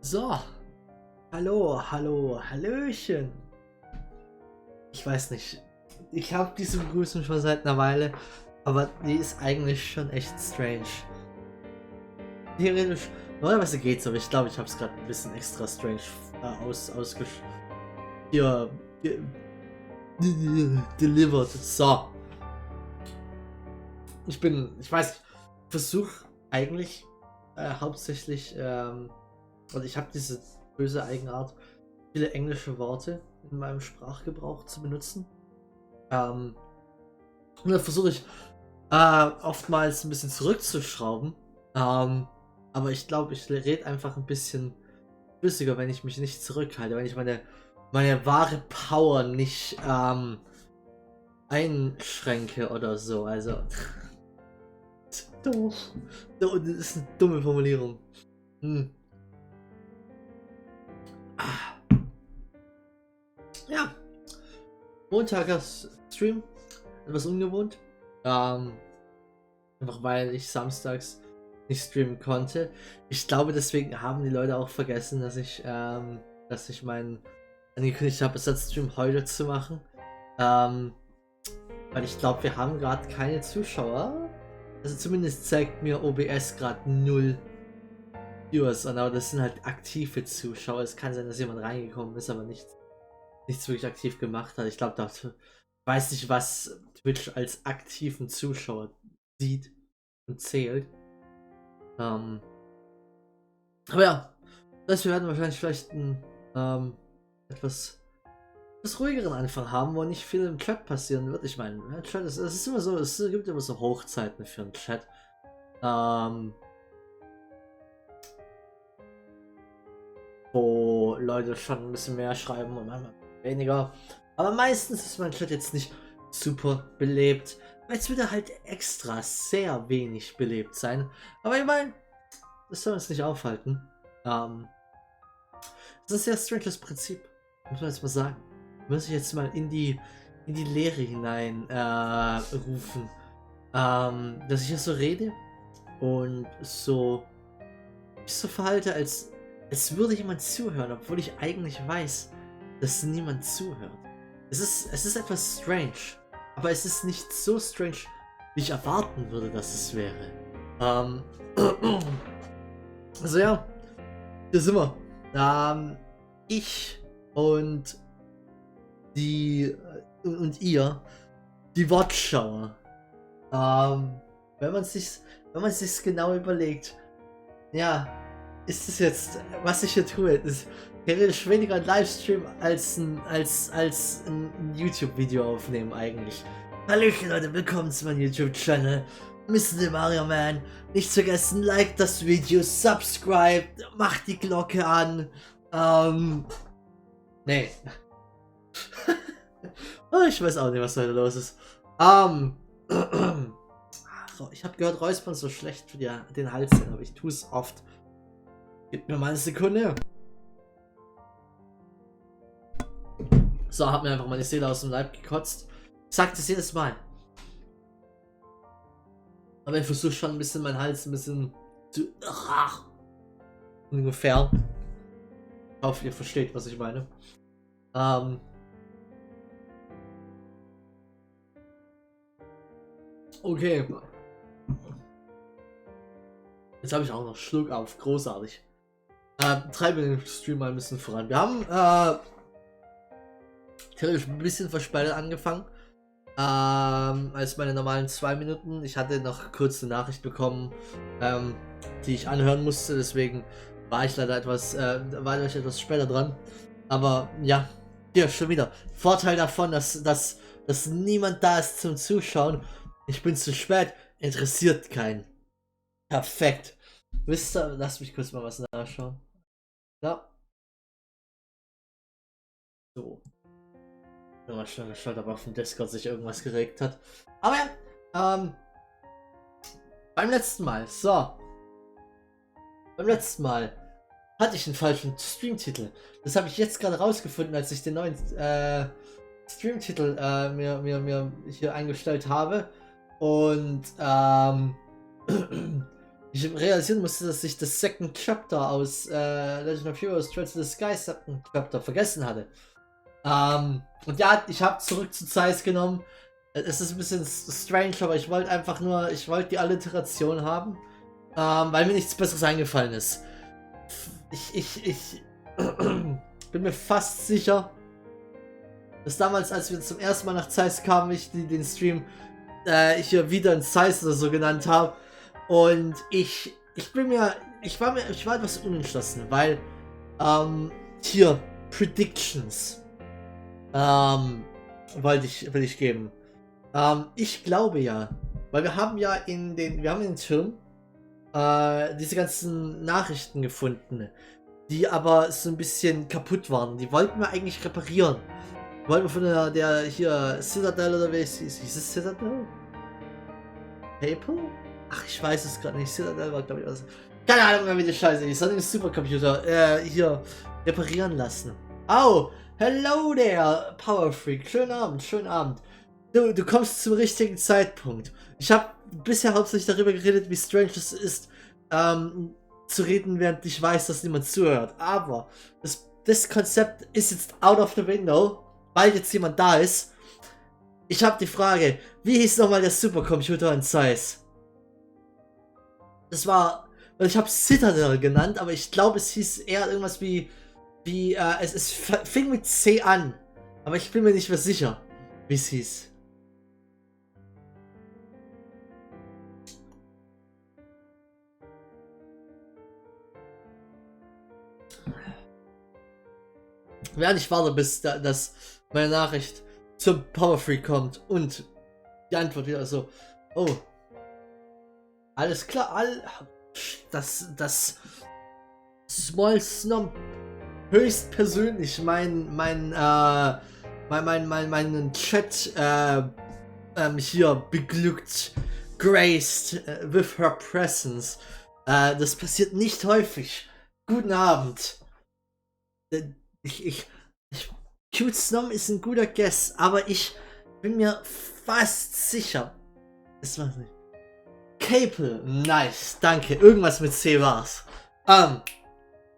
So, hallo, hallo, hallöchen. Ich weiß nicht, ich habe diese Begrüßung schon seit einer Weile, aber die ist eigentlich schon echt strange. Theoretisch, normalerweise geht's, aber ich glaube, ich habe es gerade ein bisschen extra strange hier, ge delivered. So, ich weiß nicht, ich versuche eigentlich hauptsächlich, und ich habe diese böse Eigenart, viele englische Worte in meinem Sprachgebrauch zu benutzen. Und dann versuche ich oftmals ein bisschen zurückzuschrauben. Aber ich glaube, ich rede einfach ein bisschen flüssiger, wenn ich mich nicht zurückhalte, wenn ich meine wahre Power nicht einschränke oder so. Also, doof. Das ist eine dumme Formulierung. Hm. Ja, Montager Stream, etwas ungewohnt. Einfach weil ich samstags nicht streamen konnte. Ich glaube, deswegen haben die Leute auch vergessen, dass ich meinen angekündigt habe, Ersatzstream heute zu machen. Weil ich glaube, wir haben gerade keine Zuschauer. Also zumindest zeigt mir OBS gerade 0 Viewers an, aber das sind halt aktive Zuschauer. Es kann sein, dass jemand reingekommen ist, aber nichts wirklich aktiv gemacht hat. Ich glaube, da weiß nicht, was Twitch als aktiven Zuschauer sieht und zählt. Aber ja, das wir werden wahrscheinlich vielleicht einen etwas ruhigeren Anfang haben, wo nicht viel im Chat passieren wird. Ich meine, ja, Chat es ist immer so, es gibt immer so Hochzeiten für einen Chat. Wo Leute schon ein bisschen mehr schreiben und manchmal weniger. Aber meistens ist mein Chat jetzt nicht super belebt. Jetzt wird er halt extra sehr wenig belebt sein. Aber ich meine, das soll uns nicht aufhalten. Das ist ein sehr stranges Prinzip, muss man jetzt mal sagen. Muss ich jetzt mal in die Leere hinein rufen. Dass ich hier so rede und mich so verhalte, als würde jemand zuhören, obwohl ich eigentlich weiß, dass niemand zuhört. Es ist etwas strange, aber es ist nicht so strange, wie ich erwarten würde, dass es wäre. Also ja, hier sind wir. Ich und ihr, die Watchschauer. Wenn man sich's genau überlegt, ja, ist es jetzt, was ich hier tue, ist theoretisch weniger ein Livestream als ein YouTube-Video aufnehmen eigentlich. Hallöchen Leute, willkommen zu meinem YouTube-Channel. Mr. Mario Man. Nicht vergessen, like das Video, subscribe, macht die Glocke an. Nee. Oh, ich weiß auch nicht, was heute los ist. So, ich habe gehört, Räuspern ist so schlecht für den Hals, aber ich tue es oft. Gib mir mal eine Sekunde. So, hab mir einfach meine Seele aus dem Leib gekotzt. Ich sag das jedes Mal. Aber ich versuche schon ein bisschen meinen Hals ein bisschen zu... Ungefähr. Ich hoffe, ihr versteht, was ich meine. Okay. Jetzt habe ich auch noch Schluck auf. Großartig. Treiben wir den Stream mal ein bisschen voran. Wir haben theoretisch ein bisschen verspätet angefangen. Als meine normalen 2 Minuten. Ich hatte noch kurz eine Nachricht bekommen, die ich anhören musste. Deswegen war ich leider etwas später dran. Aber ja, hier schon wieder. Vorteil davon, dass niemand da ist zum Zuschauen. Ich bin zu spät. Interessiert keinen. Perfekt. Wisst ihr, lass mich kurz mal was nachschauen. Ja. So. Mal schaut, ob auf dem Discord sich irgendwas geregt hat. Aber ja, beim letzten Mal, beim letzten Mal hatte ich einen falschen Streamtitel. Das habe ich jetzt gerade rausgefunden, als ich den neuen Streamtitel mir hier eingestellt habe. Und ich realisieren musste, dass ich das Second Chapter aus Legend of Heroes Trails to the Sky Second Chapter vergessen hatte. Und ja, ich habe zurück zu Zeiss genommen. Es ist ein bisschen strange, aber ich wollte einfach nur, ich wollte die Alliteration haben, weil mir nichts Besseres eingefallen ist. Ich bin mir fast sicher, dass damals, als wir zum ersten Mal nach Zeiss kamen, ich den Stream hier wieder in Zeiss oder so genannt habe. Und ich war etwas unentschlossen, weil hier Predictions will ich geben. Ich glaube ja, weil wir haben ja in den Türmen diese ganzen Nachrichten gefunden, die aber so ein bisschen kaputt waren. Die wollten wir eigentlich reparieren. Wollten wir von der hier Citadel oder wie hieß es Citadel? Papal? Ach, ich weiß es gerade nicht. Citadel war, glaube ich, was. Keine Ahnung mehr, wie die Scheiße ist. Soll den Supercomputer hier reparieren lassen. Oh, hello there, Power Freak. Schönen Abend, schönen Abend. Du kommst zum richtigen Zeitpunkt. Ich habe bisher hauptsächlich darüber geredet, wie strange es ist, zu reden, während ich weiß, dass niemand zuhört. Aber das Konzept ist jetzt out of the window, weil jetzt jemand da ist. Ich habe die Frage, wie hieß nochmal der Supercomputer in Zeiss? Das war, ich habe Citadel genannt, aber ich glaube, es hieß eher irgendwas wie es fing mit C an, aber ich bin mir nicht mehr sicher, wie es hieß. Während ich warte, bis dass meine Nachricht zum Power Freak kommt und die Antwort wieder so, oh, alles klar, das Small Snom höchstpersönlich meinen Chat hier beglückt, graced with her presence. Das passiert nicht häufig. Guten Abend. Cute Snom ist ein guter Guess, aber ich bin mir fast sicher. Es war nicht. Capel, nice, danke. Irgendwas mit C war's.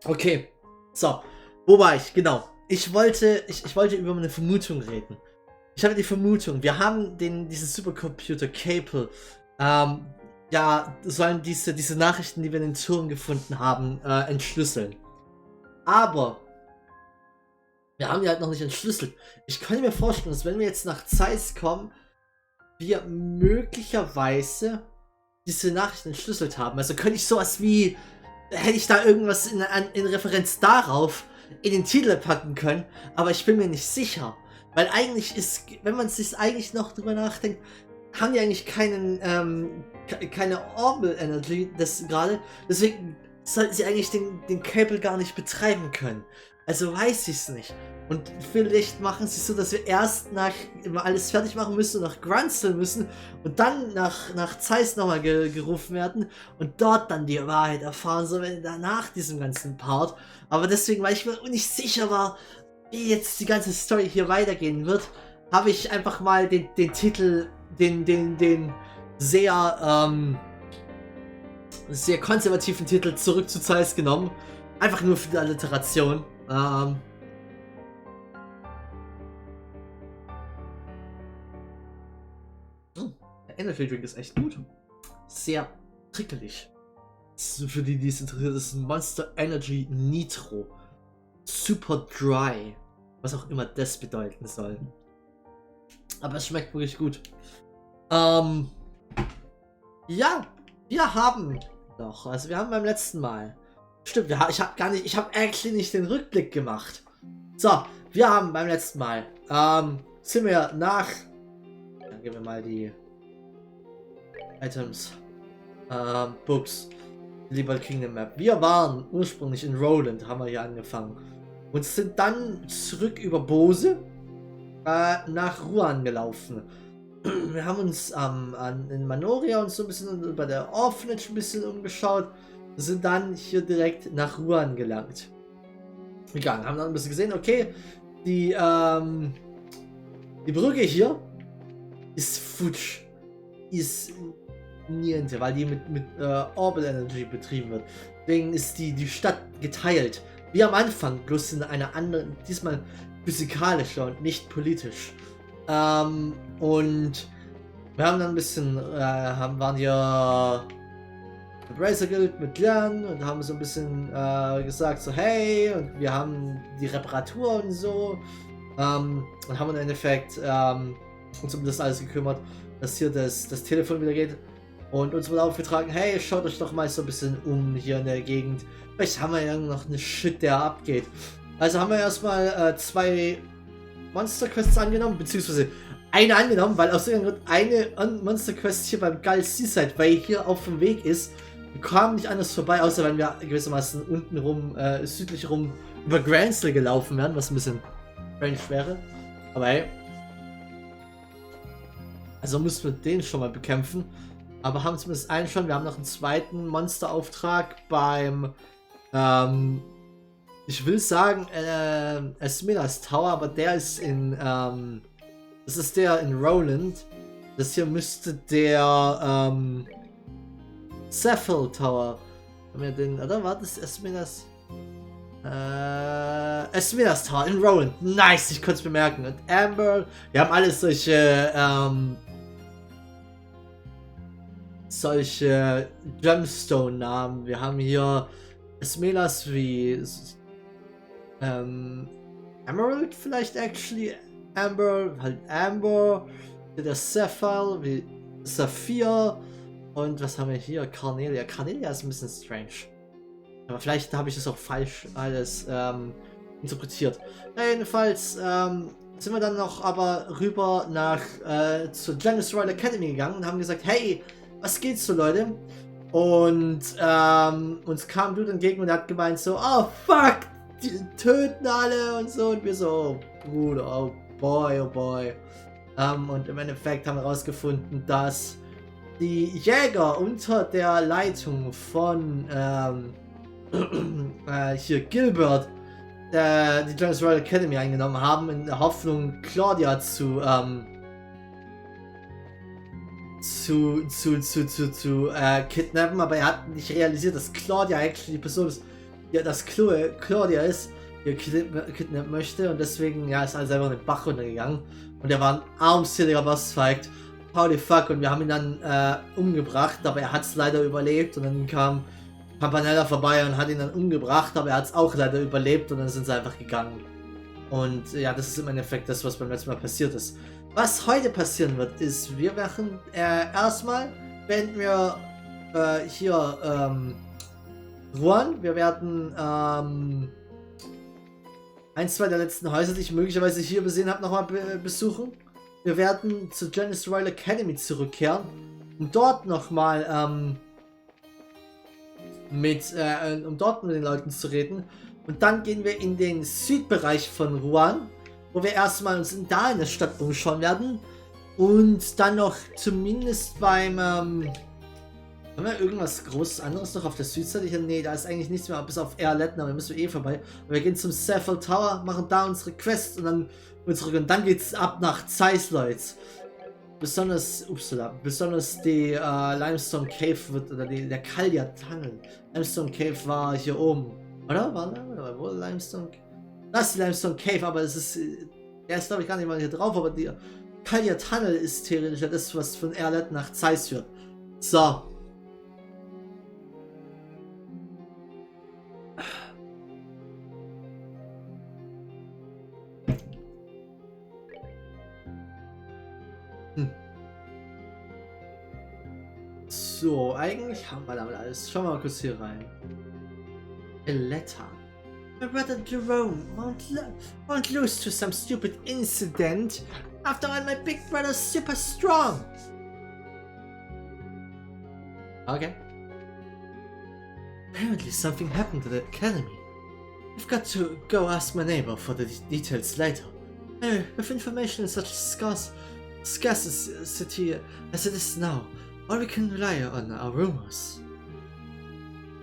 Okay. So, wo war ich? Genau. Ich wollte über eine Vermutung reden. Ich habe die Vermutung, wir haben diesen Supercomputer Capel, ja, sollen diese Nachrichten, die wir in den Türmen gefunden haben, entschlüsseln. Aber wir haben die halt noch nicht entschlüsselt. Ich könnte mir vorstellen, dass wenn wir jetzt nach Zeiss kommen, wir möglicherweise diese Nachrichten entschlüsselt haben. Also könnte ich sowas wie, hätte ich da irgendwas in Referenz darauf in den Titel packen können, aber ich bin mir nicht sicher. Weil eigentlich ist, wenn man sich eigentlich noch drüber nachdenkt, haben die eigentlich keine Orbital Energy das gerade. Deswegen sollten sie eigentlich den Cable gar nicht betreiben können. Also weiß ich es nicht. Und vielleicht machen sie es so, dass wir erst immer alles fertig machen müssen und nach Grunzel müssen und dann nach Zeiss nochmal gerufen werden und dort dann die Wahrheit erfahren, so nach diesem ganzen Part. Aber deswegen, weil ich mir nicht sicher war, wie jetzt die ganze Story hier weitergehen wird, habe ich einfach mal den Titel, den sehr konservativen Titel Zurück zu Zeiss genommen. Einfach nur für die Alliteration. Der Energy Drink ist echt gut. Sehr prickelig. Für die es interessiert, ist ein Monster Energy Nitro. Super dry. Was auch immer das bedeuten soll. Aber es schmeckt wirklich gut. Ja, wir haben noch, also wir haben beim letzten Mal. Stimmt, ich habe actually nicht den Rückblick gemacht. So, wir haben beim letzten Mal, sind wir nach, dann geben wir mal die Items, Books, Lieber Kingdom Map. Wir waren ursprünglich in Roland, haben wir hier angefangen. Und sind dann zurück über Bose nach Ruan gelaufen. Wir haben uns in Manoria uns so ein bisschen bei der Orphanage ein bisschen umgeschaut. Sind dann hier direkt nach Ruan gelangt. Gegangen. Haben dann ein bisschen gesehen, okay, die Brücke hier ist futsch. Ist niente, weil die mit Orbital Energy betrieben wird. Deswegen ist die Stadt geteilt. Wie am Anfang, bloß in einer anderen, diesmal physikalischer und nicht politisch. Und wir haben dann ein bisschen, waren hier Bracer Guild mit Jan und haben so ein bisschen gesagt, so hey, und wir haben die Reparatur und so. Und haben im Endeffekt uns um das alles gekümmert, dass hier das Telefon wieder geht. Und uns wurde aufgetragen, hey, schaut euch doch mal so ein bisschen um hier in der Gegend. Vielleicht haben wir ja noch eine Shit, der abgeht. Also haben wir erstmal 2 Monster-Quests angenommen, beziehungsweise eine angenommen, weil aus irgendeinem Grund eine Monster-Quest hier beim Gull Seaside, weil hier auf dem Weg ist. Wir kamen nicht anders vorbei, außer wenn wir gewissermaßen unten rum, südlich rum über Gransle gelaufen wären, was ein bisschen strange wäre. Aber hey. Also müssen wir den schon mal bekämpfen. Aber haben zumindest einen schon. Wir haben noch einen zweiten Monsterauftrag beim, ich will sagen, Esmelas Tower, aber der ist in, das ist der in Roland. Das hier müsste der, Cephal Tower. Haben wir den, oder war das Esmelas? Esmelas Tower in Roland. Nice, ich konnte es bemerken. Und Amber, wir haben alles solche Gemstone-Namen. Wir haben hier Esmelas wie Emerald vielleicht actually. Amber, halt Amber. Der Cephal wie Saphir. Und was haben wir hier? Carnelia. Carnelia ist ein bisschen strange. Aber vielleicht habe ich das auch falsch alles interpretiert. Ja, jedenfalls sind wir dann noch aber rüber nach zur Janice Royal Academy gegangen und haben gesagt, hey, was geht's so, Leute? Und uns kam Dude entgegen und hat gemeint so, oh fuck, die töten alle und so. Und wir so, oh Bruder, oh boy, oh boy. Und im Endeffekt haben wir herausgefunden, dass die Jäger unter der Leitung von hier Gilbert die Janice Royal Academy eingenommen haben, in der Hoffnung, Claudia zu kidnappen, aber er hat nicht realisiert, dass Claudia eigentlich die Person ist, ja, dass Claudia ist, die er kidnappen möchte, und deswegen, ja, ist alles einfach in den Bach runtergegangen und er war ein armseliger Bossfight. Holy fuck, und wir haben ihn dann umgebracht, aber er hat es leider überlebt, und dann kam Campanella vorbei und hat ihn dann umgebracht, aber er hat es auch leider überlebt, und dann sind sie einfach gegangen. Und ja, das ist im Endeffekt das, was beim letzten Mal passiert ist. Was heute passieren wird, ist, wir werden erstmal, wenn wir hier Ruan, wir werden 1, 2 der letzten Häuser, die ich möglicherweise hier besehen habe, nochmal besuchen. Wir werden zur Janice Royal Academy zurückkehren, um dort nochmal um dort mit den Leuten zu reden. Und dann gehen wir in den Südbereich von Ruan, wo wir erstmal uns da in der Stadt umschauen werden. Und dann noch zumindest beim, haben wir irgendwas Großes anderes noch auf der Südseite hier? Nee, da ist eigentlich nichts mehr, bis auf Erletten, aber da müssen wir eh vorbei. Und wir gehen zum Cephal Tower, machen da unsere Quest und dann zurück. Und dann geht's ab nach Zeiss, Leute. Besonders die Limestone Cave wird, oder der Kaldia Tunnel. Limestone Cave war hier oben. Oder? Wo Limestone? Das ist die Limestone Cave, aber es ist. Der ist, glaube ich, gar nicht mal hier drauf, aber die Kaldia Tunnel ist theoretisch das, was von Erlet nach Zeiss führt. So. So, eigentlich haben wir damit alles. Schauen wir mal kurz hier rein. A letter. My brother Jerome won't lose to some stupid incident. After all, my big brother's super strong. Okay. Apparently something happened to the academy. I've got to go ask my neighbor for the details later. With information in such scarcity as it is now, or we can rely on our rumors.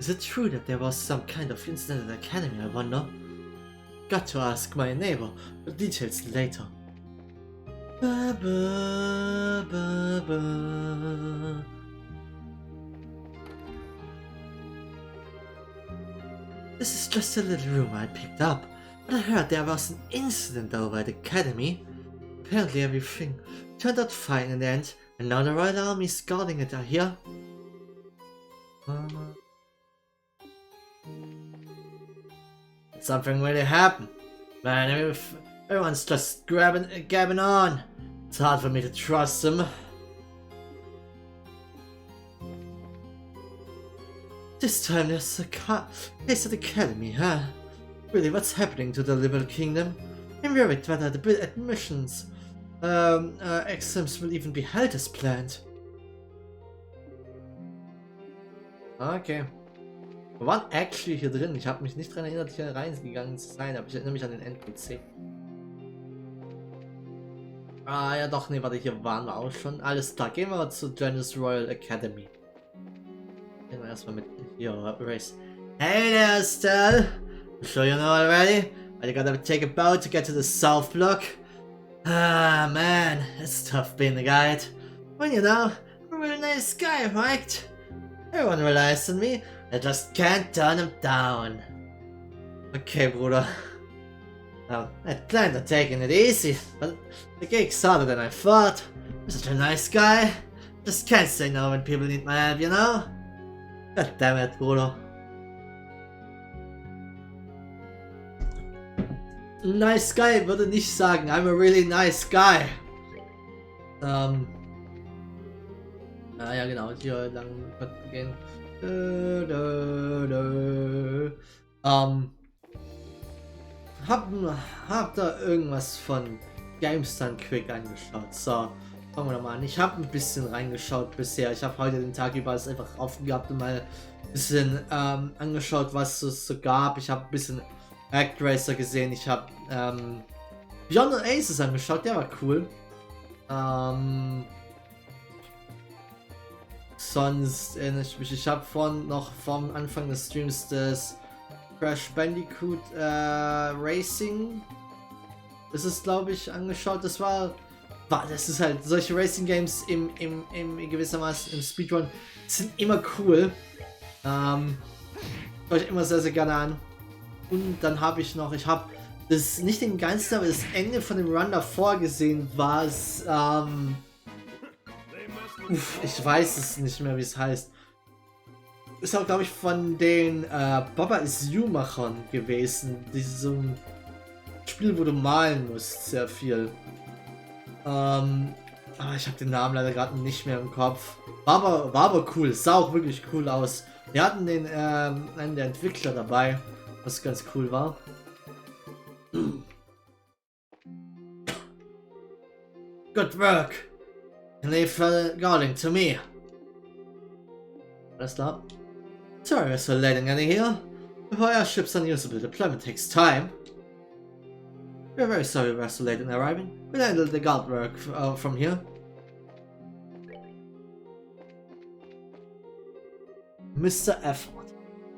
Is it true that there was some kind of incident at the academy, I wonder? Got to ask my neighbor the details later. This is just a little rumor I picked up, but I heard there was an incident over at the academy. Apparently everything turned out fine in the end, and now the Royal Army is guarding it here. Something really happened. Man, everyone's just gabbing on. It's hard for me to trust them. This time there's a case at the academy, huh? Really, what's happening to the Liberal Kingdom? I'm worried whether the admissions exams will even be held as planned. Okay. Wir waren actually hier drin. Ich habe mich nicht daran erinnert, hier reingegangen zu sein, aber ich erinnere mich an den NPC. Ah ja doch, ne, warte, hier waren wir auch schon. Alles klar, gehen wir zu Janice Royal Academy. Gehen wir erstmal mit hier Race. Hey there, Estelle! I'm sure you know already, but you gotta take a boat to get to the South Block. Ah man, it's tough being a guide. Well, you know, I'm a really nice guy, right? Everyone relies on me. I just can't turn him down. Okay, Bruder. I planned on taking it easy, but the gig's harder than I thought. I'm such a nice guy. Just can't say no when people need my help, you know? God damn it, Bruder. Nice guy würde nicht sagen, I'm a really nice guy. Ja genau, hier lang gehen. Hab da irgendwas von GameStop Quick angeschaut. So, fangen wir mal an. Ich habe ein bisschen reingeschaut bisher. Ich habe heute den Tag über es einfach offen gehabt und mal ein bisschen angeschaut, was es so gab. Ich habe ein bisschen Actracer gesehen. Ich habe Beyond the Aces angeschaut. Der war cool. Sonst erinnere ich mich. Ich habe noch vom Anfang des Streams das Crash Bandicoot Racing. Das ist, glaube ich, angeschaut. Das ist halt solche Racing Games im gewissermaßen im Speedrun sind immer cool. Schaue ich immer sehr, sehr gerne an. Und dann habe ich habe das nicht den ganzen, aber das Ende von dem Run davor gesehen, war es, ich weiß es nicht mehr, wie es heißt. Ist auch, glaube ich, von den Baba Is You Machern gewesen. Diesem Spiel, wo du malen musst, sehr viel. Aber ich habe den Namen leider gerade nicht mehr im Kopf. War aber cool, sah auch wirklich cool aus. Wir hatten einen der Entwickler dabei, was ganz cool war. Good work! And they fell guarding to me. Alles klar. Sorry we're so late in getting here. Before our ship's unusable, deployment takes time. We're very sorry we're so late in arriving. We'll handle the guard work from here. Mr. Effort.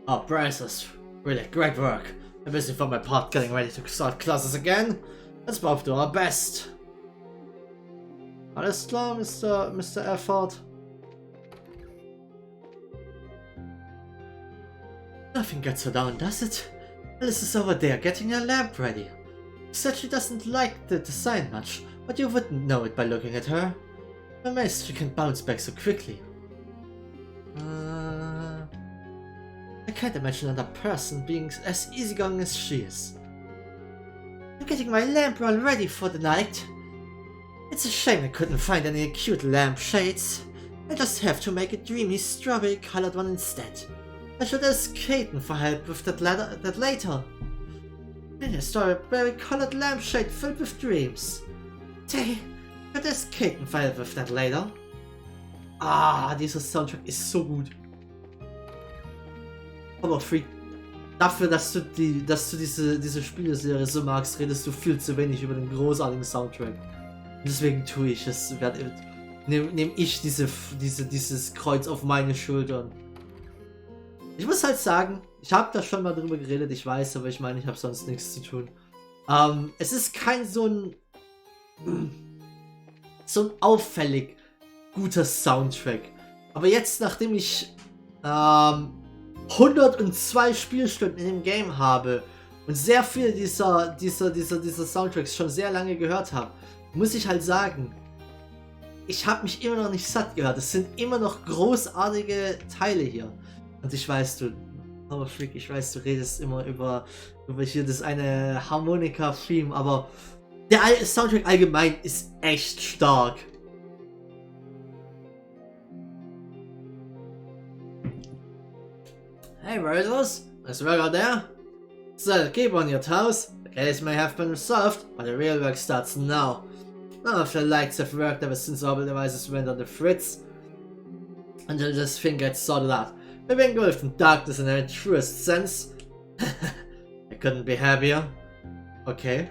Oh, Bryce's really great work. I'm busy for my part getting ready to start classes again. Let's both do our best. Alles klar, Mr. Effort. Nothing gets her down, does it? Alice is over there getting her lamp ready. She said she doesn't like the design much, but you wouldn't know it by looking at her. I'm amazed she can bounce back so quickly. I can't imagine another person being as easygoing as she is. I'm getting my lamp all ready for the night. It's a shame I couldn't find any cute lamp shades. I just have to make a dreamy strawberry colored one instead. I should ask Kaiten for help with that later. And a strawberry colored lampshade filled with dreams. Hey, should ask Kaiten for help with that later. Ah, dieser Soundtrack ist so gut. Aber Freak, dafür, dass du diese Spieleserie so magst, redest du viel zu wenig über den großartigen Soundtrack. Deswegen tue ich es. Nehme ich dieses Kreuz auf meine Schultern. Ich muss halt sagen, ich habe da schon mal drüber geredet, ich weiß, aber ich meine, ich habe sonst nichts zu tun. Es ist kein so ein auffällig guter Soundtrack. Aber jetzt, nachdem ich 102 Spielstunden in dem Game habe und sehr viele dieser Soundtracks schon sehr lange gehört habe, muss ich halt sagen, ich habe mich immer noch nicht satt gehört. Es sind immer noch großartige Teile hier. Und ich weiß, ich weiß, du redest immer über hier das eine Harmonika-Theme, aber der Soundtrack allgemein ist echt stark. Hey, Roses, is Roger there? So, keep on your toes. The case may have been resolved, but the real work starts now. None of the lights have worked ever since all the devices went on the fritz. Until this thing gets sorted out. We've engulfed in darkness in their truest sense. I couldn't be happier. Okay.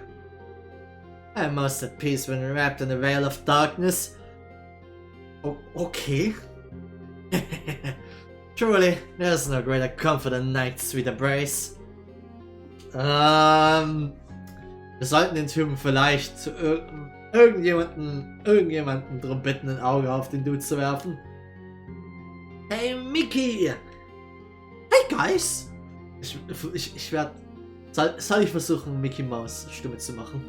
I'm most at peace when wrapped in a veil of darkness. Oh, okay. Truly, there's no greater comfort than night's sweet embrace. Wir sollten den Typen vielleicht zu irgendjemanden drum bitten, ein Auge auf den Dude zu werfen. Hey Mickey! Hey guys! Ich werde... Soll ich versuchen, Mickey Mouse Stimme zu machen?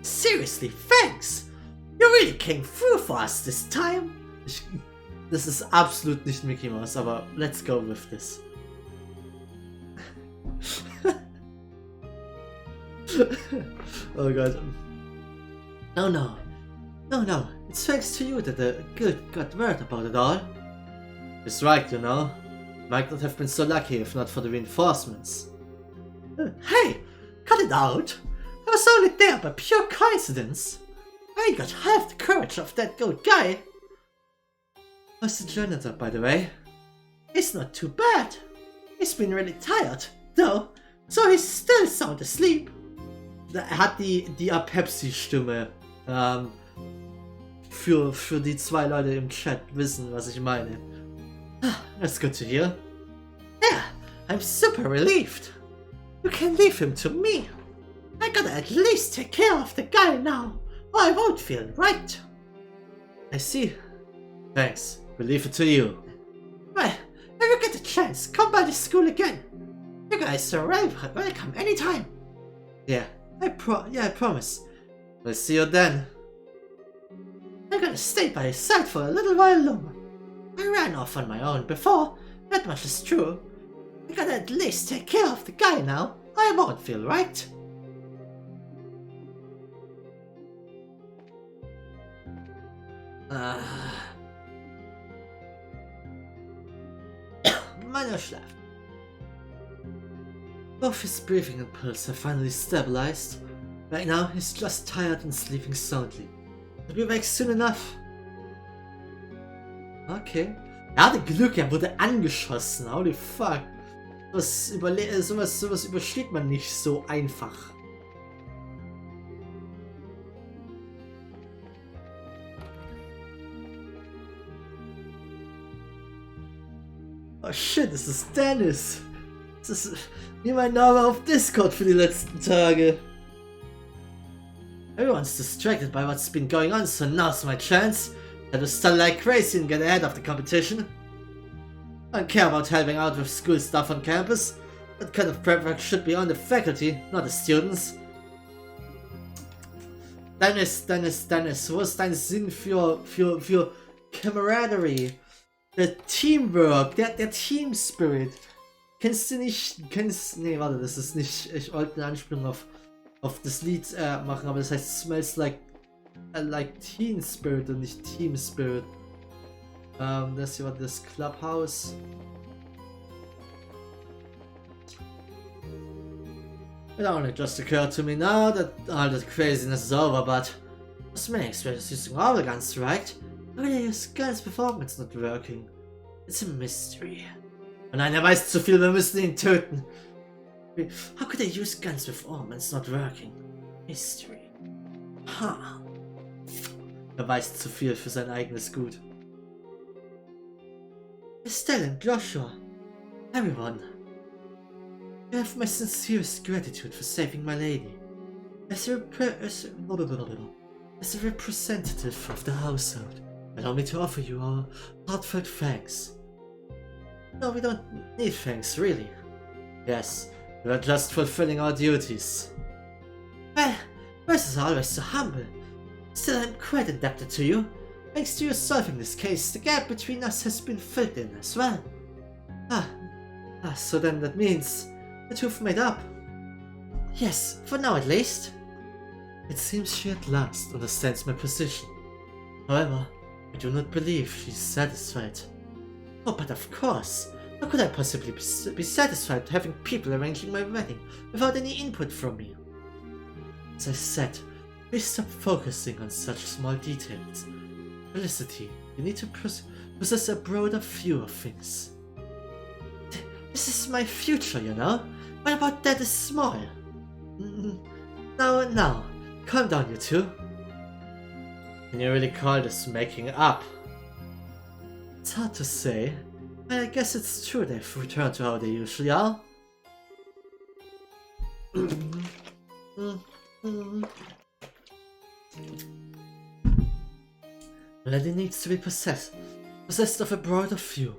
Seriously, thanks! You really came through for us this time! Das ist absolut nicht Mickey Mouse, aber let's go with this. Oh Gott. No, it's thanks to you that the good got word about it all. It's right, you know. Might not have been so lucky if not for the reinforcements. Hey, cut it out! I was only there by pure coincidence. I got half the courage of that good guy. How's the janitor, by the way? He's not too bad. He's been really tired, though, so he's still sound asleep. Er hat die Pepsi-Stimme. Für die zwei Leute im Chat wissen, was ich meine. That's good to hear. Yeah, I'm super relieved. You can leave him to me. I gotta at least take care of the guy now, or I won't feel right. I see. Thanks. We'll leave it to you. Well, if you get a chance, come by the school again. You guys are welcome anytime. Yeah, I promise. We'll see you then. I'm gonna stay by his side for a little while longer. I ran off on my own before, that much is true. I gotta at least take care of the guy now, or I won't feel right. Meiner schläft. Both his breathing and pulse have finally stabilized. Right now, he's just tired and sleeping soundly. He'll be back soon enough. Okay. Er hatte Glück, er wurde angeschossen. Holy fuck. Sowas übersteht man nicht so einfach. Oh shit, das ist Dennis. Das ist wie mein Name auf Discord für die letzten Tage. Everyone's distracted by what's been going on, so now's my chance. I have to study like crazy and get ahead of the competition. I don't care about helping out with school stuff on campus. That kind of prep work should be on the faculty, not the students. Dennis, wo ist dein Sinn für Camaraderie? Der Teamwork, der Team Spirit. Nee, warte, das ist nicht, ich wollte eine Anspielung auf das Lied machen, aber das heißt Smells Like Teen Spirit und nicht Team Spirit. Das hier war das Clubhouse. It only just occurred to me now that all that craziness is over, but this makes we're using all the guns, right? How did use guns before it's not working? It's a mystery. Oh nein, er weiß zu viel, wir müssen ihn töten. How could they use guns before when it's not working? Mystery. Ha. Er weiß zu viel für sein eigenes Gut. Estelle and Joshua. Everyone. You have my sincerest gratitude for saving my lady. As a representative of the household, allow me to offer you our heartfelt thanks. No, we don't need thanks, really. Yes, we are just fulfilling our duties. Well, Bryce is always so humble. Still, I'm quite indebted to you. Thanks to you solving this case, the gap between us has been filled in as well. So then that means that you've made up. Yes, for now at least. It seems she at last understands my position. However, I do not believe she's satisfied. Oh, but of course. How could I possibly be satisfied having people arranging my wedding without any input from me? As I said, please stop focusing on such small details. Felicity, you need to possess a broader view of things. This is my future, you know? What about that is small? Now, calm down, you two. Can you really call this making up? It's hard to say, but I guess it's true they've returned to how they usually are. Lady needs to be possessed of a broader view.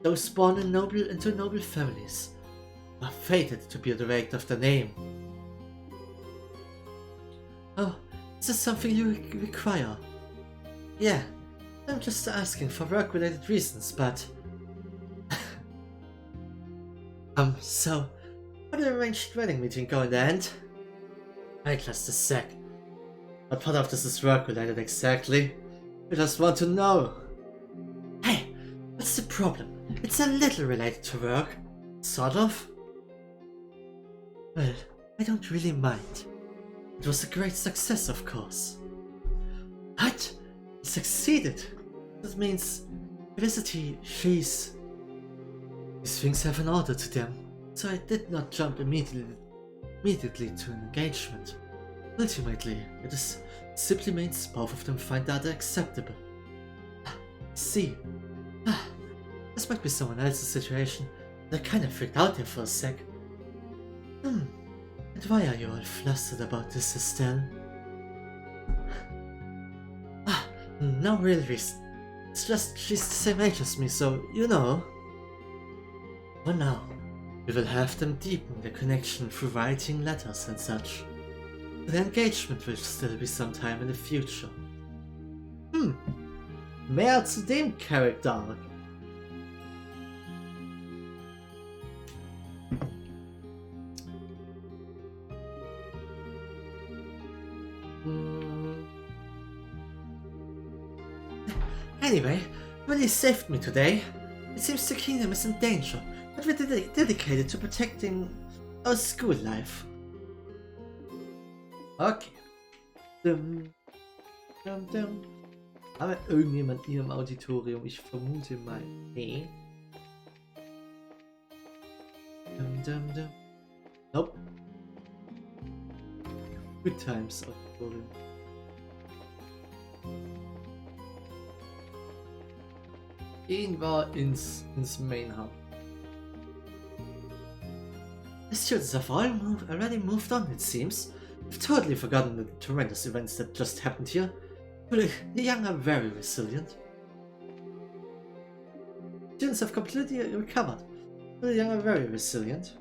Those born into noble families are fated to be the rank of the name. Oh, is this something you require? Yeah, I'm just asking for work-related reasons, but... so, how did the arranged wedding meeting go in the end? Wait just a sec. What part of this is work-related exactly? I just want to know. Hey, what's the problem? It's a little related to work. Sort of. Well, I don't really mind. It was a great success, of course. What? It succeeded? That means Felicity, these things have an order to them, so I did not jump immediately to an engagement. Ultimately, it simply means both of them find that acceptable. See, this might be someone else's situation, but I kinda freaked out there for a sec. And why are you all flustered about this, Estelle? No real reason. It's just she's the same age as me, so you know. For now, we will have them deepen their connection through writing letters and such. The engagement will still be sometime in the future. Mehr zu dem Charakter. Anyway, Willie saved me today. It seems the kingdom is in danger, but we're dedicated to protecting our school life. Okay. Aber irgendjemand hier im Auditorium? Ich vermute mal. Nee. Nope. Good times Auditorium. Gehen wir ins Main Hub. The students have already moved on, it seems. I've totally forgotten the tremendous events that just happened here. The young are very resilient. Students have completely recovered. The young are very resilient.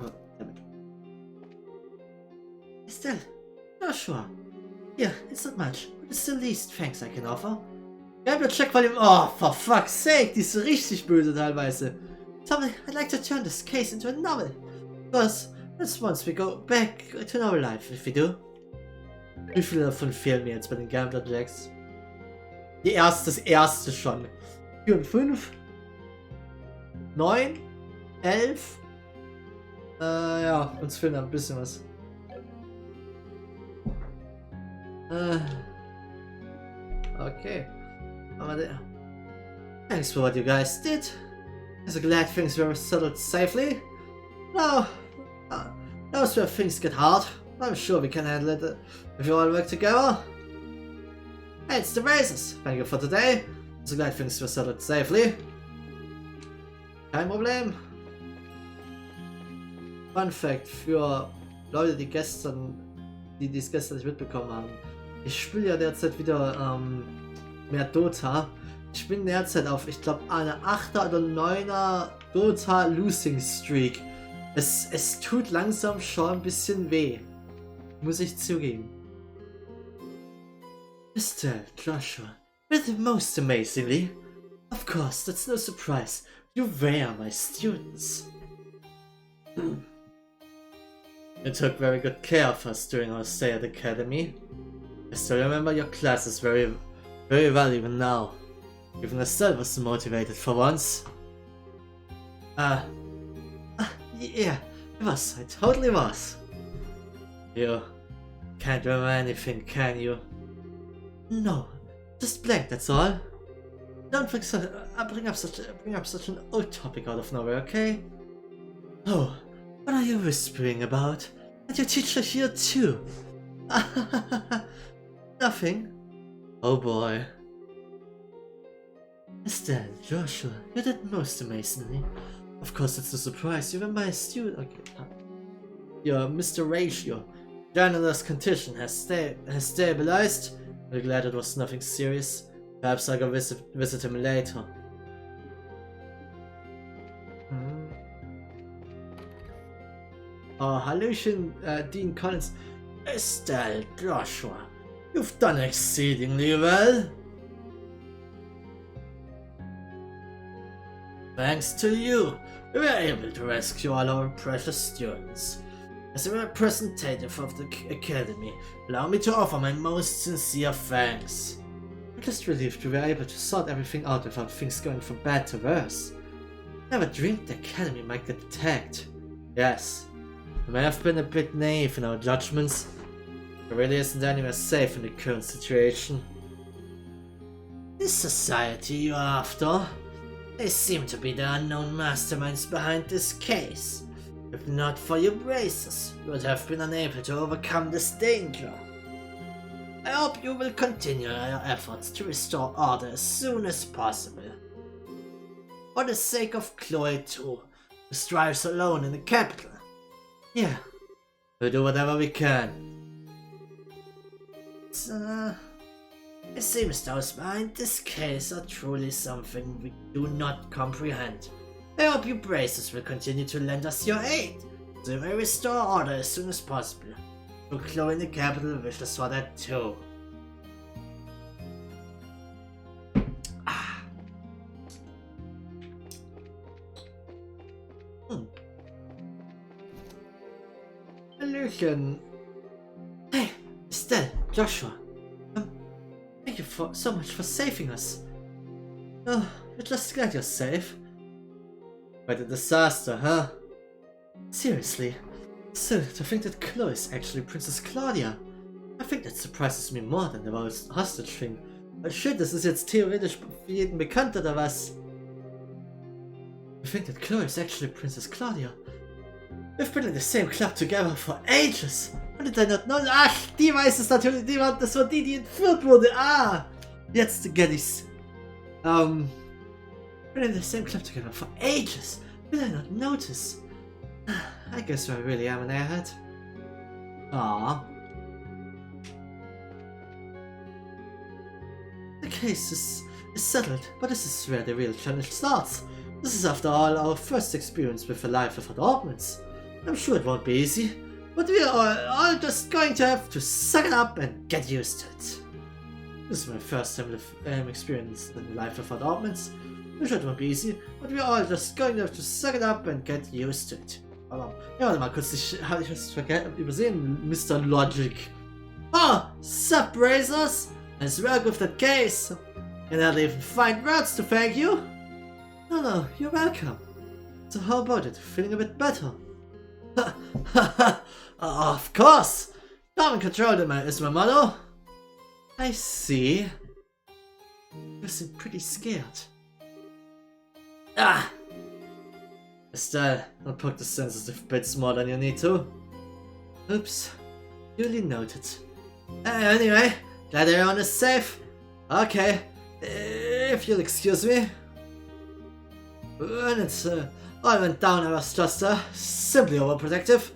Oh, damn it. Estelle, not sure. Yeah, it's not much, but it's the least thanks I can offer. Gambler check volume. Oh, for fuck's sake, die ist richtig böse teilweise. Tell me, I'd like to turn this case into a novel. Because that's once we go back to normal life, if we do. Wie viele davon fehlen mir jetzt bei den Gambler Jacks? Das erste schon. 4 und 5. 9. 11. Ja, uns fehlt ein bisschen was. Okay. Aber thanks for what you guys did. I'm so glad things were settled safely. Now is where things get hard. I'm sure we can handle it if you all work together. Hey, it's the Races. Thank you for today. I'm so glad things were settled safely. Kein Problem. Fun Fact für Leute, die es gestern nicht mitbekommen haben. Ich spiele ja derzeit wieder mehr Dota Ich bin derzeit auf, ich glaube, eine 8er oder 9er Dota Losing Streak. Es tut langsam schon ein bisschen weh. Muss ich zugeben. Mr. Joshua, with the most amazingly. Of course, that's no surprise. You were my students. You took very good care of us during our stay at the academy. I still remember your classes very well even now. Even Estelle was motivated for once. Yeah, it was. I totally was. You can't remember anything, can you? No, just blank, that's all. Don't bring up such an old topic out of nowhere, okay? Oh, what are you whispering about? And your teacher here too? Nothing. Oh boy. Estelle, Joshua, you did most amazingly. Of course, it's no surprise. You were my student. Okay. Your Mr. Ratio. Journalist's condition has stabilized. We're glad it was nothing serious. Perhaps I can visit him later. Oh, Hallöchen, Dean Collins. Estelle, Joshua, you've done exceedingly well. Thanks to you, we were able to rescue all our precious students. As a representative of the Academy, allow me to offer my most sincere thanks. I'm just relieved we were able to sort everything out without things going from bad to worse. Never dreamed the Academy might get attacked. Yes, we may have been a bit naive in our judgments. There really isn't anywhere safe in the current situation. This society you're after? They seem to be the unknown masterminds behind this case. If not for your braces, you would have been unable to overcome this danger. I hope you will continue your efforts to restore order as soon as possible. For the sake of Chloe too, who strives alone in the capital. Yeah, we'll do whatever we can. It seems those behind this case are truly something we do not comprehend. I hope you braces will continue to lend us your aid, so we may restore order as soon as possible. So Chloe in the capital wishes for that too. Hallöchen. Hey, Estelle, Joshua. Thank you so much for saving us. Oh, we're just glad you're safe. Quite a disaster, huh? Seriously. So, to think that Chloe is actually Princess Claudia. I think that surprises me more than the whole hostage thing. Oh shit, das ist jetzt theoretisch für jeden bekannt, oder was? I think that Chloe is actually Princess Claudia. We've been in the same club together for ages. How did I not know? Ach, die weiß es natürlich. Das war die entführt wurde. Ah, jetzt get ich's. Been in the same club together for ages. Did I not notice? I guess I really am an airhead. Ah. The case is settled, but this is where the real challenge starts. This is after all our first experience with a life without ornaments. I'm sure it won't be easy, but we are all just going to have to suck it up and get used to it. This is my first time experience in life without ornaments. I'm sure it won't be easy, but we are all just going to have to suck it up and get used to it. Aber, ja, warte mal kurz, habe ich was übersehen, Mr. Logic. Oh, sup, Brazers? Nice work with that case. Can I even find words to thank you? No, you're welcome. So how about it? Feeling a bit better? Of course! Calm and controlled is my motto. I see. You seem pretty scared. Ah! Estelle, don't poke the sensitive bits more than you need to. Oops. Duly noted. Anyway, glad everyone is safe. Okay, if you'll excuse me. When it all went down, I was just simply overprotective.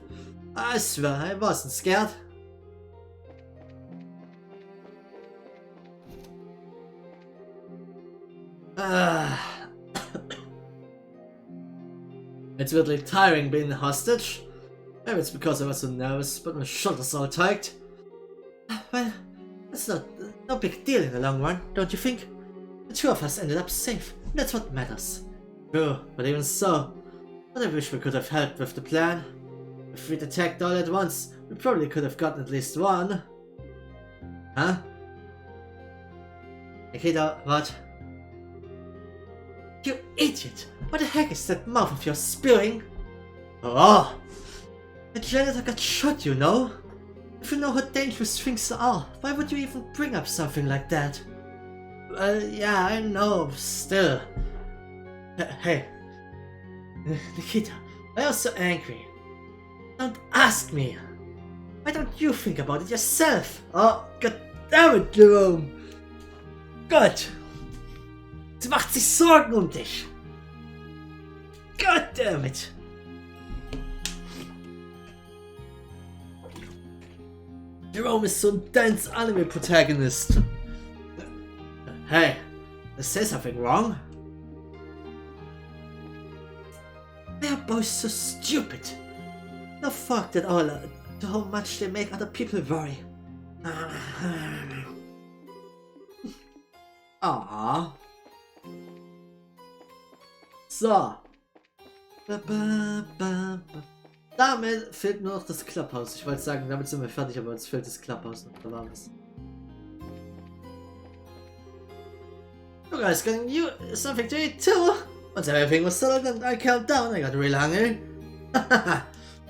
I swear, I wasn't scared. It's really tiring being a hostage. Maybe it's because I was so nervous, but my shoulders all tight. Well, it's no big deal in the long run, don't you think? The two of us ended up safe, and that's what matters. True, but even so, I wish we could have helped with the plan. If we'd attacked all at once, we probably could have gotten at least one. Huh? Nikita, what? You idiot! What the heck is that mouth of yours spewing? Oh! The janitor got shot, you know? If you know how dangerous things are, why would you even bring up something like that? Well, yeah, I know, still. Hey. Nikita, I was so angry. Don't ask me. Why don't you think about it yourself? Oh, god damn it, Jerome. Gott. Sie macht sich Sorgen um dich. God damn it. Jerome is so ein dense anime protagonist. Hey, is there something wrong? They are both so stupid. No fuck that all how much they make other people worry. Ah. So. Damit fehlt nur noch das Clubhouse. Ich wollte sagen, damit sind wir fertig, aber jetzt fehlt das Clubhouse noch. Da war was. You guys, can you something to eat too? Once everything was settled and I calmed down, I got real hungry.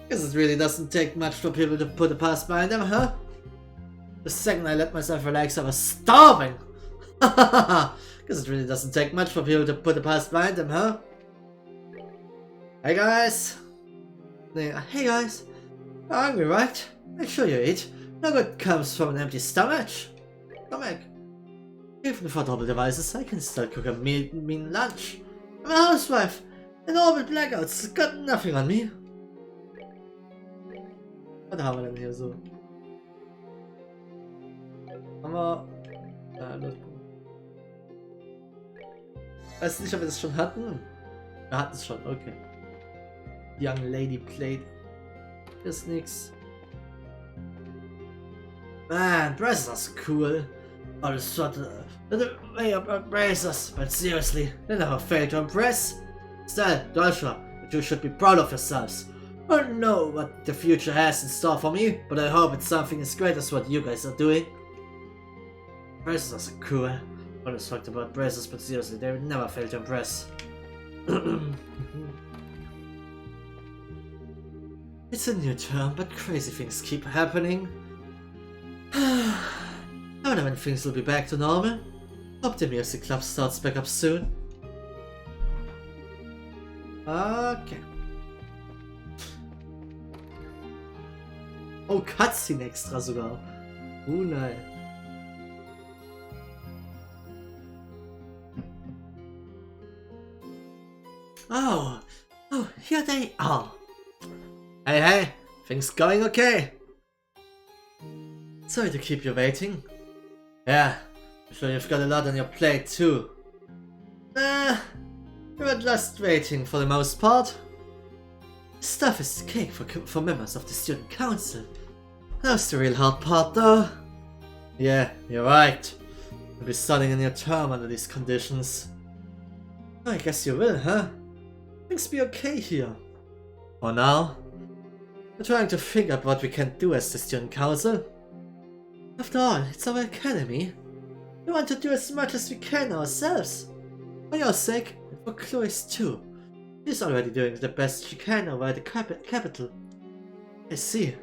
Guess it really doesn't take much for people to put a past behind them, huh? The second I let myself relax, I was starving. Guess it really doesn't take much for people to put a past behind them, huh? Hey guys. Hey guys. You're hungry, right? Make sure you eat. No good comes from an empty stomach. Even for double devices, I can still cook a mean lunch. I'm a housewife. And all with blackouts got nothing on me. Was haben wir denn hier so? Haben wir... Weiß nicht, ob wir das schon hatten. Wir hatten es schon, okay. Young Lady played. Ist nix. Man, braces are so cool. All the sort of the way up braces, but seriously, they never fail to impress. Still, Dolsha, you should be proud of yourselves. I don't know what the future has in store for me, but I hope it's something as great as what you guys are doing. Braces are so cool. Always talked about braces, but seriously, they never fail to impress. It's a new term, but crazy things keep happening. I wonder when things will be back to normal. Hope the music club starts back up soon. Okay. Oh, Cutscene extra sogar. Nein. Oh, here they are. Hey, things going okay? Sorry to keep you waiting. Yeah, I'm sure you've got a lot on your plate too. You're at last waiting for the most part. This stuff is cake for members of the student council. That's the real hard part though. Yeah, you're right. You'll be studying in your term under these conditions. I guess you will, huh? Things be okay here. For now. We're trying to figure out what we can do as the student council. After all, it's our academy. We want to do as much as we can ourselves. For your sake, and for Chloe's too. She's already doing the best she can over at the capital. I see.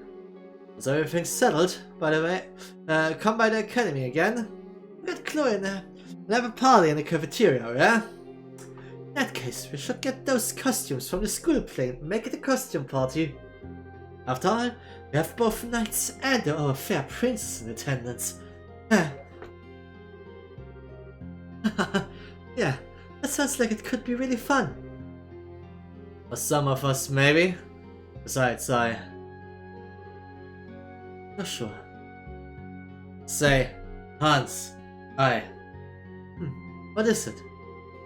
So everything's settled, by the way. Come by the academy again. We got Chloe and have a party in the cafeteria, yeah? In that case, we should get those costumes from the school plane and make it a costume party. After all, we have both knights and our fair princess in attendance. Yeah, that sounds like it could be really fun. For some of us, maybe. Besides, not sure. Say, Hans, what is it?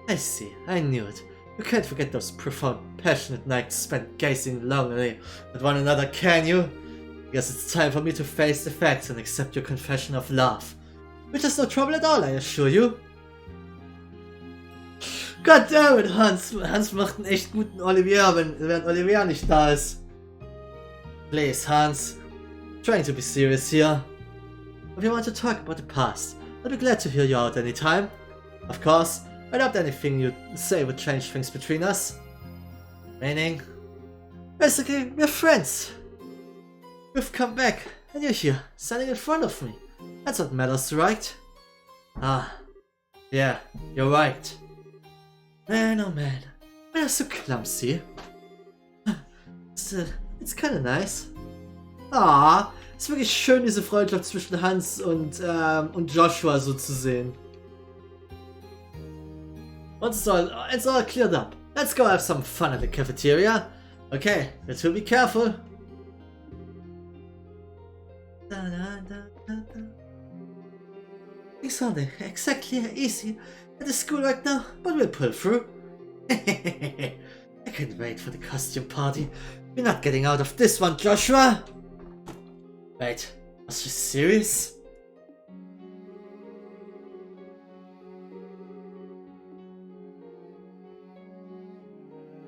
I see, I knew it. You can't forget those profound, passionate nights spent gazing longingly at one another, can you? Guess it's time for me to face the facts and accept your confession of love. Which is no trouble at all, I assure you. Goddammit, Hans! Hans macht einen echt guten Olivier, während Olivier nicht da ist. Please, Hans. Trying to be serious here. If you want to talk about the past, I'd be glad to hear you out anytime. Of course, I doubt anything you say would change things between us. Meaning? Basically, we're friends. We've come back, and you're here, standing in front of me. That's what matters, right? Ah, yeah, you're right. Man, oh man, we are so clumsy. It's kinda nice. Ah, ist wirklich schön, diese Freundschaft zwischen Hans und Joshua so zu sehen. Und it's all cleared up. Let's go have some fun at the cafeteria. Okay, let's be careful. Things aren't exactly easy at the school right now, but we'll pull through. I can't wait for the costume party. We're not getting out of this one, Joshua. Wait, was she serious?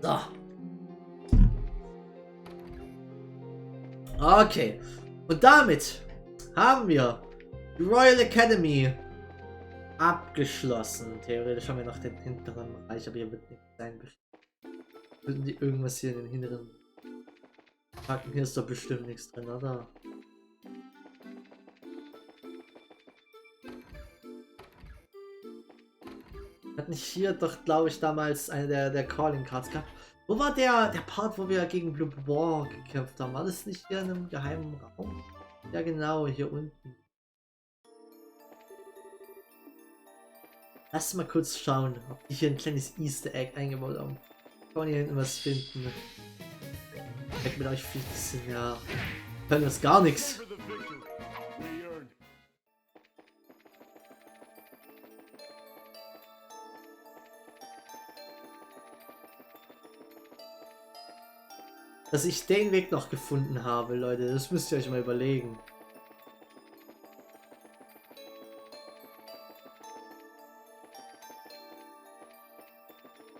So. Okay. Und damit haben wir die Royal Academy abgeschlossen. Theoretisch haben wir noch den hinteren Bereich, aber hier wird nichts sein. Würden die irgendwas hier in den hinteren packen? Hier ist doch bestimmt nichts drin, oder? Hat nicht hier doch, glaube ich, damals eine der Calling Cards gehabt. Wo war der Part, wo wir gegen Blue Ball gekämpft haben? War das nicht hier in einem geheimen Raum? Ja genau, hier unten. Lass mal kurz schauen, ob die hier ein kleines Easter Egg eingebaut haben. Kann man hier hinten was finden? Weg mit euch Flitzen, ja. Können das gar nichts. Dass ich den Weg noch gefunden habe, Leute, das müsst ihr euch mal überlegen.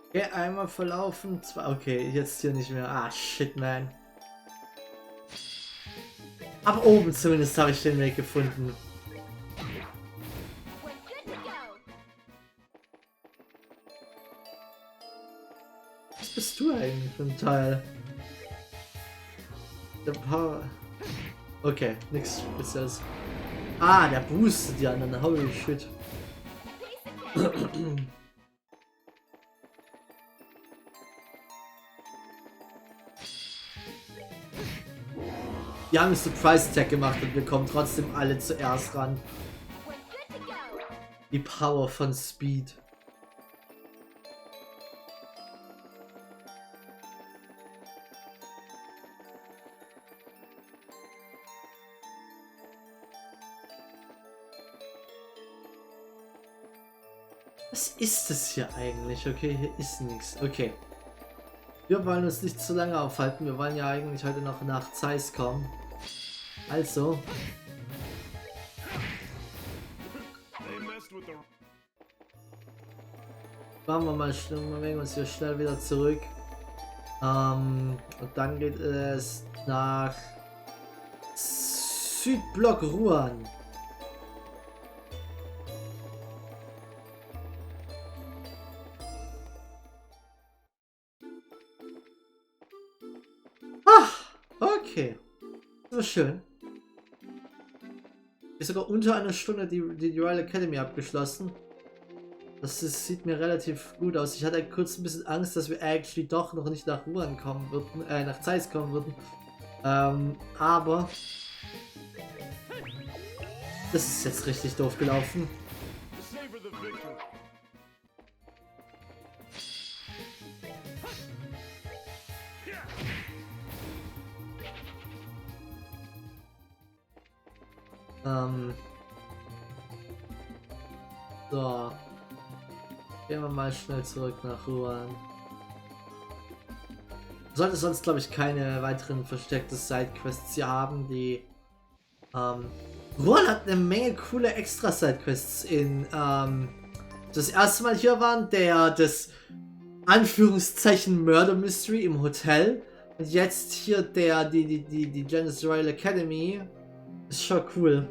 Okay, einmal verlaufen, zwei, okay, jetzt hier nicht mehr. Ah, shit, man. Aber oben zumindest habe ich den Weg gefunden. Was bist du eigentlich für ein Teil? Der Power. Okay, nix Spezielles. Ah, der boostet die anderen. Holy shit. Wir haben einen Surprise Attack gemacht und wir kommen trotzdem alle zuerst ran. Die Power von Speed. Was ist das hier eigentlich? Okay, hier ist nichts. Okay. Wir wollen uns nicht zu lange aufhalten. Wir wollen ja eigentlich heute noch nach Zeiss kommen. Also. Machen wir mal schnell, bewegen uns hier schnell wieder zurück. Und dann geht es nach Südblock Ruan. Okay. So schön. Ist sogar unter einer Stunde die Royal Academy abgeschlossen. Das sieht mir relativ gut aus. Ich hatte kurz ein bisschen Angst, dass wir actually doch noch nicht nach Ruan kommen würden, nach Zeiss kommen würden. Aber das ist jetzt richtig doof gelaufen. So. Gehen wir mal schnell zurück nach Ruan. Sollte sonst, glaube ich, keine weiteren versteckte Sidequests hier haben, die Ruan hat eine Menge coole Extra-Sidequests in das erste Mal hier waren, das Anführungszeichen Murder Mystery im Hotel und jetzt hier die Janice Royal Academy ist schon cool.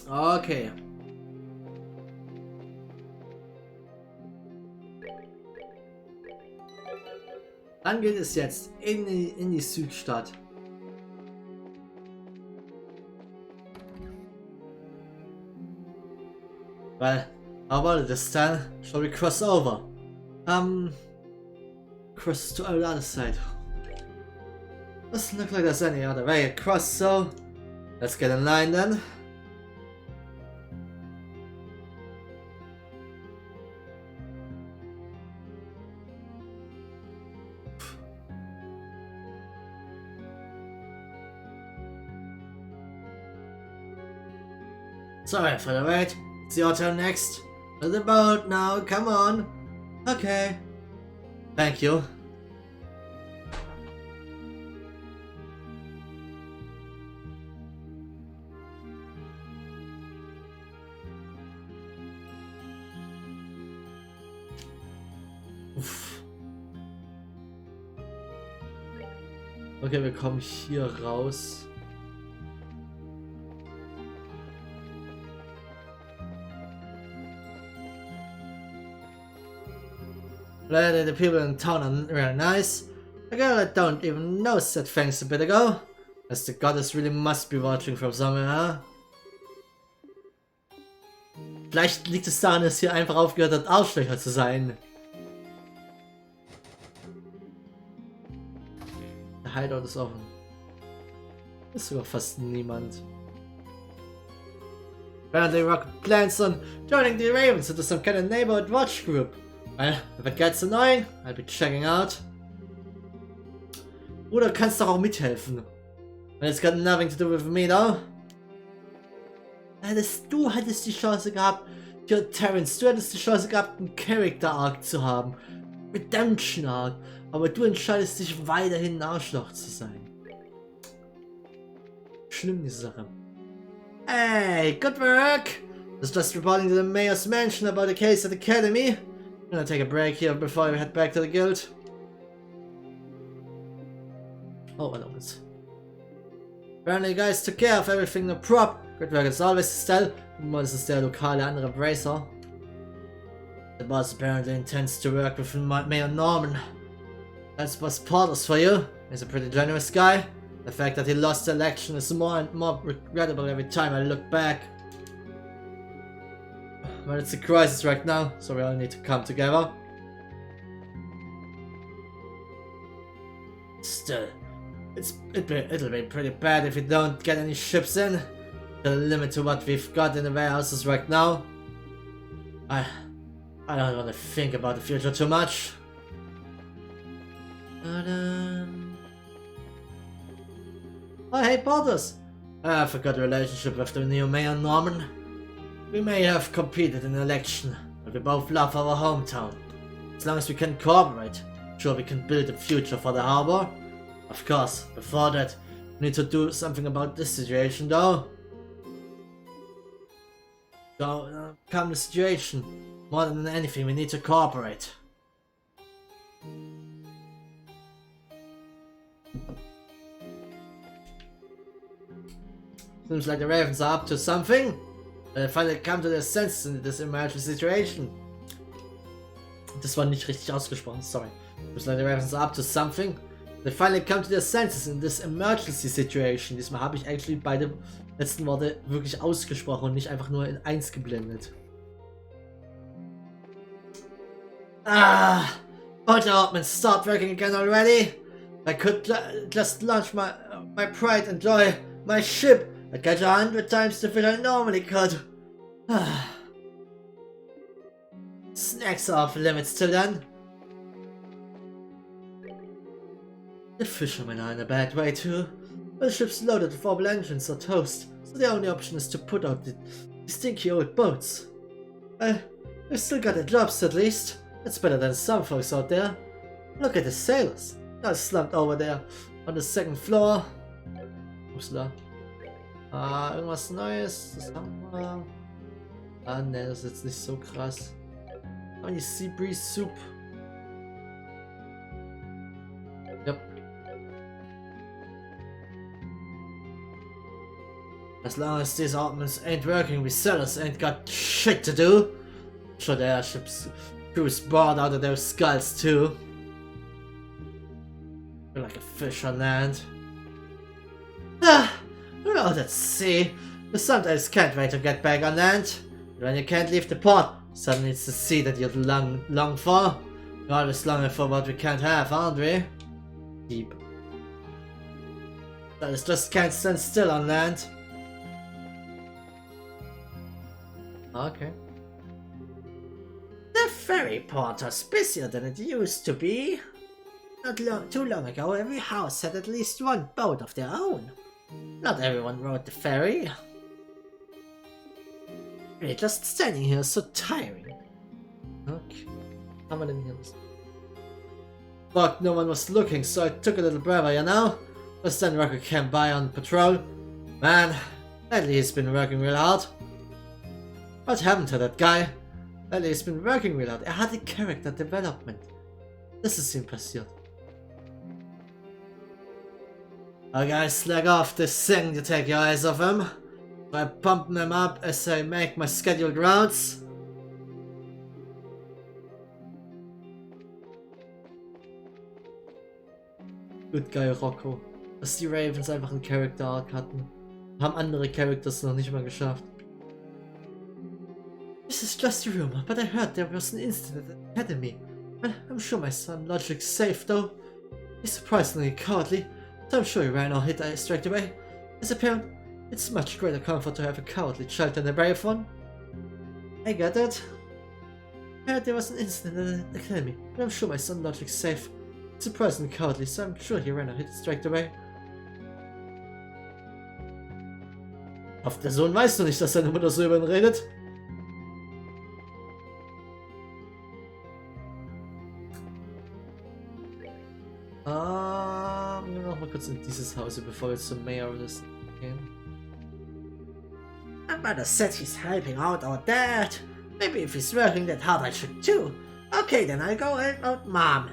Okay. Dann geht es jetzt in die Südstadt. Weil, aber this time shall we cross over? Cross to the other side. Doesn't look like there's any other way across, so let's get in line then. Sorry for the wait. It's your turn next. To the boat now, come on. Okay. Thank you. Uff. Okay, wir kommen hier raus. The people in town are really nice. A girl I don't even know said thanks a bit ago. As the goddess really must be watching from somewhere, huh? Vielleicht liegt es daran, dass hier einfach aufgehört hat, Arschlöcher zu sein. Der Hideout ist offen. Ist sogar fast niemand. Apparently Rocket plans on joining the Ravens into some kind of neighborhood watch group. Well, if it gets annoying, I'll be checking out. Oder kannst doch auch mithelfen. And it's got nothing to do with me, though. Du hättest die Chance gehabt, Terrence, du hättest die Chance gehabt, einen Character Arc zu haben. Redemption Arc. Aber du entscheidest dich weiterhin ein Arschloch zu sein. Schlimm, diese Sache. Hey, good work! Was just reporting to the mayor's mansion about the case at the academy. I'm gonna take a break here before we head back to the guild. Oh, I love it. Apparently you guys took care of everything no prop. Good work as always, Estelle. Das ist der lokale andere Bracer. The boss apparently intends to work with Mayor Norman. That's Boss Porter's for you. He's a pretty generous guy. The fact that he lost the election is more and more regrettable every time I look back. Well, it's a crisis right now, so we all need to come together. Still, it'll be pretty bad if we don't get any ships in. The limit to what we've got in the warehouses right now. I don't want to think about the future too much. But, oh hey, Porters! I forgot the relationship with the new Mayor Norman. We may have competed in an election, but we both love our hometown. As long as we can cooperate, sure we can build a future for the harbor. Of course, before that, we need to do something about this situation though. So, come the situation. More than anything, we need to cooperate. Seems like the Ravens are up to something. They finally come to their senses in this emergency situation. Das war nicht richtig ausgesprochen, sorry. Seems like the Ravens are up to something. They finally come to their senses in this emergency situation. Diesmal habe ich actually beide letzten Worte wirklich ausgesprochen und nicht einfach nur in 1 geblendet. Ah, Porter Altman, start working again already. I could just launch my pride and joy, my ship. I'd catch 100 times the fish I normally could. Snacks are off limits till then. The fishermen are in a bad way too. Well, ships loaded with orbital engines are toast, so the only option is to put out the stinky old boats. Well, we've still got the jobs at least. It's better than some folks out there. Look at the sailors. They're slumped over there on the second floor. Upsala. Irgendwas Neues? Das haben wir. Ne, das ist jetzt nicht so krass. Oh, die Sea Breeze Soup. Yep. As long as these armaments ain't working, we sellers ain't got shit to do. Sure, the airships crews bored out of those skulls too. You're like a fish on land. We're out at sea. You sometimes can't wait to get back on land. When you can't leave the port, suddenly it's the sea that you long for. We're always longing for what we can't have, aren't we? Deep. But it just can't stand still on land. Okay. The ferry port is busier than it used to be. Not too long ago, every house had at least one boat of their own. Not everyone rode the ferry. Really, just standing here is so tiring. Okay. How many hills? But no one was looking, so I took a little breather, you know? Just then Rocker came by on patrol. Man, lately he's been working real hard. What happened to that guy? Lately he's been working real hard. Had a character development. Das ist ihm passiert. Oh guys, slack off this thing to take your eyes off him. By pumping him up as I make my scheduled rounds. Gut, geil, Rocco. Dass die Ravens einfach einen Character Arc hatten. Haben andere Characters noch nicht mal geschafft. This is just a rumor, but I heard there was an incident at the academy. Well, I'm sure my son Logic's safe though. He's surprisingly cowardly, so I'm sure he ran or hit straight away. As a parent, it's much greater comfort to have a cowardly child than a brave one. I get it. I heard there was an incident at the academy, but I'm sure my son Logic's safe. He's surprisingly cowardly, so I'm sure he ran or hit straight away. Hofft, der Sohn weiß noch nicht, dass seine Mutter so über ihn redet. Noch mal kurz in dieses Haus, bevor wir zum Mayorlisten gehen. My mother said he's helping out our dad. Maybe if he's working that hard, I should too. Okay, then I'll go help out mom.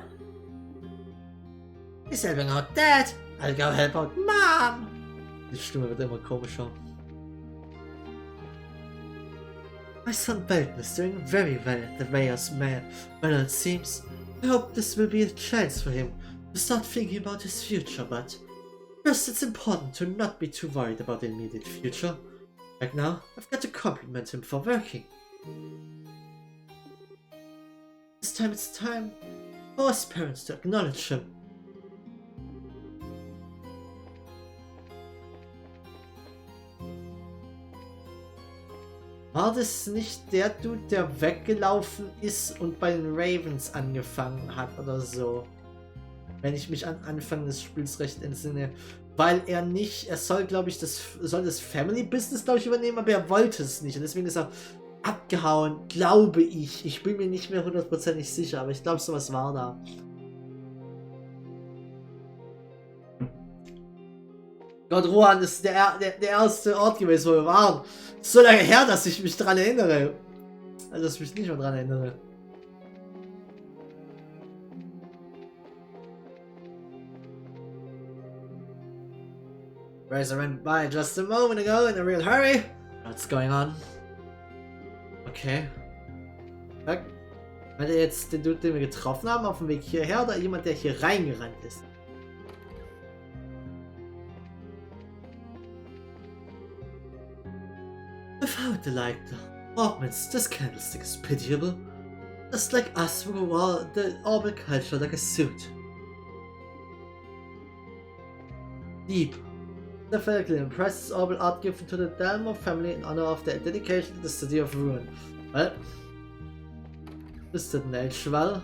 He's helping out dad. I'll go help out mom. Die Stimme wird immer komischer. My son Belton is doing very well at the mayor's well, it seems. I hope this will be a chance for him to start thinking about his future, but first it's important to not be too worried about the immediate future. Right now, I've got to compliment him for working. This time it's time for his parents to acknowledge him. War das nicht der Dude, der weggelaufen ist und bei den Ravens angefangen hat oder so? Wenn ich mich an Anfang des Spiels recht entsinne. Weil er nicht, er soll glaube ich, soll das Family Business glaube ich übernehmen, aber er wollte es nicht und deswegen ist er abgehauen, glaube ich. Ich bin mir nicht mehr hundertprozentig sicher, aber ich glaube sowas war da. Gott, Rohan ist der erste Ort gewesen, wo wir waren. So lange her, dass ich mich dran erinnere. Also, dass ich mich nicht mehr dran erinnere. Razor went by just a moment ago in a real hurry. What's going on? Okay. Hat er jetzt den Dude, den wir getroffen haben, auf dem Weg hierher oder jemand, der hier reingerannt ist? Without the light, Augments, this candlestick is pitiable. Just like us who wore the orbital culture like a suit. Deep. The faculty impresses orbital art given to the Dalmor family in honor of their dedication to the city of Ruin. Well, ist das ein Elchwall?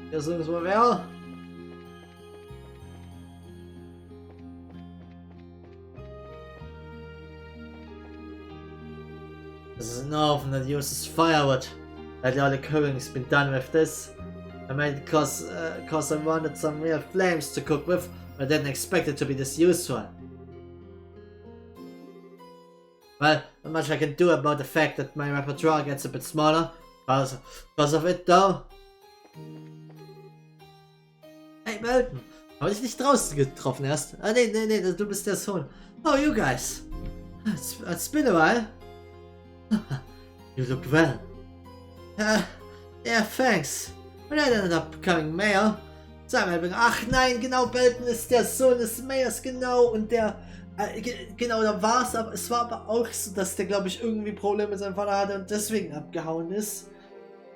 Hier ist irgendwo wer? an oven that uses firewood. Lately all the cooking's been done with this. I made it cause I wanted some real flames to cook with, but I didn't expect it to be this useful. Well, not much I can do about the fact that my repertoire gets a bit smaller because of it though. Hey Melton, habe ich dich draußen getroffen erst? Ah nee, du bist der Sohn. Oh, you guys. It's been a while. You look well. Yeah, thanks. When I ended up becoming mayor, ach nein, genau, Belton ist der Sohn des Mayors, genau, und der, genau, da war's, aber es war aber auch so, dass der, glaube ich, irgendwie Probleme mit seinem Vater hatte und deswegen abgehauen ist.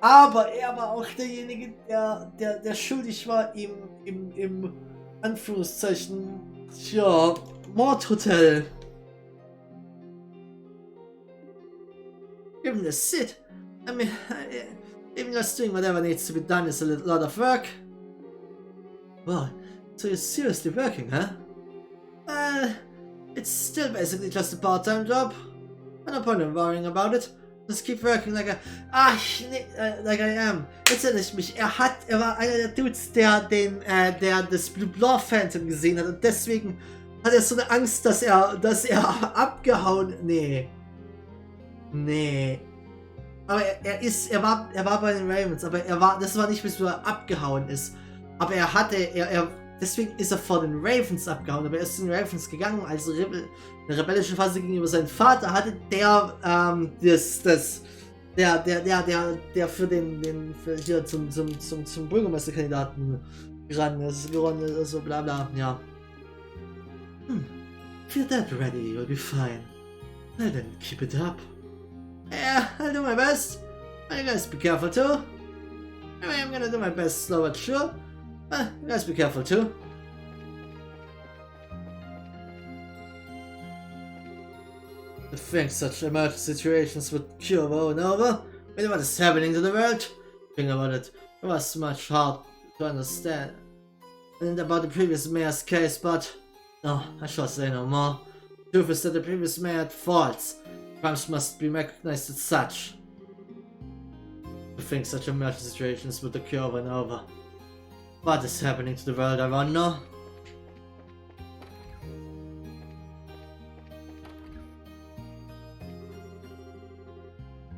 Aber er war auch derjenige, der schuldig war, ihm im Anführungszeichen, tja, Mordhotel. Even the Sid, I mean, even just doing whatever needs to be done is a lot of work. Well, so you're seriously working, huh? Well, it's still basically just a part-time job. No point in worrying about it. Just keep working like like I am. Jetzt erinnere ich mich, er war einer der Dudes, der das Blue Blah Phantom gesehen hat und deswegen hat er so eine Angst, dass er abgehauen. Nee. Aber er war bei den Ravens, aber das war nicht bis wo er abgehauen ist. Aber deswegen ist er vor den Ravens abgehauen, aber er ist zu den Ravens gegangen, als eine rebellische Phase gegenüber seinem Vater hatte, der für hier zum Bürgermeisterkandidaten gerannt ist, so bla bla, ja. Feel that ready, you'll be fine. Well then, keep it up. Yeah, I'll do my best. You guys be careful too. Anyway, I'm gonna do my best slow but sure. You guys be careful too. I think such emergency situations would cure over and over. With what is happening to the world. Think about it. It was much hard to understand. And about the previous mayor's case, but no, I shall say no more. The truth is that the previous mayor had faults. Crimes must be recognized as such. I think such emergency situations would occur over and over. What is happening to the world, I wonder?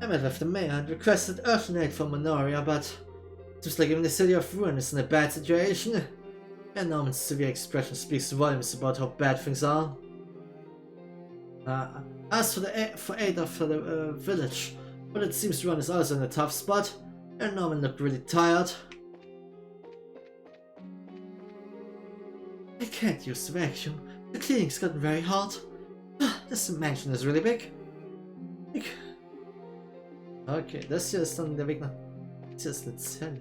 I met with the mayor and requested urgent aid from Minoria, but it seems like even the city of Ruin is in a bad situation. And Norman's severe expression speaks volumes about how bad things are. As for aid for the village, but it seems Ruin is also in a tough spot, and Norman looked really tired. I can't use the vacuum. The cleaning's gotten very hot. This mansion is really big. Okay, das hier ist dann der Weg nach... Das hier ist eine Zelle.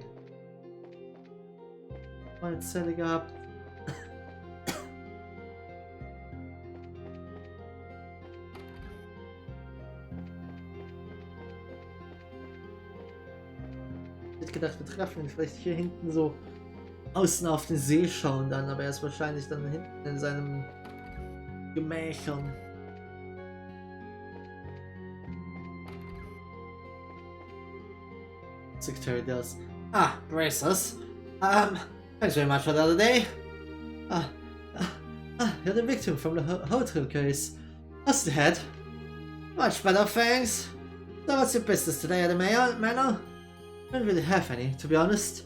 Mal eine Zelle gehabt. Ich hätte gedacht, wir treffen ihn vielleicht hier hinten so außen auf den See schauen dann, aber er ist wahrscheinlich dann hinten in seinem Gemächern. Secretary does. Brace us. Thanks very much for the other day. You're the victim from the hotel case. How's the head? Much better, thanks. So what's your business today at the manor? I don't really have any, to be honest.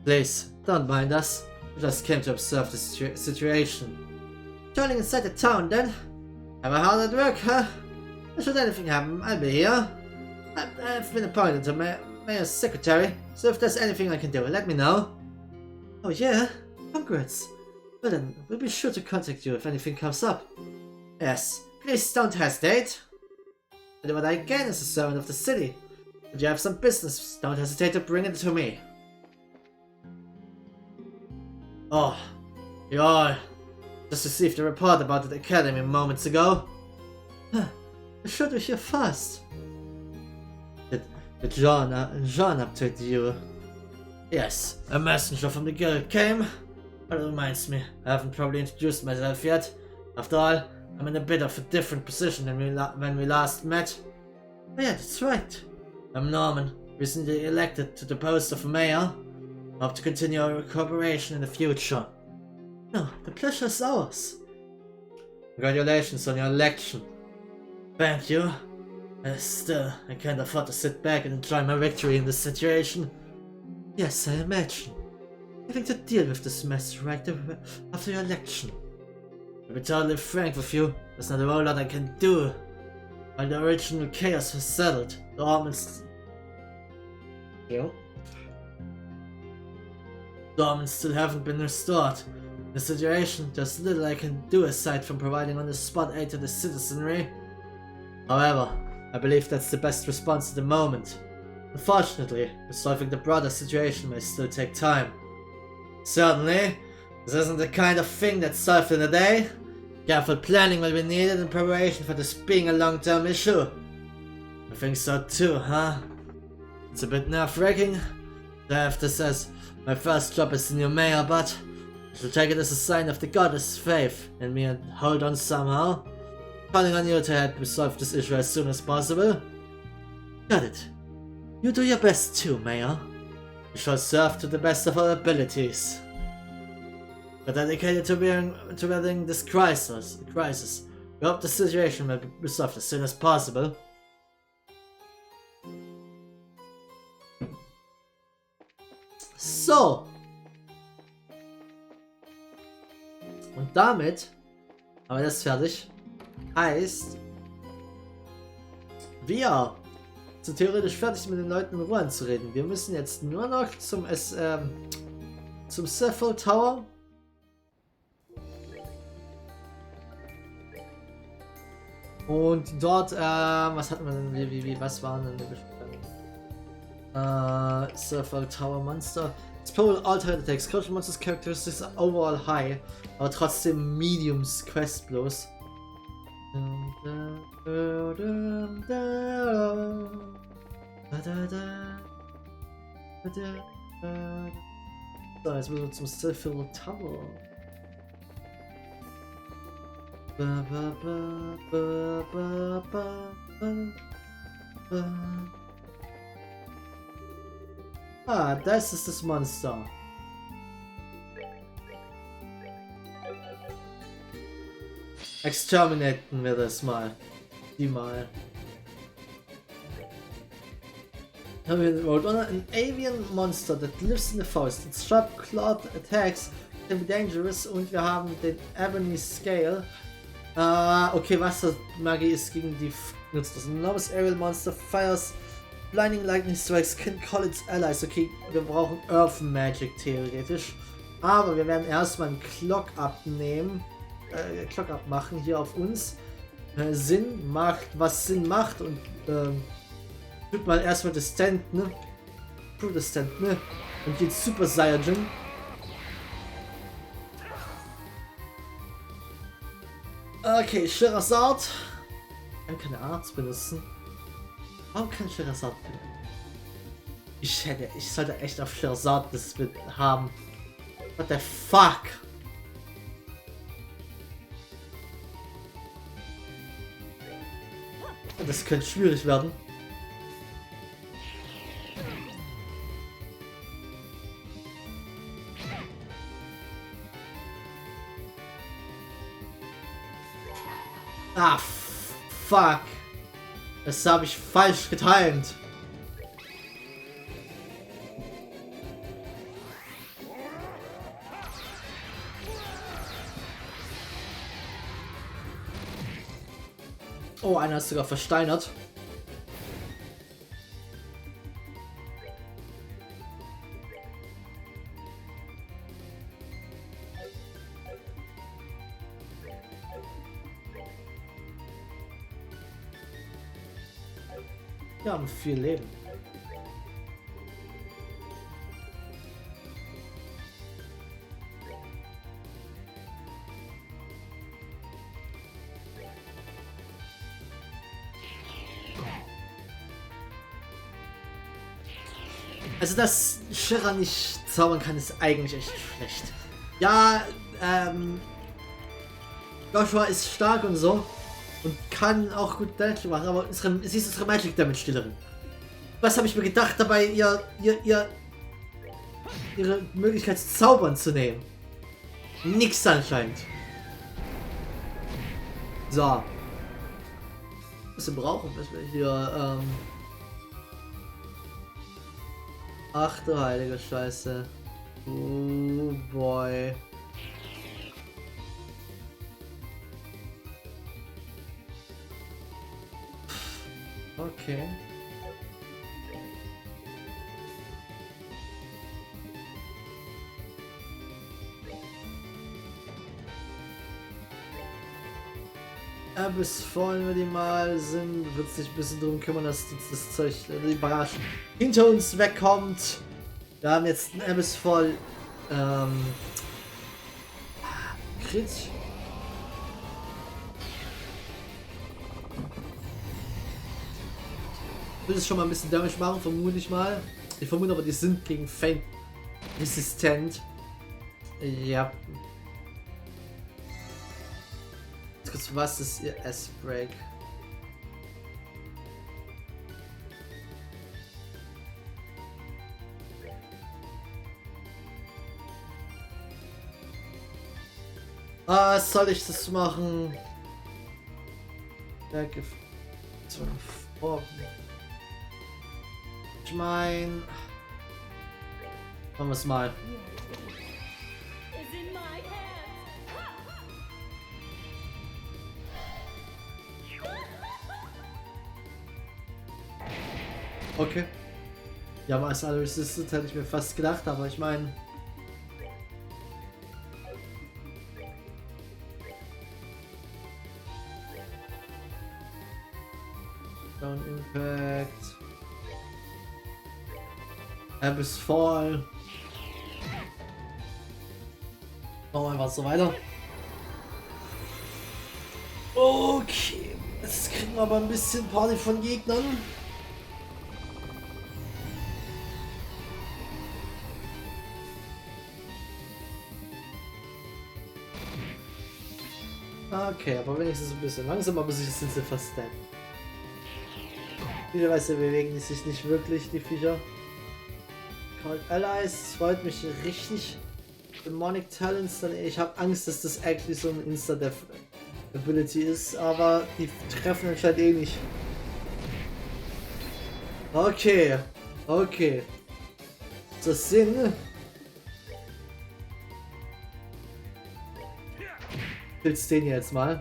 Please, don't mind us. We just came to observe the situation. Joining inside the town then? Have a hard at work, huh? Should anything happen, I'll be here. I've been appointed to Mayor's secretary, so if there's anything I can do, let me know. Oh yeah? Congrats. Well then, we'll be sure to contact you if anything comes up. Yes, please don't hesitate. I do what I can as a servant of the city. If you have some business, don't hesitate to bring it to me. Oh, you all just received a report about the academy moments ago. Huh, I should be here fast. Did John update you? Yes, a messenger from the guild came. But it reminds me, I haven't probably introduced myself yet. After all, I'm in a bit of a different position than when we last met. Oh yeah, that's right. I'm Norman, recently elected to the post of mayor. Hope to continue our cooperation in the future. No, the pleasure is ours. Congratulations on your election. Thank you. Still, I can't afford to sit back and enjoy my victory in this situation. Yes, I imagine. Having to deal with this mess right after your election. To be totally frank with you, there's not a whole lot I can do. While the original chaos was settled, the omens... The omens still haven't been restored. In the situation, there's little I can do aside from providing on-the-spot aid to the citizenry. However, I believe that's the best response at the moment. Unfortunately, resolving the broader situation may still take time. Certainly, this isn't the kind of thing that's solved in a day. Careful planning will be needed in preparation for this being a long-term issue. I think so too, huh? It's a bit nerve-wracking to have this as my first job as the new mayor, but I shall take it as a sign of the goddess' faith in me and hold on somehow. Calling on you to help resolve this issue as soon as possible. Got it. You do your best too, Mayor. We shall serve to the best of our abilities. We're dedicated to weathering this crisis. We hope the situation will be resolved as soon as possible. So. Und damit haben wir das fertig. Heißt, wir sind theoretisch fertig mit den Leuten in Ruhe anzureden. Wir müssen jetzt nur noch zum Zurück Tower. Und dort, was hatten wir denn, was waren denn die Zurück Tower Monster? Explode Altered Attacks, Culture Monsters Characteristics are overall high, aber trotzdem Mediums Quest bloß. So, jetzt müssen wir zum Zurück Tower. Ah, das ist das Monster. Exterminaten wir das mal. Die mal. Have we wrote on an avian monster that lives in the forest. Its sharp clawed attacks can be dangerous und wir haben den Ebony Scale. Okay, Wassermagie ist gegen die nutzt das. Enormous aerial monster fires blinding lightning strikes, can call its allies. Okay, wir brauchen Earth Magic theoretisch. Aber wir werden erstmal einen Clock abnehmen. Clock abmachen hier auf uns. Sinn macht, was Sinn macht und tut mal erstmal Distant, ne? Distant, ne? Und geht Super Saiyajin. Okay, Scheherazade. Ich kann keine Arzt benutzen. Warum kann Scheherazade benutzen? Ich sollte echt auf Scheherazade das haben. What the fuck? Das könnte schwierig werden. Ah, fuck. Das habe ich falsch getimt. Oh, einer ist sogar versteinert. Wir haben viel Leben. Also, dass Shira nicht zaubern kann, ist eigentlich echt schlecht. Ja, Joshua ist stark und so, und kann auch gut Damage machen, aber sie ist unsere Magic Damage Dealerin. Was habe ich mir gedacht dabei, ihre Möglichkeit zu zaubern zu nehmen? Nix anscheinend. So. Ein bisschen brauchen, bis wir hier, ach du heilige Scheiße. Oh boy. Okay. Ja, bis vorhin wir die mal sind, wird sich ein bisschen drum kümmern, dass das Zeug, die Bagage hinter uns wegkommt. Wir haben jetzt ein Abyss voll Crit. Will es schon mal ein bisschen Damage machen, vermute ich mal. Ich vermute aber, die sind gegen Feint resistent. Ja. Was ist ihr S-Break? Ah, soll ich das machen? Ja, ich mein, machen wir es mal. Okay. Ja, aber als alle resistant hätte ich mir fast gedacht, aber ich meine. Down Impact. Abyss Fall. Machen wir einfach so weiter. Okay. Jetzt kriegen wir aber ein bisschen Party von Gegnern. Okay, aber wenigstens ein bisschen langsam, aber sicher sind sie fast dead. Möglicherweise bewegen die sich nicht wirklich, die Viecher. Called Allies, freut mich richtig. Demonic Talents, dann ich habe Angst, dass das actually so ein Insta-Death Ability ist, aber die treffen anscheinend eh nicht. Okay, okay. Das Sinn. Willst den jetzt mal?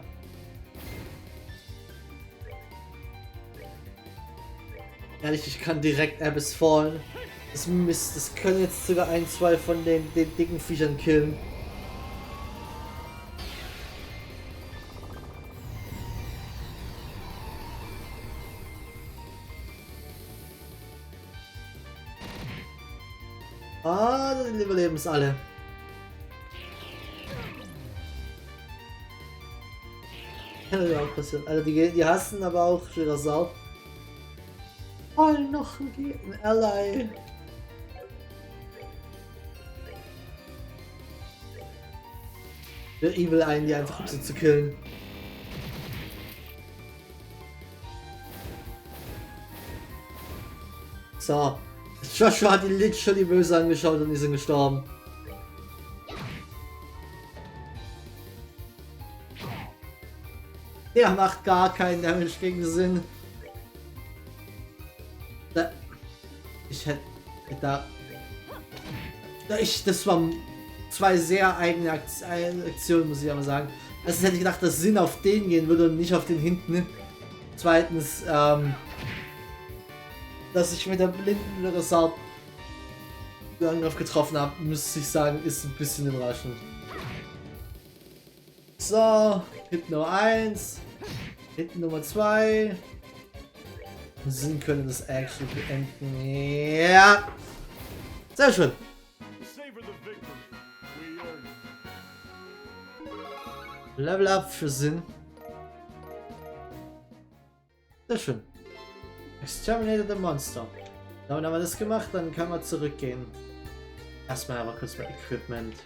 Ehrlich, ich kann direkt Abyss fallen. Das Mist, das können jetzt sogar ein, zwei von den dicken Viechern killen. Ah, dann überleben es alle. Kann ja auch passieren. Also die hassen aber auch wieder Sau. Oh, noch ein Ally. Der Evil einen, die einfach so zu killen. So. Joshua hat die literally böse angeschaut und die sind gestorben. Der macht gar keinen Damage gegen Sinn. Ich hätte da. Das waren zwei sehr eigene Aktionen, muss ich aber sagen. Erstens hätte ich gedacht, dass Sinn auf den gehen würde und nicht auf den hinten. Zweitens, dass ich mit der blinden Resort den Angriff getroffen habe, müsste ich sagen, ist ein bisschen überraschend. So, Hit Nummer 1, Hit Nummer 2. Sinn können das actually beenden. Ja. Sehr schön. Level up für Sinn. Sehr schön. Exterminated the Monster. Damit haben wir das gemacht, dann kann man zurückgehen. Erstmal aber kurz mal Equipment.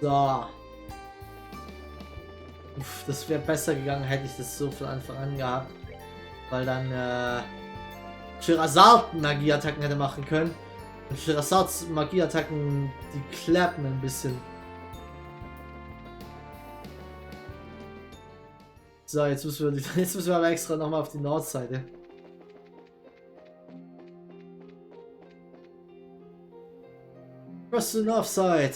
So. Uff, das wäre besser gegangen, hätte ich das so von Anfang an gehabt. Weil dann Sherazard Magieattacken hätte machen können. Und Sherazards Magieattacken, die klappen ein bisschen. So, jetzt müssen wir aber extra nochmal auf die Nordseite. Cross the North Side.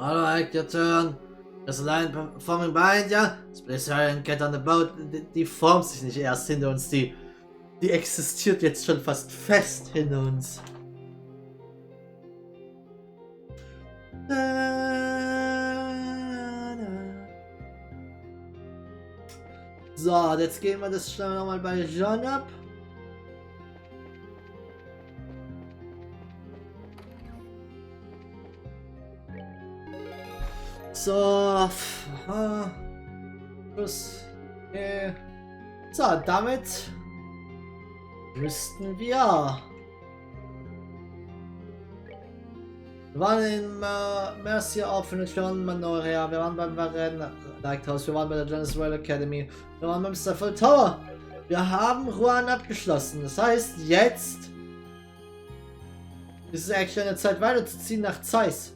Alright, your turn. There's a line forming behind you. Split her and get on the boat. Die formt sich nicht erst hinter uns, die existiert jetzt schon fast fest hinter uns. So, jetzt gehen wir das schnell nochmal bei John ab. So, okay. So, damit müssten wir. Wir waren in Mercy auf in John Manoria, wir waren beim Varenne Lighthouse, wir waren bei der Genesis Royal Academy, wir waren beim Staffel Tower. Wir haben Rouen abgeschlossen. Das heißt, jetzt ist es actually eine Zeit weiterzuziehen nach Zeiss.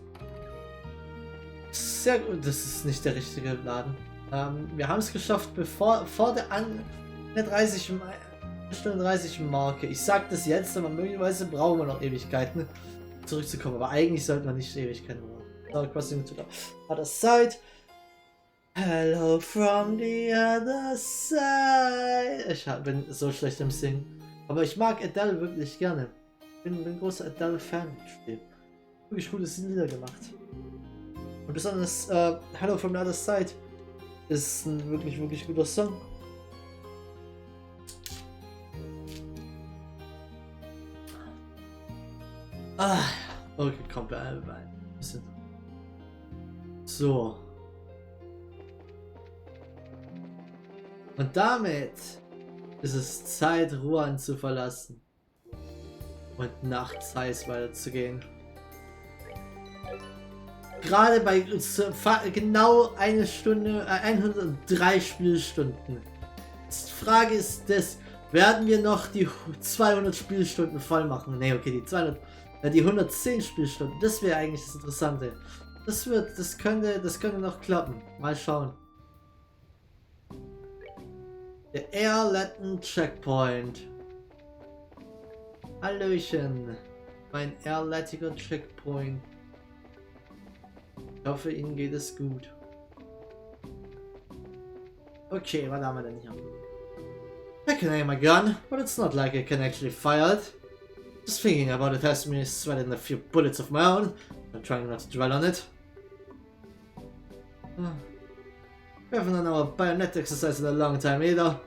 Sehr gut, das ist nicht der richtige Laden. Wir haben es geschafft, vor der 30 Marke. Ich sag das jetzt, aber möglicherweise brauchen wir noch Ewigkeiten, zurückzukommen. Aber eigentlich sollten wir nicht Ewigkeiten brauchen. Crossing to the other side. Hello from the other side. Ich bin so schlecht im Singen. Aber ich mag Adele wirklich gerne. Bin ein großer Adele-Fan. Wirklich coole Lieder gemacht. Und besonders Hello from the Other Side ist ein wirklich, wirklich guter Song. Okay, kommt ein bisschen. So. Und damit ist es Zeit, Rouen zu verlassen. Und nach Zeiss weiterzugehen. Gerade bei genau 1 Stunde, 103 Spielstunden. Die Frage ist werden wir noch die 200 Spielstunden voll machen? Ne, okay, die 110 Spielstunden, das wäre eigentlich das Interessante. Das könnte noch klappen. Mal schauen. Der Airletten Checkpoint. Hallöchen. Mein Airlettiger Checkpoint. Ich hoffe, Ihnen geht es gut. Okay, was haben wir denn hier? I can aim a gun, but it's not like I can actually fire it. Just thinking about it has me sweating a few bullets of my own. I'm trying not to dwell on it. We haven't done our bayonet exercise in a long time either.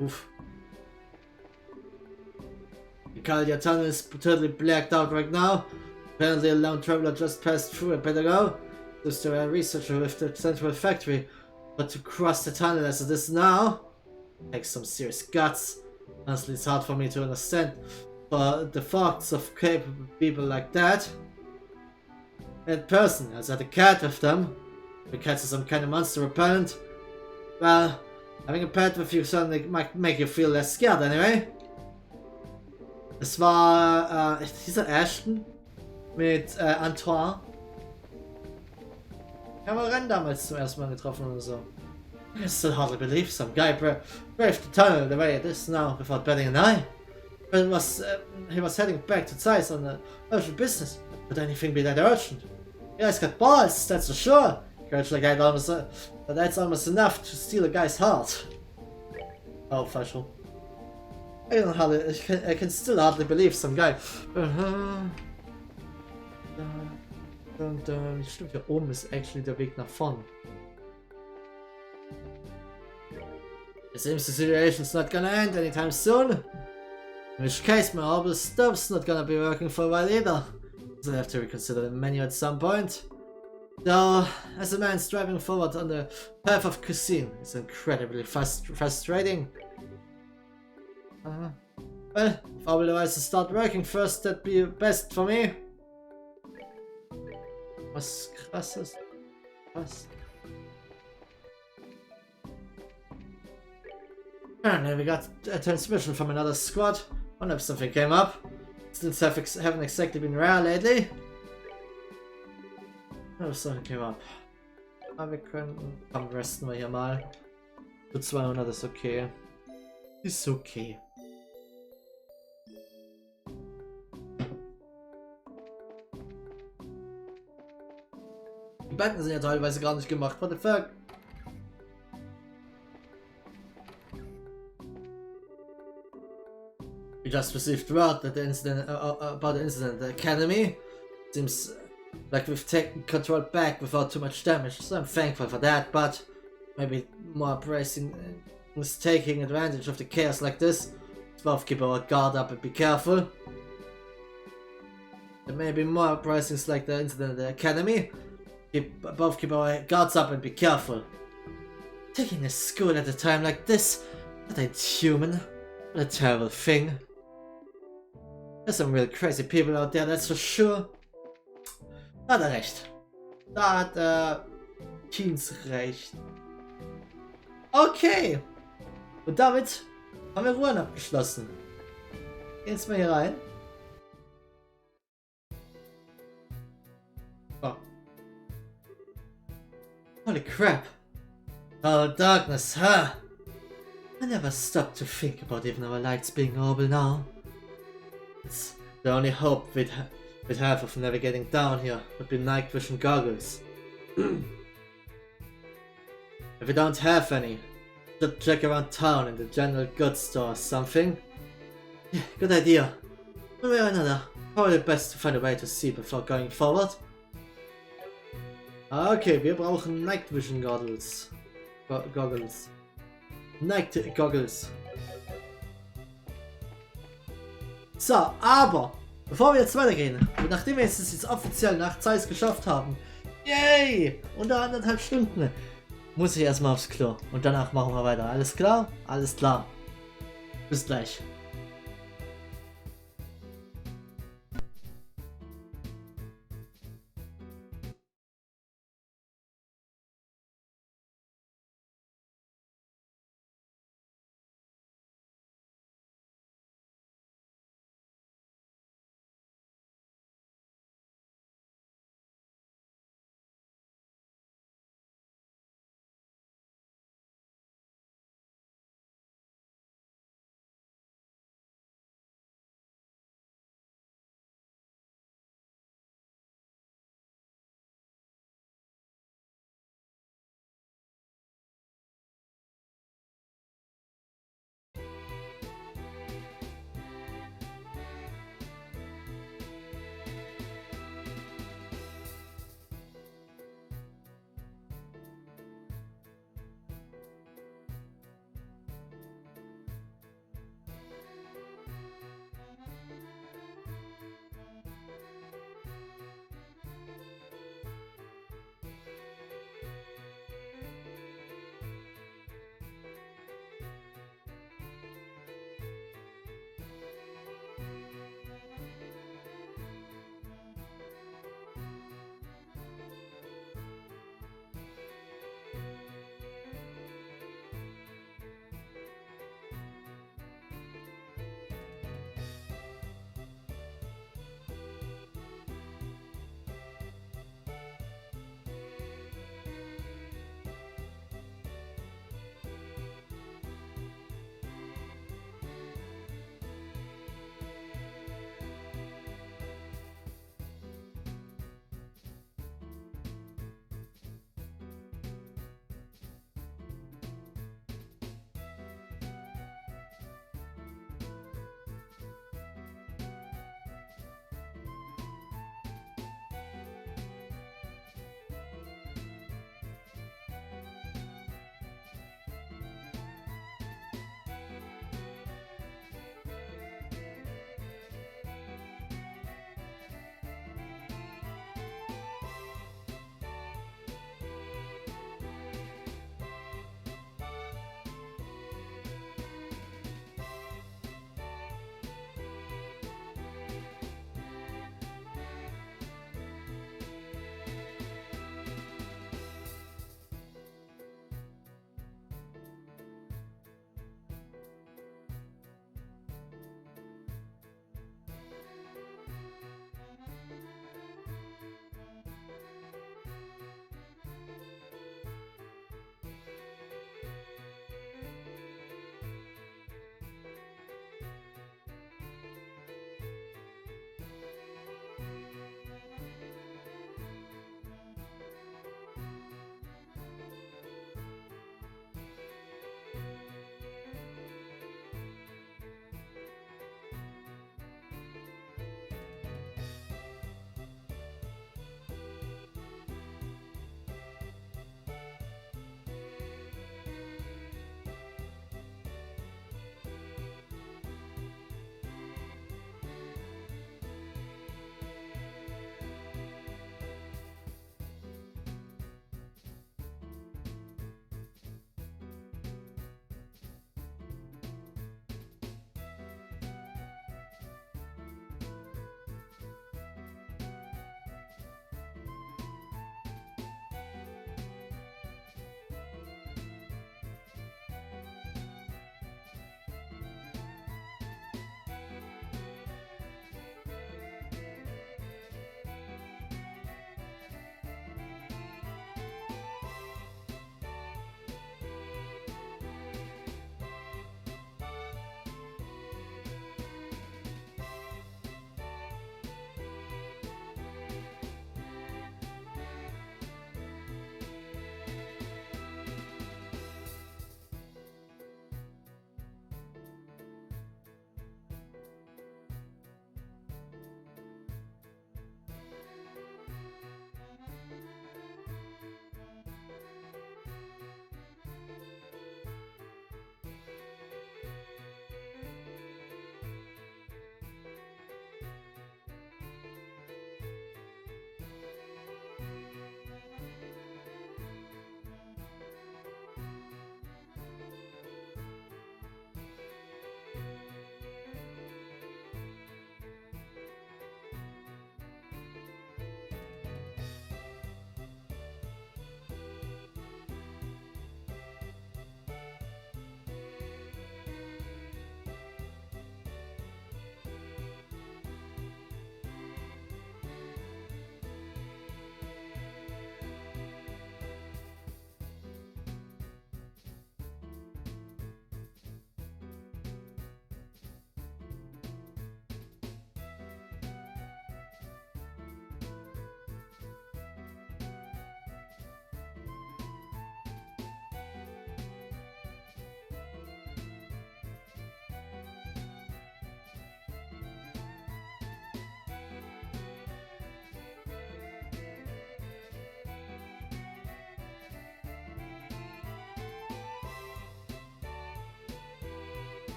Oof. The Caldia tunnel is totally blacked out right now. Apparently a lone traveler just passed through. I better go. There's a researcher with the central factory. But to cross the tunnel as it is now takes some serious guts. Honestly, it's hard for me to understand the thoughts of capable people like that. That person has had a cat with them. The cats are some kind of monster repellent. Well, having a pet with you suddenly might make you feel less scared anyway. Es war dieser Ashton mit Antoine. Wir haben Rennen damals zum ersten Mal getroffen oder so. I still hardly believe some guy braved the tunnel the way it is now without batting an eye. But he was heading back to Zeiss on urgent business. Would anything be that urgent? Yeah, he's got balls, that's for sure. Courage like that's almost enough to steal a guy's heart. Oh, Faschel. I can still hardly believe some guy. Stimmt, hier oben ist actually der Weg nach vorn. It seems the situation's not gonna end anytime soon. In which case my orbital stuff's not gonna be working for a while either. So I have to reconsider the menu at some point. So, as a man striving forward on the path of cuisine, it's incredibly frustrating. Well, if I will to start working first, that'd be best for me. Was krasses? Was? Apparently we got a transmission from another squad. Wonder if something came up. Since haven't exactly been rare lately. Oh, something came up. Aber wir können... Komm, resten wir hier mal. Für 200 ist okay. Ist okay. Die Banden sind ja teilweise gar nicht gemacht. What the fuck? We just received word that the incident about the incident at the academy. Seems like we've taken control back without too much damage, so I'm thankful for that, but maybe more bracing is taking advantage of the chaos like this. Let's both keep our guard up and be careful. There may be more uprisings like the incident at the academy. Both keep our guards up and be careful. Taking a school at a time like this? That ain't human. What a terrible thing. There's some real crazy people out there, that's for sure. Da hat er recht. Da hat Teens recht. Okay. Und damit haben wir Ruhen abgeschlossen. Gehen jetzt mal hier rein. Oh. Holy crap. Oh, darkness, huh? I never stopped to think about even our lights being horrible now. It's the only hope we'd have of navigating down here would be night vision goggles. If we don't have any, just check around town in the general goods store or something. Yeah, good idea. One way or another, probably best to find a way to see before going forward. Okay, wir brauchen Night Vision Goggles. Goggles. Night Goggles. So, aber bevor wir jetzt weitergehen, nachdem wir jetzt offiziell nach Zeiss geschafft haben, yay, unter 1,5 Stunden, muss ich erstmal aufs Klo und danach machen wir weiter. Alles klar? Alles klar. Bis gleich.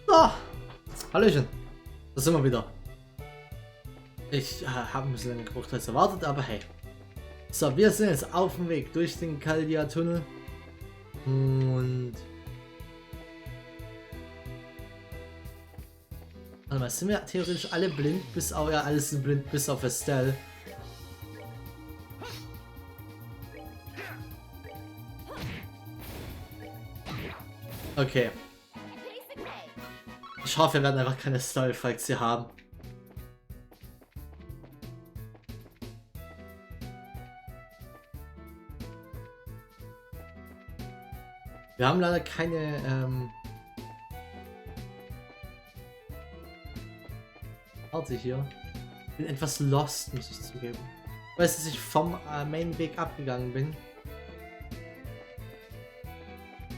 So, Hallöchen. Da sind wir wieder. Ich habe ein bisschen länger gebraucht als erwartet, aber hey. So, wir sind jetzt auf dem Weg durch den Kaldia-Tunnel. Und... Warte mal, sind wir theoretisch alle blind, bis auf... Ja, alles sind blind, bis auf Estelle. Okay. Ich hoffe, wir werden einfach keine Style-Fights hier haben. Wir haben leider keine, Warte hier. Bin etwas lost, muss ich zugeben. Ich weiß, dass ich vom Main-Weg abgegangen bin.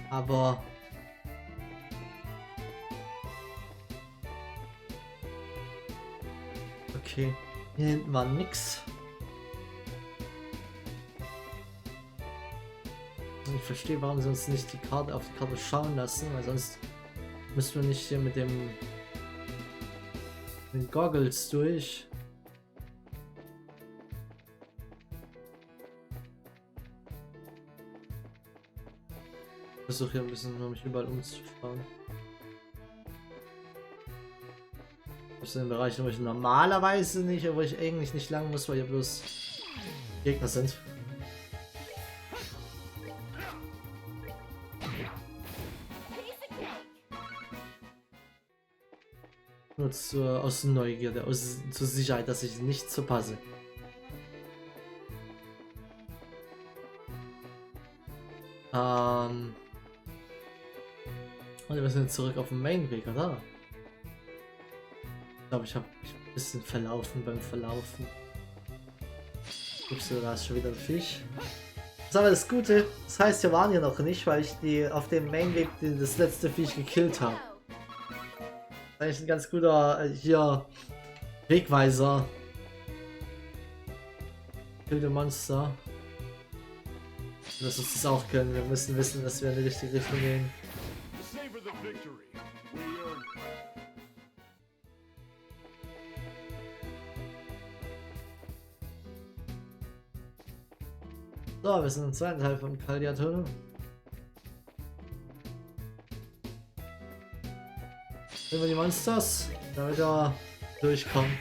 Aber... Okay, hier hinten war nix. Ich verstehe, warum sie uns nicht die Karte auf die Karte schauen lassen, weil sonst müssen wir nicht hier mit den Goggles durch. Ich versuche hier ein bisschen, um mich überall umzuschauen. Das sind Bereiche, wo ich normalerweise nicht, aber ich eigentlich nicht lang muss, weil hier bloß Gegner sind. Nur aus Neugierde, zur Sicherheit, dass ich nicht verpasse. Und wir sind jetzt zurück auf dem Mainweg, oder? Ich glaube, ich habe mich ein bisschen verlaufen beim Verlaufen. Ups, da ist schon wieder ein Fisch. Das ist aber das Gute, das heißt, wir waren hier noch nicht, weil ich die auf dem Mainweg das letzte Viech gekillt habe. Das ist eigentlich ein ganz guter hier Wegweiser. Killte Monster. Lass uns das auch können. Wir müssen wissen, dass wir in die richtige Richtung gehen. So, wir sind im zweiten Teil von Kaldia-Tunnel. Nehmen wir die Monsters, damit wir durchkommen.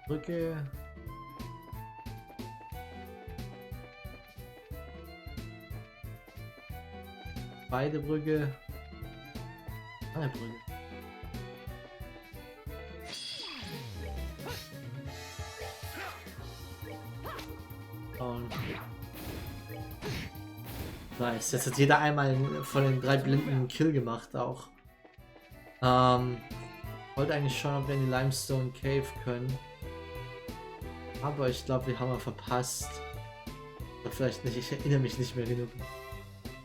Brücke. Beide Brücke. Eine Brücke. Und nice, jetzt hat jeder einmal von den 3 Blinden einen Kill gemacht auch. Wollte eigentlich schauen, ob wir in die Limestone Cave können. Aber ich glaube, wir haben verpasst. Oder vielleicht nicht, ich erinnere mich nicht mehr genug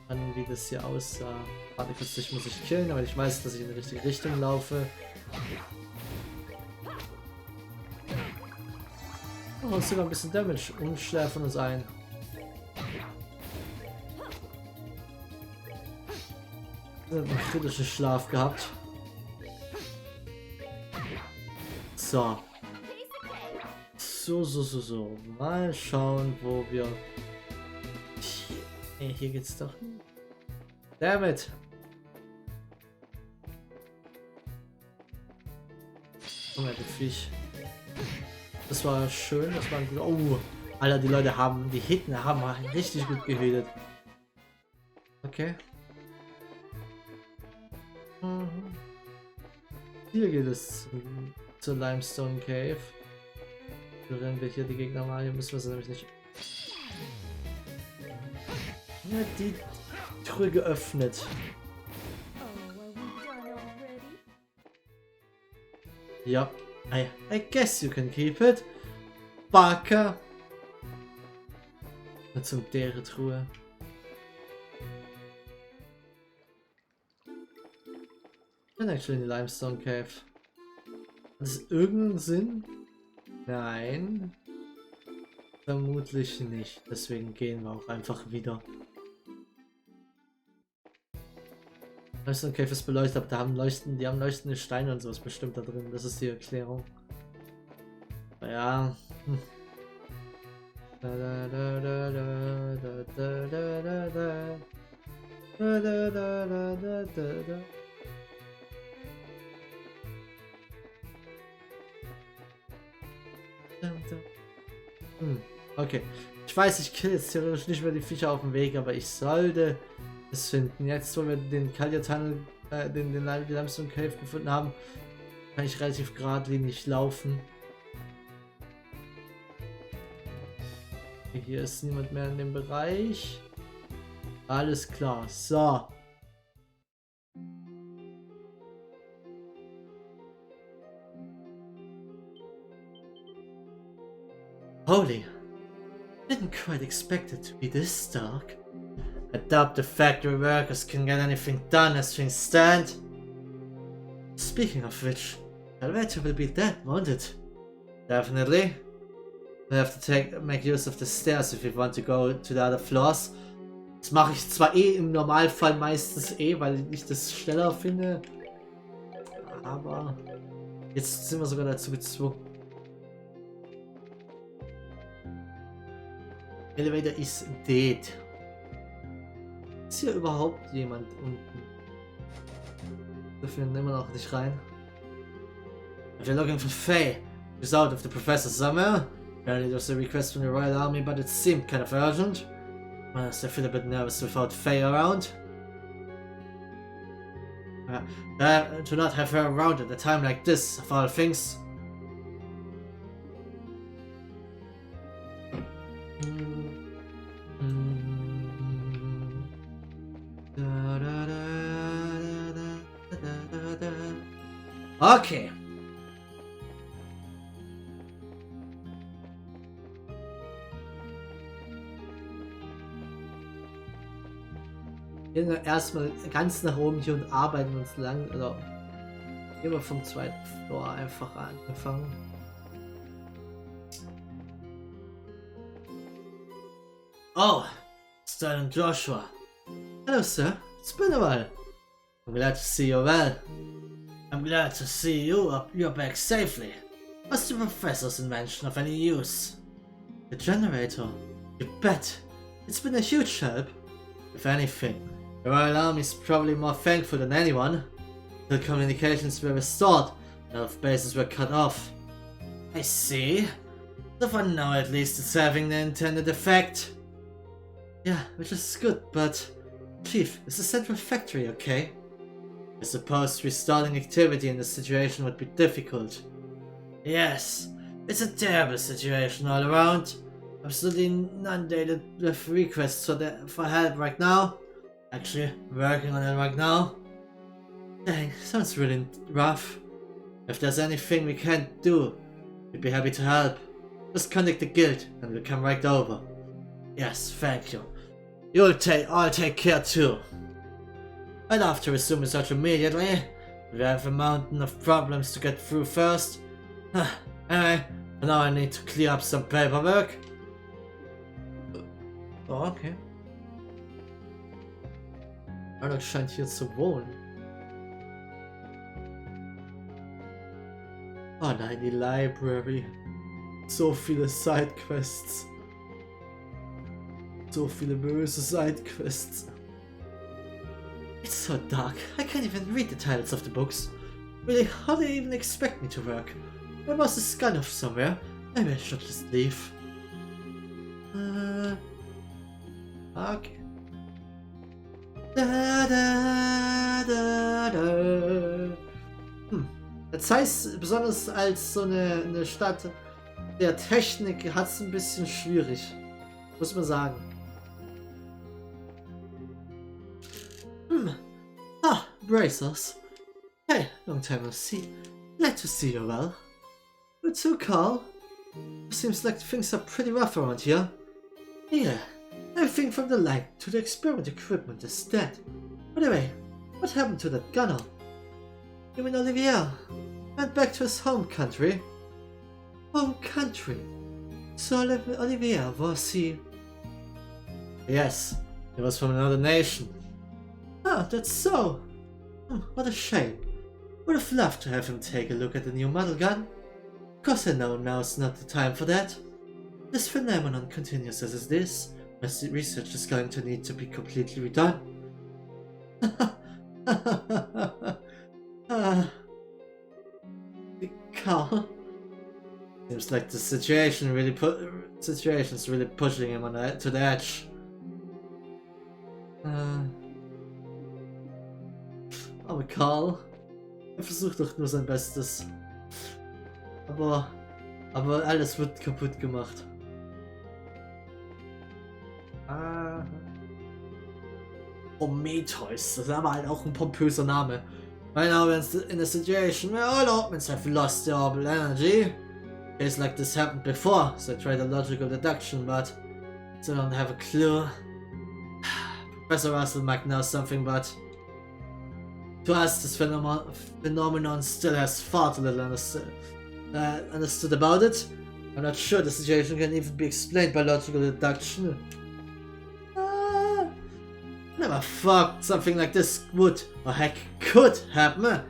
an, wie das hier aussah. Warte kurz, ich muss ich killen, aber ich weiß, dass ich in die richtige Richtung laufe. Oh, uns sogar ein bisschen Damage und schläfen uns ein. Einen kritischen Schlaf gehabt. So. So. Mal schauen, wo wir... Hier geht's doch. Dammit! Oh mein Fisch. Das war schön, das war ein guter... Oh! Alter, die Leute haben... Die Hitler haben richtig gut gehütet. Okay. Hier geht es zur Limestone Cave. Wenn wir hier die Gegner mal, hier müssen wir sie nämlich nicht. Ja, die Truhe geöffnet. Ja, I guess you can keep it. Baka. Zum deren Truhe. Ich bin actually in die Limestone Cave. Hat das irgendeinen Sinn? Nein. Vermutlich nicht. Deswegen gehen wir auch einfach wieder. Leuchten Cave ist beleuchtet, aber die haben leuchtende Steine und sowas bestimmt da drin. Das ist die Erklärung. Ja. Okay. Ich weiß, ich kill jetzt theoretisch nicht mehr die Viecher auf dem Weg, aber ich sollte es finden. Jetzt, wo wir den Kalia Tunnel, den Limestone Cave gefunden haben, kann ich relativ geradlinig laufen. Hier ist niemand mehr in dem Bereich. Alles klar. So. Holy. Didn't quite expect it to be this dark. I doubt the factory workers can get anything done as things stand. Speaking of which, the elevator will be dead, won't it? Definitely. We have to make use of the stairs if we want to go to the other floors. Das mache ich zwar im Normalfall meistens weil ich das schneller finde. Aber jetzt sind wir sogar dazu gezwungen. Elevator is dead. Ist hier überhaupt jemand unten? Wir finden immer noch nicht rein. If you're looking for Faye, she's out of the professor somewhere. Apparently there was a request from the Royal Army, but it seemed kind of urgent. I still feel a bit nervous without Faye around. To not have her around at a time like this, of all things. Okay. Gehen wir erstmal ganz nach oben hier und arbeiten uns lang. Oder gehen wir vom zweiten Floor einfach angefangen. Oh, Stan and Joshua. Hello, sir. It's been a while. I'm glad to see you well. I'm glad to see you're back safely. Was the professor's invention of any use? The generator. You bet. It's been a huge help. If anything, the Royal Army is probably more thankful than anyone. The communications were restored, and all bases were cut off. I see. So for now at least it's having the intended effect. Yeah, which is good, but... Chief, is the central factory okay? I suppose restarting activity in this situation would be difficult. Yes, it's a terrible situation all around. Absolutely inundated with requests for help right now. Actually, working on it right now. Dang, sounds really rough. If there's anything we can't do, we'd be happy to help. Just contact the guild and we'll come right over. Yes, thank you. I'll take care too. I'd have to resume research immediately. We have a mountain of problems to get through first. Anyway, for now I need to clear up some paperwork. Oh, okay. Einer scheint hier zu wohnen. Oh nein, die Library. So viele Sidequests. So viele böse Sidequests. It's so dark, I can't even read the titles of the books. Really, how do they even expect me to work? My boss is gone off somewhere. Maybe I should just leave. Okay. Der Zeiss, besonders als so eine Stadt der Technik, hat es ein bisschen schwierig. Muss man sagen. Bracers. Hey, long time no see. Glad to see you well. You too, Carl? Seems like things are pretty rough around here. Yeah, everything from the light to the experiment equipment is dead. By the way, what happened to that gunner? You mean Olivier? Went back to his home country? Home country? So Olivier, was he? Yes, he was from another nation. Ah, that's so. What a shame. Would have loved to have him take a look at the new model gun. Of course I know now's not the time for that. This phenomenon continues as it is. My research is going to need to be completely redone. Carl. Seems like the situation's really pushing him to the edge. Aber Karl, versucht doch nur sein Bestes. Aber alles wird kaputt gemacht. Prometheus, das ist aber halt auch ein pompöser Name. Right now in a situation where all orbits have lost their orbital energy. Case like this happened before, so I tried a logical deduction, but still don't have a clue. Professor Russell might know something, but to us this phenomenon still has far too little understood about it. I'm not sure the situation can even be explained by logical deduction. Never thought something like this would, or heck could, happen.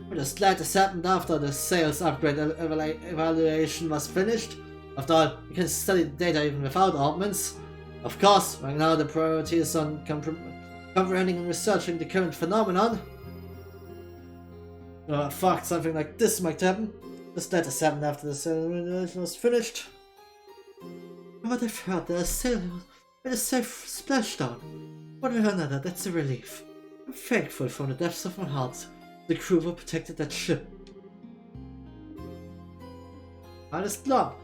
But just glad this happened after the sales upgrade evaluation was finished. After all, you can study the data even without augments. Of course, right now the priority is on comprehending and researching the current phenomenon. Fuck, something like this might happen. Just let this happen after the sale evaluation was finished. What I've heard, the sale with a safe splashdown. One way or another, that's a relief. I'm thankful from the depths of my heart. The crew who protected that ship. Alles klar.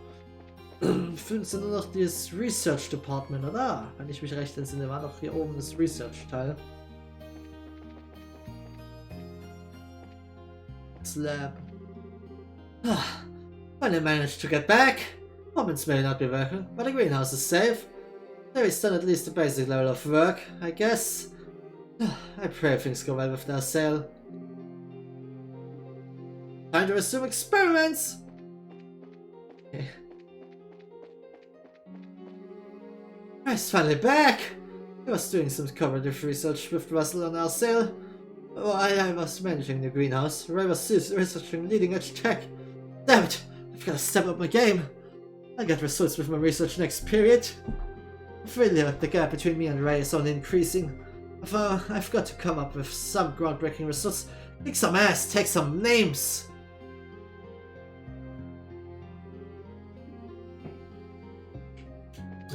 Fünf sind nur noch dieses Research Department, oder? Wenn ich mich recht entsinne, war noch hier oben das Research-Teil. Slab. When I managed to get back, Moments may not be working, but the greenhouse is safe. They've done at least the basic level of work, I guess. I pray things go well with their sale. Time to resume experiments! Okay. I's finally back! I was doing some cooperative research with Russell on our sale. While I was managing the greenhouse, Ray was researching leading edge tech. Damn it! I've got to step up my game. I'll get results with my research next period. I feel like the gap between me and Ray is only increasing. I've got to come up with some groundbreaking results. Kick some ass, take some names!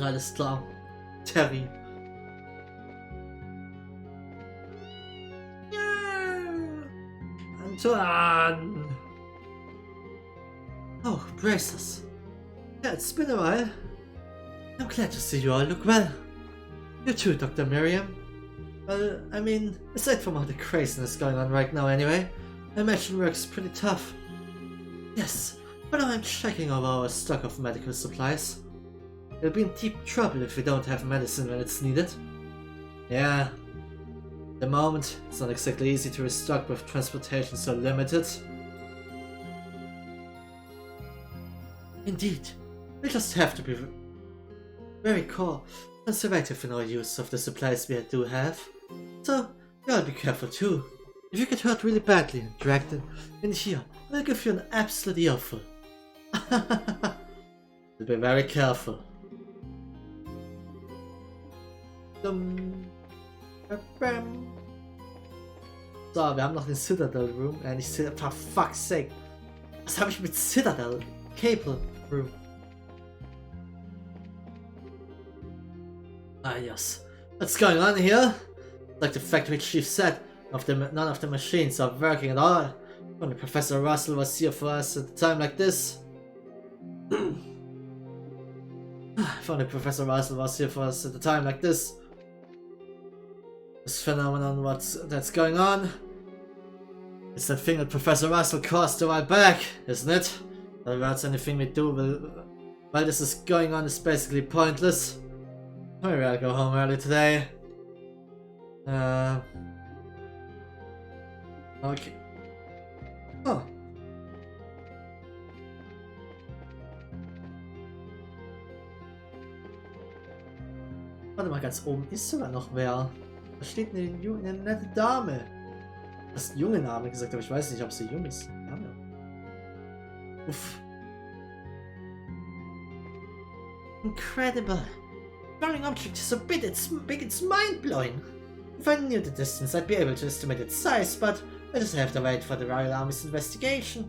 Alles klar. Terry. Antoine! Oh, braces. Yeah, it's been a while. I'm glad to see you all look well. You too, Dr. Miriam. Well, I mean, aside from all the craziness going on right now anyway, I imagine work's pretty tough. Yes, but I'm checking over our stock of medical supplies. We'll be in deep trouble if we don't have medicine when it's needed. Yeah. At the moment, it's not exactly easy to restock with transportation so limited. Indeed. We just have to be very conservative in our use of the supplies we do have. So, you all be careful too. If you get hurt really badly and dragged in here, I'll give you an absolute earful. Be very careful. So, wir haben noch den Citadel Room. Nicht Citadel, for fuck's sake. Was habe ich mit Citadel? Cable Room. Ah, yes. What's going on here? Like the factory chief said, none of the machines are working at all. Only Professor Russell was here for us at a time like this. If only Professor Russell was here for us at a time like this. This phenomenon, that's going on. It's that thing that Professor Russell caused a while back, isn't it? In other words, anything we do while this is going on is basically pointless. Maybe I'll go home early today. Okay. Oh. Warte mal, ganz oben ist sogar noch wer. Da steht eine nette Dame. hast einen jungen Name gesagt, aber ich weiß nicht, ob sie jung ist. Ja. Uff. Incredible. Rolling object is so big it's mind-blowing. If I knew the distance, I'd be able to estimate its size, but I just have to wait for the Royal Army's investigation.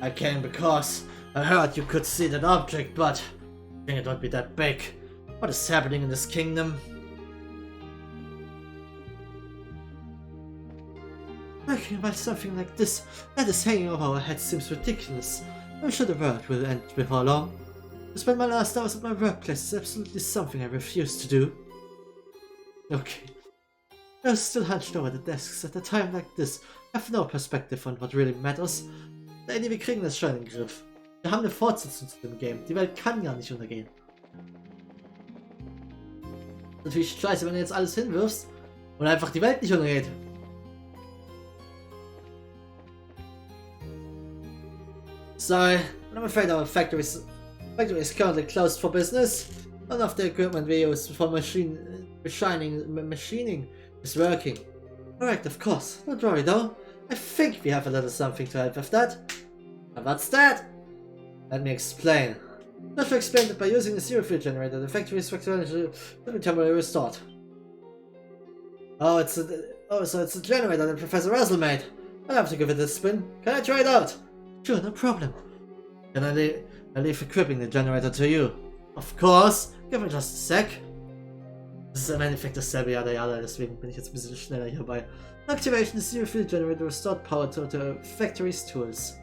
I came because I heard you could see that object, but I think it won't be that big. What is happening in this kingdom? Talking about something like this that is hanging over our heads seems ridiculous. I'm sure the world will end before long. To spend my last hours at my workplace is absolutely something I refuse to do. Okay. I was still hunched over the desks at a time like this. I have no perspective on what really matters. Lady, wir kriegen das schon in den Griff. Wir haben eine Fortsetzung zu dem Game. Die Welt kann ja nicht untergehen. Natürlich scheiße, wenn du jetzt alles hinwirfst und einfach die Welt nicht untergeht. Sorry, I'm afraid our factory is currently closed for business. None of the equipment we use for machining is working. Correct, of course. Don't worry though. I think we have a little something to help with that. And what's that? Let me explain. Just to explain that by using the zero field generator, the factory's functionality will be temporarily restored. So it's a generator that Professor Russell made. I'll have to give it a spin. Can I try it out? Sure, no problem. Can I leave equipping the generator to you? Of course. Give me just a sec. Das ist im Endeffekt dasselbe Jada, deswegen bin ich jetzt ein bisschen schneller hierbei. Activation is zero field generator restored power to the factory's tools.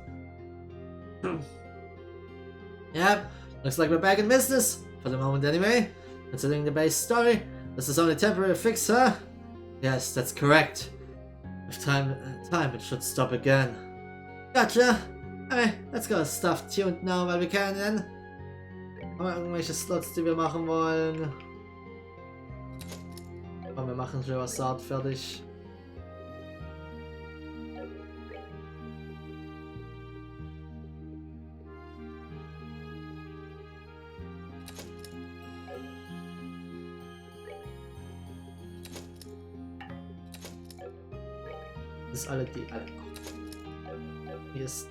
Yep, looks like we're back in business. For the moment anyway. Considering the base story, this is only a temporary fix, huh? Yes, that's correct. With time it should stop again. Gotcha. Okay, let's go stuff tuned now while we can then. Haben wir irgendwelche Slots, die wir machen wollen? Komm, wir machen schon was Saat fertig. Das ist alle die alle. Hier ist.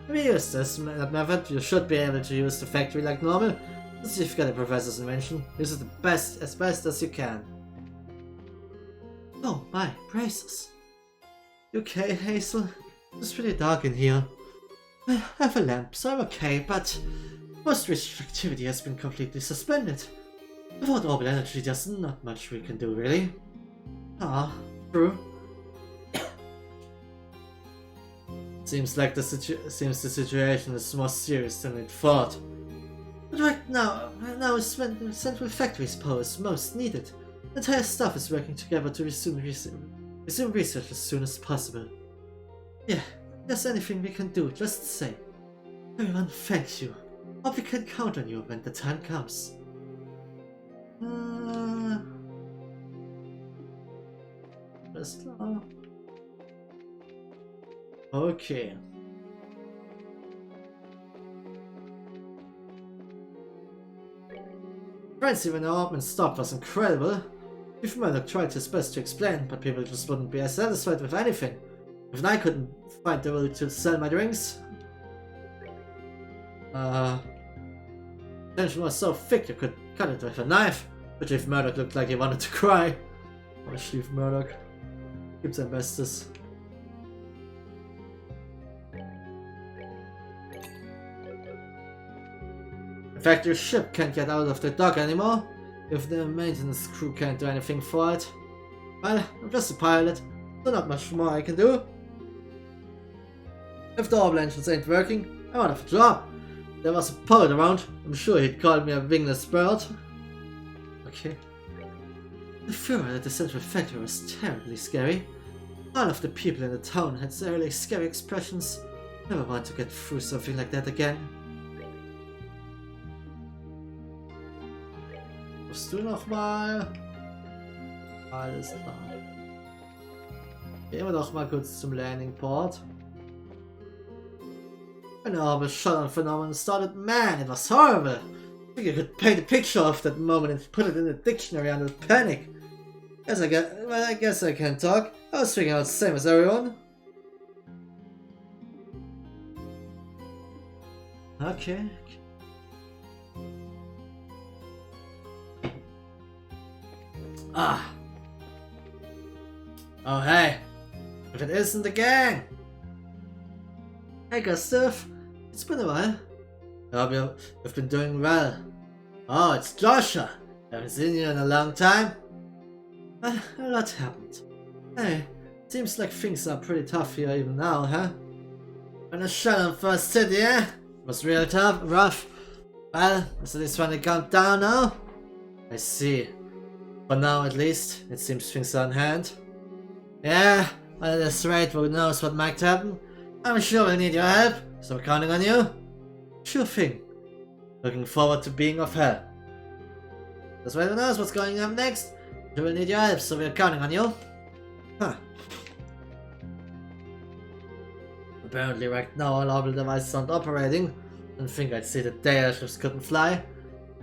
We use this method. You should be able to use the factory like normal. Let's see if you get the professor's invention. Use it as best as you can. Oh my, braces. You okay, Hazel? It's really dark in here. I have a lamp, so I'm okay, but most research activity has been completely suspended. Without orbital energy, there's not much we can do, really. Ah, true. Seems like the situation is more serious than we thought. But right now is when the central factory's power is most needed. The entire staff is working together to resume research as soon as possible. Yeah, if there's anything we can do, just say. Everyone, thank you. Hope we can count on you when the time comes. Alles klar. Okay. Frenzy when the open stopped was incredible. Chief Murdoch tried his best to explain, but people just wouldn't be satisfied with anything. Even I couldn't find the will to sell my drinks. Tension was so thick you could cut it with a knife, but Chief Murdoch looked like he wanted to cry. Oh, Chief Murdoch. Gibt sein Bestes. The factory ship can't get out of the dock anymore. If the maintenance crew can't do anything for it. Well, I'm just a pilot, so not much more I can do. If the orbital engines ain't working, I'm out of a job. If there was a pilot around, I'm sure he'd call me a wingless bird. Okay. The Führer at the central factory was terribly scary. All of the people in the town had really scary expressions. Never want to get through something like that again. Musst du noch mal? Alles klar. Gehen wir doch mal kurz zum Landing Port. An orbital shutdown phenomenon started. Man, it was horrible. You could paint a picture of that moment and put it in the dictionary under panic. I guess I can talk. I was thinking out the same as everyone. Okay. Ah. Oh hey. If it isn't the gang. Hey Gustav. It's been a while. I hope you've been doing well. Oh, it's Joshua. Haven't seen you in a long time. A lot happened. Hey, seems like things are pretty tough here even now, huh? When a shell on First City, eh? Was real tough, rough. Well, the city's finally calmed down now. I see. For now at least, it seems things are on hand. Yeah, well at this rate who knows what might happen. I'm sure we'll need your help, so we're counting on you. Sure thing. Looking forward to being of help. That's why who knows what's going on next. We will need your help, so we're counting on you. Huh. Apparently right now all orbital devices aren't operating. Didn't think I'd see the day airships couldn't fly.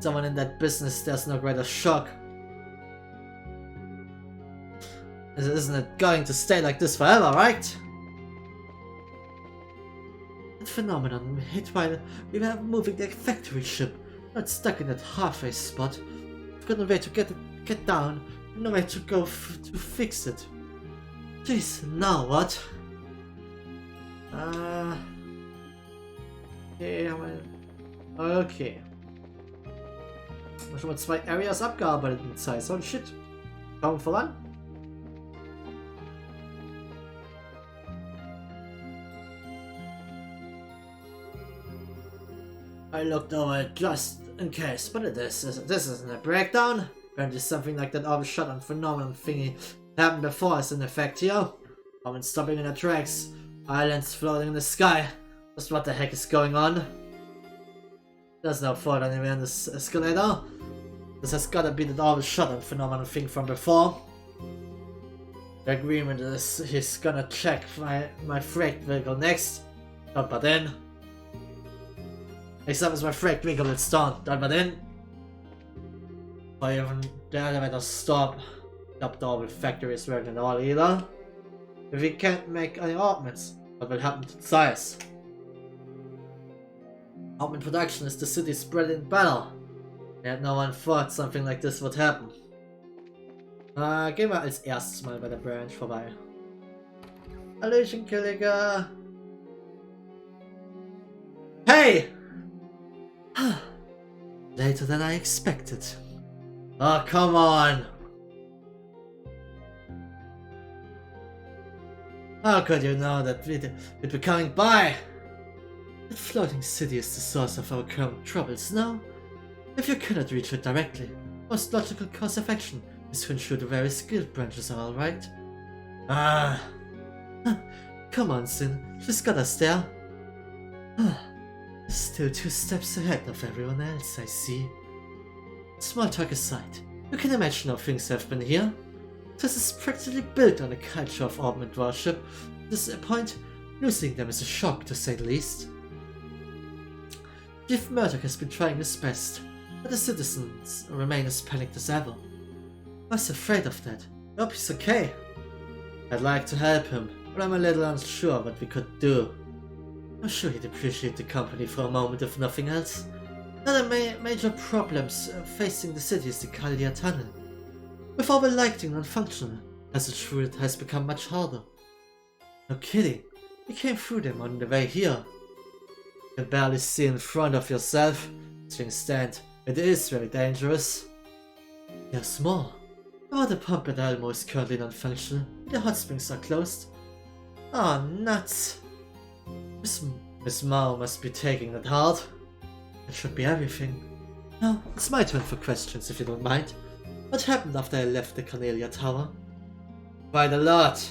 Someone in that business, there's no greater shock. Isn't it going to stay like this forever, right? That phenomenon hit while we were moving the factory ship, not stuck in that halfway spot. We've got no way to get down, no way to go to fix it. Jeez, now what? Okay. Schon mal 2 Areas abgearbeitet mit Zeiss. Oh shit. Schauen wir voran. I looked over it just in case, but this isn't a breakdown. Apparently something like that overshot on phenomenon thingy happened before us in effect here. I've been stopping in the tracks. Islands floating in the sky. Just what the heck is going on? There's no fault anywhere in this escalator. This has gotta be the overshot on phenomenon thing from before. The agreement is he's gonna check my freight vehicle next. Don't butt in. Next up is my freight vehicle will start. Don't butt in. Or even the elevator stop. Top door with factories working all either. If we can't make any augments, what will happen to Zeiss? Augment production is the city's bread and butter. Yet no one thought something like this would happen. Gehen wir als erstes mal bei der Branch vorbei. Hallöchen, Kollege! Hey! Later than I expected. Oh, come on! How could you know that we'd be coming by? The floating city is the source of our current troubles now. If you cannot reach it directly, most logical course of action is to ensure the various guild branches are alright. Come on, Sin, she's got us there. Still 2 steps ahead of everyone else, I see. Small talk aside, you can imagine how things have been here. This is practically built on a culture of augment worship. At this point, losing them is a shock to say the least. Chief Murdoch has been trying his best, but the citizens remain as panicked as ever. I was afraid of that. I hope he's okay. I'd like to help him, but I'm a little unsure what we could do. I'm sure he'd appreciate the company for a moment if nothing else. Another major problems facing the city is the Caldia Tunnel. With all the lighting non-functional, passage through it has become much harder. No kidding, you came through them on the way here. You can barely see in front of yourself. As things stand, it is really dangerous. They're small. The water pump at Elmo is currently non-functional. The hot springs are closed. Oh, nuts. Miss Mao must be taking it hard. That should be everything. Now, it's my turn for questions if you don't mind. What happened after I left the Cornelia Tower? Quite a lot.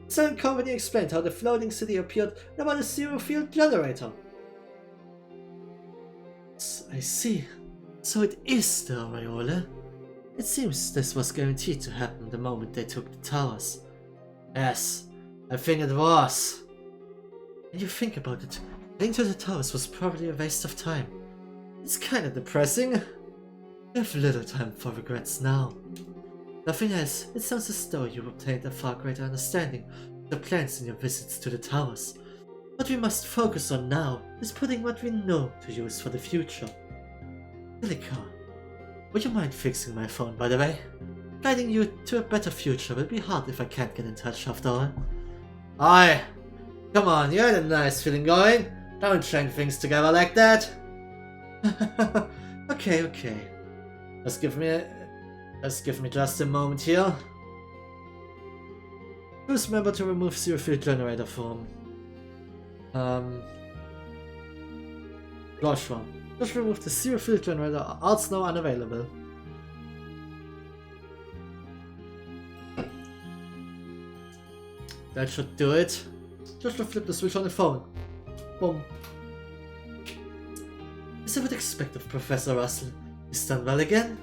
Some company explained how the floating city appeared about a zero-field generator. I see. So it is the Aureole. It seems this was guaranteed to happen the moment they took the towers. Yes, I think it was. When you think about it, getting to the towers was probably a waste of time. It's kinda depressing. You have little time for regrets now. Nothing else, it sounds as though you obtained a far greater understanding of the plans in your visits to the towers. What we must focus on now is putting what we know to use for the future. Angelica, would you mind fixing my phone, by the way? Guiding you to a better future will be hard if I can't get in touch after all. Aye. Come on, you had a nice feeling going. Don't chain things together like that. Okay. Just give me just a moment here. Please remember to remove zero field generator from Joshua. Just remove the zero field generator, arts now unavailable. That should do it. Just flip the switch on the phone. Boom. As I would expect of Professor Russell, he's done well again.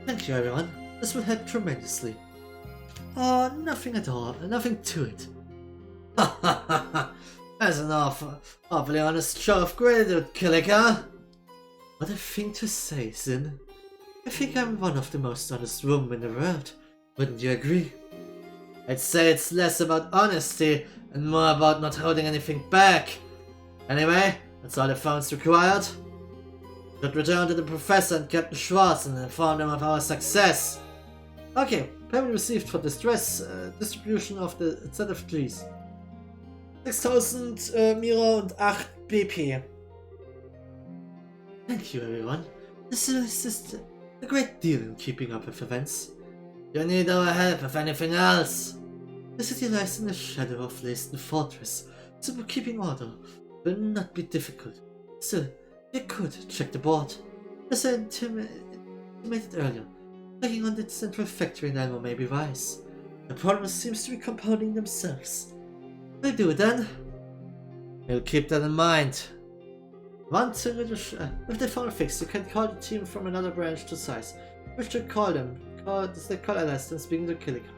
Thank you, everyone. This will help tremendously. Oh, nothing at all. Nothing to it. That's an awfully honest show of gratitude, Killica. What a thing to say, Sin. I think I'm one of the most honest women in the world. Wouldn't you agree? I'd say it's less about honesty and more about not holding anything back. Anyway, that's all the phones required. Should return to the professor and Captain Schwartz and inform them of our success. Okay, payment received for distress distribution of the set of trees. 6000 Miro und 8 BP. Thank you, everyone. This is a great deal in keeping up with events. You need our help if anything else. The city lies in the shadow of Leyston Fortress, so keeping order will not be difficult. Still, you could check the board. As I intimated earlier, checking on the central factory in Elmo may be wise. The problems seems to be compounding themselves. Will do then. We'll keep that in mind. Once with the phone fixed, you can call the team from another branch to Zeiss. We should call them. Call Alice and speaking to Killica.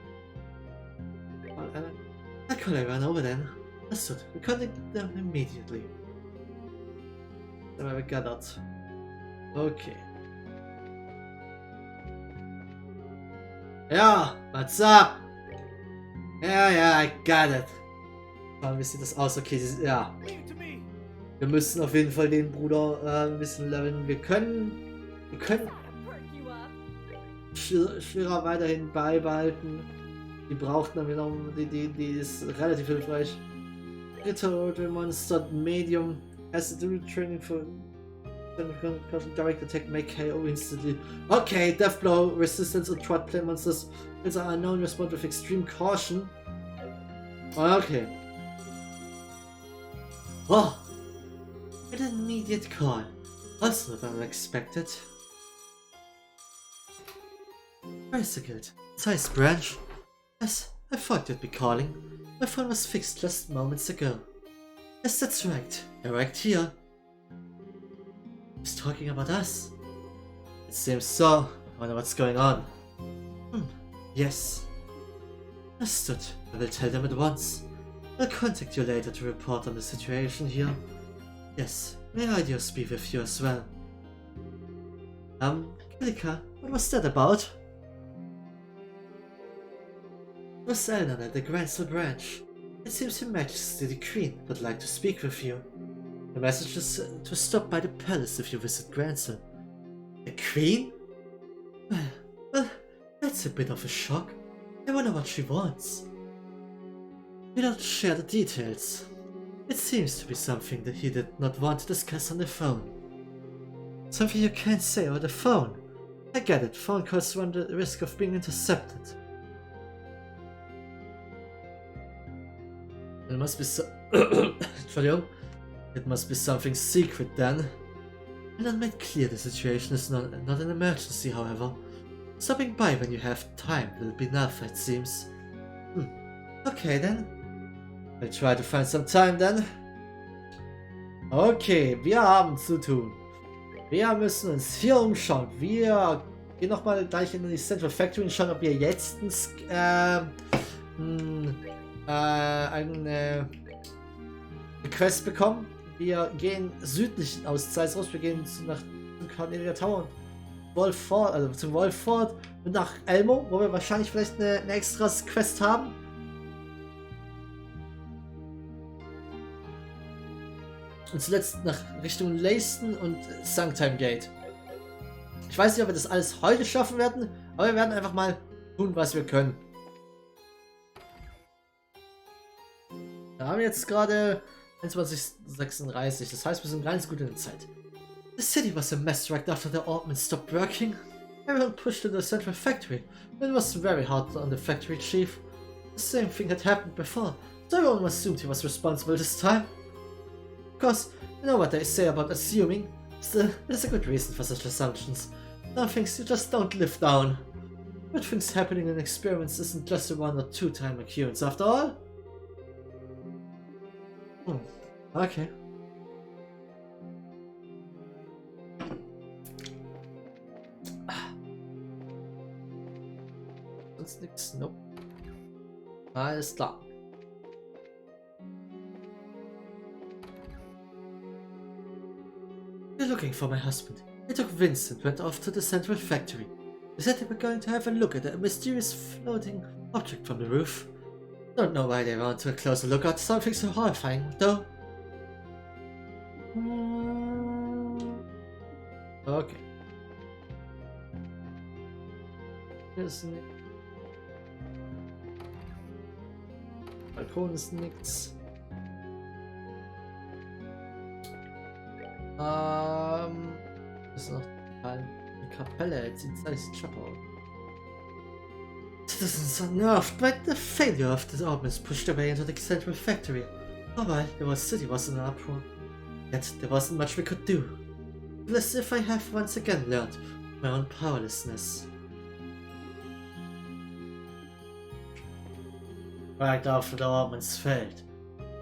I'll call everyone over then. Understood. We contact them immediately. Then we got that. Okay. Ja, what's up? Ja, I got it. Wie sieht das aus? Okay, ja. Wir müssen auf jeden Fall den Bruder ein bisschen leveln. Wir können Shira weiterhin beibehalten. Die braucht man wieder, die ist relativ hilfreich. Ritter Monster Medium has to do training for direct attack, make KO instantly. Okay, Death Blow, Resistance und Trot Play Monsters. It's an unknown respond with extreme caution. Okay. Oh! An immediate call. Also not unexpected. Where's the guild? Zeiss branch? Yes, I thought you'd be calling. My phone was fixed just moments ago. Yes, that's right. You're right here. He's talking about us. It seems so. I wonder what's going on. Yes. Understood. I will tell them at once. I'll contact you later to report on the situation here. Yes, may ideas be with you as well. Killica, what was that about? It was Eldon at the Gransel branch. It seems Her Majesty the Queen would like to speak with you. The message is to stop by the palace if you visit Gransel. The Queen? Well, that's a bit of a shock. I wonder what she wants. We don't share the details. It seems to be something that he did not want to discuss on the phone. Something you can't say over the phone. I get it, phone calls run the risk of being intercepted. It must be It must be something secret then. And then made clear the situation is not an emergency, however. Stopping by when you have time will be enough, it seems. Okay then. I'll try to find some time then. Okay, wir haben zu tun. Wir müssen uns hier umschauen. Wir gehen nochmal gleich in die Central Factory und schauen, ob wir jetzt eine Quest bekommen. Wir gehen südlich aus Zeiss raus. Wir gehen nach Cornelia Tower. Wolf Fort, also zum Wolf Fort und nach Elmo, wo wir wahrscheinlich vielleicht eine extra Quest haben. Und zuletzt nach Richtung Leyston und Sanctime Gate. Ich weiß nicht, ob wir das alles heute schaffen werden, aber wir werden einfach mal tun, was wir können. Da haben wir jetzt gerade 21:36, das heißt, wir sind ganz gut in der Zeit. The city was a mess right after the Altman stopped working. Everyone pushed to the central factory. It was very hard on the factory chief. The same thing had happened before, so everyone assumed he was responsible this time. Of course, you know what they say about assuming. Still, there's a good reason for such assumptions. Some things you just don't live down. Good things happening in experiments isn't just a 1 or 2 time occurrence after all. Okay. Sonst nix, nope. Alles klar. You're looking for my husband. I took Vince and went off to the central factory. They said they were going to have a look at a mysterious floating object from the roof. Don't know why they want to a closer look at something so horrifying, though. Okay. Here's nichts. Balkon ist nichts. Ist noch die Kapelle, jetzt sieht Zeiss Chapel. Citizens unnerved by the failure of the Ormans pushed their way into the central factory. Oh well, the city was in an uproar. Yet there wasn't much we could do. As if I have once again learned my own powerlessness. Right after the Ormans failed,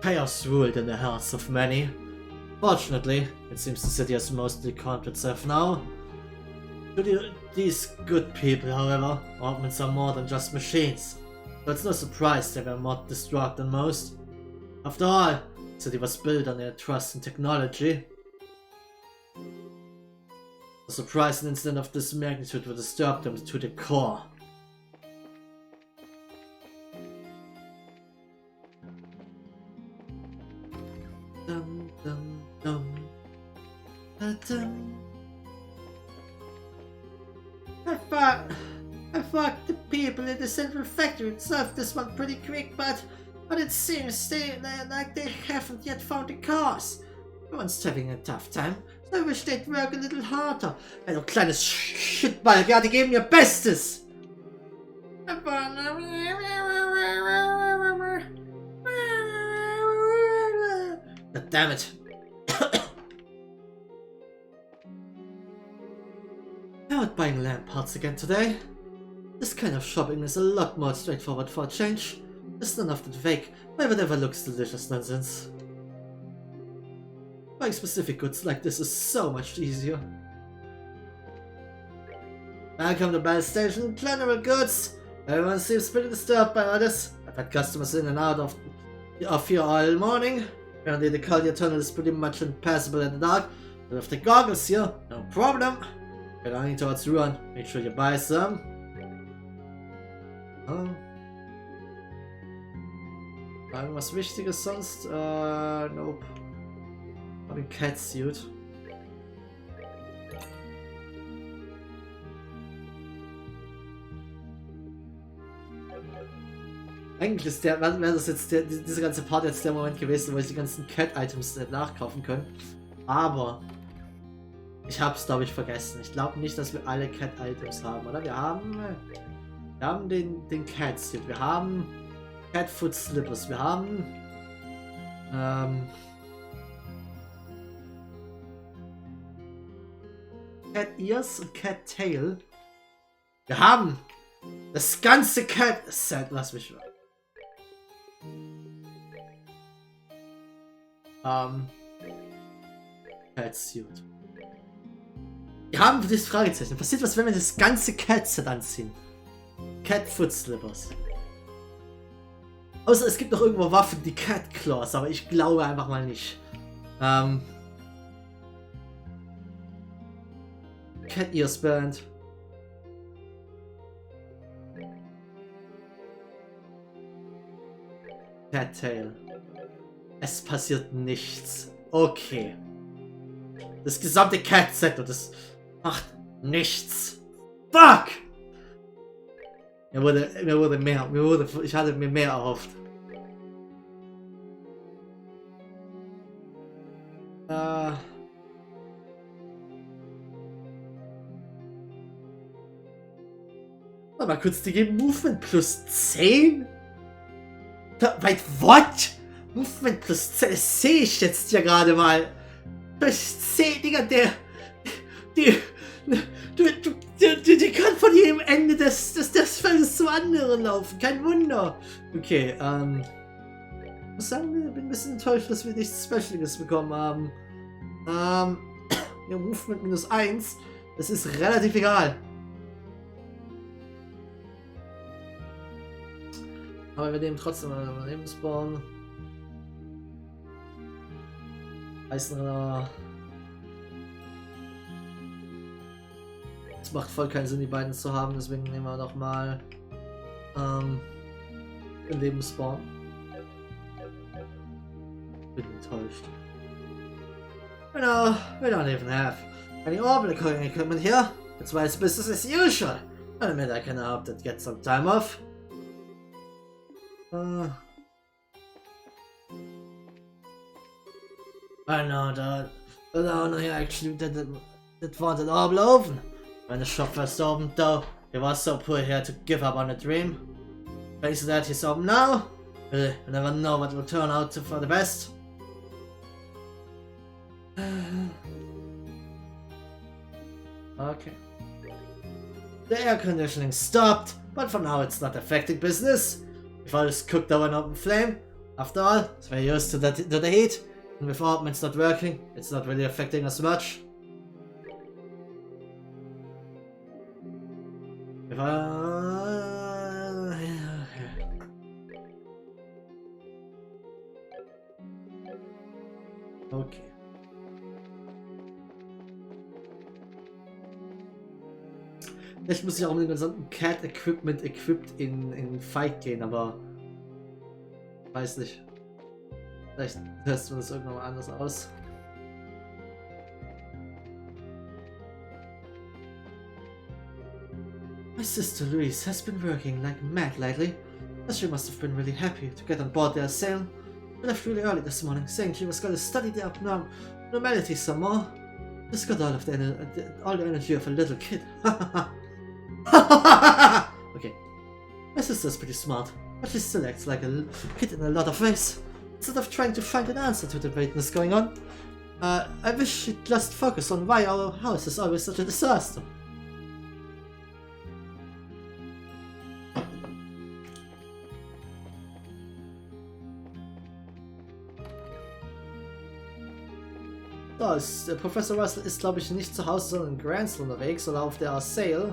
chaos ruled in the hearts of many. Fortunately, it seems the city has mostly calmed itself now. To these good people, however, Ormans are more than just machines, so it's no surprise they were more distraught than most. After all, the city was built on their trust in technology. A surprise an incident of this magnitude would disturb them to the core. Dum dum dum. Dum. I thought the people in the central factory would solve this one pretty quick, but it seems they haven't yet found the cause. Everyone's having a tough time, so I wish they'd work a little harder. Hey, du kleines Shitball, ja, die geben ihr Bestes! God damn it. I'm not buying lamp parts again today. This kind of shopping is a lot more straightforward for a change. There's none of that vague, whatever looks delicious nonsense. Buying specific goods like this is so much easier. Welcome to Bell Station, General Goods. Everyone seems pretty disturbed by all this. I've had customers in and out of here all morning. Apparently the Caldia tunnel is pretty much impassable in the dark. But with the goggles here, no problem. Belonging towards Ruan, make sure you buy some. Oh. Irgendwas Wichtiges sonst? Nope. Hab ein Catsuit. Eigentlich ist wäre das jetzt diese ganze Part jetzt der Moment gewesen, wo ich die ganzen Cat-Items nachkaufen können. Aber ich hab's, glaube ich, vergessen. Ich glaube nicht, dass wir alle Cat-Items haben, oder? Wir haben den Catsuit, wir haben Catfoot Slippers, wir haben Cat Ears und Cat Tail. Wir haben das ganze Cat Set, lass mich mal. Catsuit. Wir haben das Fragezeichen. Passiert was, wenn wir das ganze Cat-Set anziehen? Catfoot Slippers. Außer es gibt noch irgendwo Waffen, die Cat Claws, aber ich glaube einfach mal nicht. Cat Ears Band. Cattail. Es passiert nichts. Okay. Das gesamte Cat-Set und das macht nichts. Fuck! Ich hatte mir mehr erhofft. Mal kurz, die geben Movement plus 10? Wait, what? Movement plus 10, das sehe ich jetzt ja gerade mal. Das sehe, Digga, die kann von jedem Ende des Feldes zum anderen laufen. Kein Wunder. Okay, ich muss sagen, ich bin ein bisschen enttäuscht, dass wir nichts Specialiges bekommen haben. Ja, Movement minus 1, das ist relativ egal. Aber wir nehmen trotzdem mal Lebensbaum. Eisenrenner. Es macht voll keinen Sinn, die beiden zu haben, deswegen nehmen wir doch mal den Lebensbaum. Bin enttäuscht. Genau, we don't even have any orbital equipment here. That's why it's business as usual. I admit I can help that get some time off. I know that the owner here actually didn't want an orbital open. When the shop first opened though, he was so poor here to give up on a dream. Thanks to that he's open now. You never know what will turn out for the best. Okay. The air conditioning stopped, but for now it's not affecting business. If all is cooked over an open flame, after all, it's very used to the heat, and with openings not working, it's not really affecting us much. If okay. Vielleicht muss ich auch mit dem gesamten Cat-Equipment equipped in Fight gehen, aber weiß nicht. Vielleicht testen wir das irgendwann mal anders aus. My sister Louise has been working like mad lately, as she must have been really happy to get on board their sail. She left really early this morning, saying she was going to study the abnormality some more. Just got all the energy of a little kid. Okay. My sister's pretty smart, but she still acts like a kid in a lot of ways. Instead of trying to find an answer to the greatness going on, I wish she'd just focus on why our house is always such a disaster. So, Professor Russell ist, glaube ich, nicht zu Hause, sondern in Gransel unterwegs oder auf der Sail.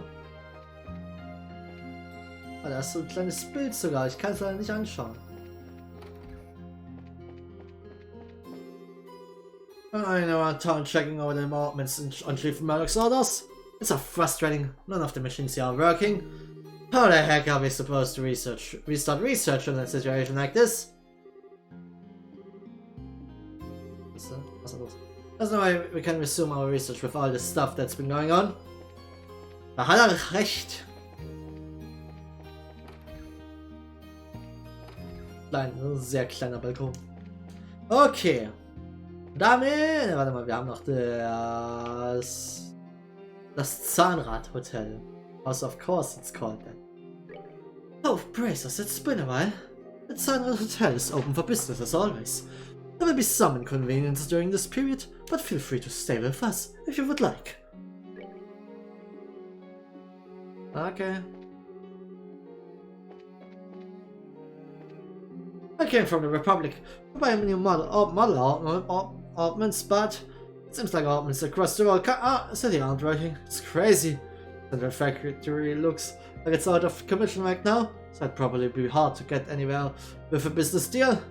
Ah, da ist so ein kleines Bild sogar, ich kann es leider nicht anschauen. I'm running around town checking over the apartments on Chief Murdoch's orders. It's so frustrating, none of the machines here are working. How the heck are we supposed to restart research on a situation like this? There's no way we can resume our research with all the stuff that's been going on. Da hat er recht. Sehr kleiner Balkon. Okay. Damit, warte mal, wir haben noch das Zahnradhotel. House of course it's called that. Oh, praise us, it's been a while. The Zahnrad Hotel is open for business as always. There will be some inconvenience during this period, but feel free to stay with us if you would like. Okay. I came from the Republic to buy a new model apartments, but it seems like apartments across the world city aren't working. It's crazy. The factory looks like it's out of commission right now, so it'd probably be hard to get anywhere with a business deal.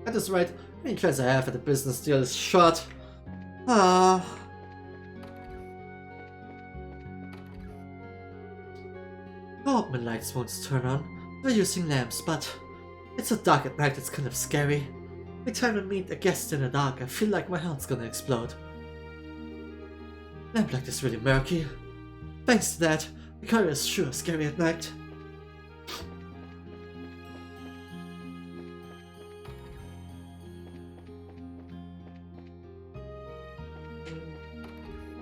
That is right. Any chance I have at the business deal is short. Ah. Apartment lights won't turn on. We're using lamps, but it's so dark at night it's kind of scary. Every time I meet a guest in the dark, I feel like my heart's gonna explode. Lamp light is really murky. Thanks to that, the corridor is sure scary at night.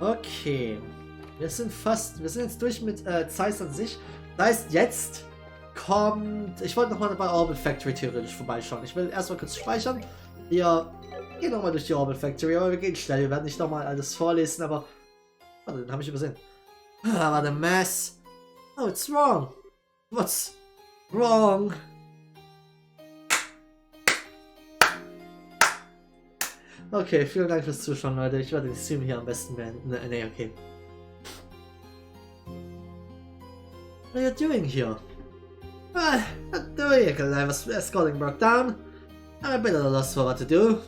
Okay. Wir sind jetzt durch mit Zeiss an sich. Das heißt, jetzt kommt... Ich wollte nochmal bei Orbital Factory theoretisch vorbeischauen. Ich will erstmal kurz speichern. Wir gehen nochmal durch die Orbital Factory, aber wir gehen schnell. Wir werden nicht nochmal alles vorlesen, aber... Warte, den habe ich übersehen. Ah, what a mess. Oh, it's wrong. What's wrong? Okay, vielen Dank fürs Zuschauen, Leute. Ich werde den Stream hier am besten beenden. Nee, okay. What are you doing here? Not doing it, I was escorting broke down. I'm a bit at a loss for what to do.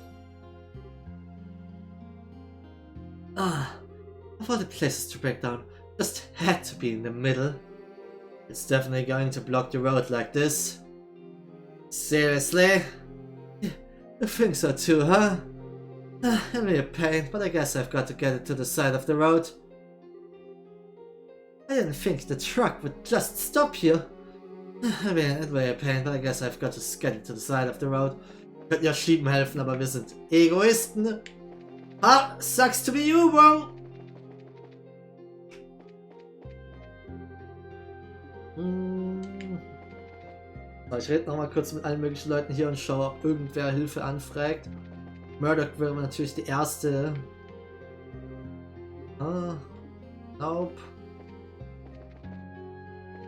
Of all the places to break down, just had to be in the middle. It's definitely going to block the road like this. Seriously? You think so too, huh? It'll be a pain, but I guess I've got to get it to the side of the road. I didn't think the truck would just stop here. I mean, it'll be a pain, but I guess I've got to get it to the side of the road. Könnten ja schieben helfen, aber wir sind Egoisten. Ah, sucks to be you, bro. Ich rede nochmal kurz mit allen möglichen Leuten hier und schaue, ob irgendwer Hilfe anfragt. Murdoch wäre natürlich die erste. Nope.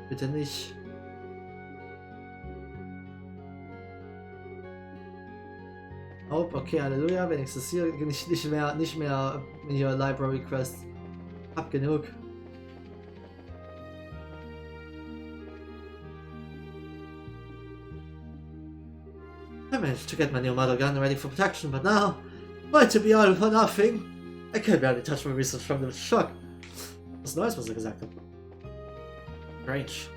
Bitte nicht. Nope, okay, Halleluja. Wenigstens hier nicht mehr hier Library Quest. Hab genug. I managed to get my new model gun ready for production, but now, might to be all for nothing. I can barely touch my research from the shock. Was Neues, was er gesagt hat. Strange.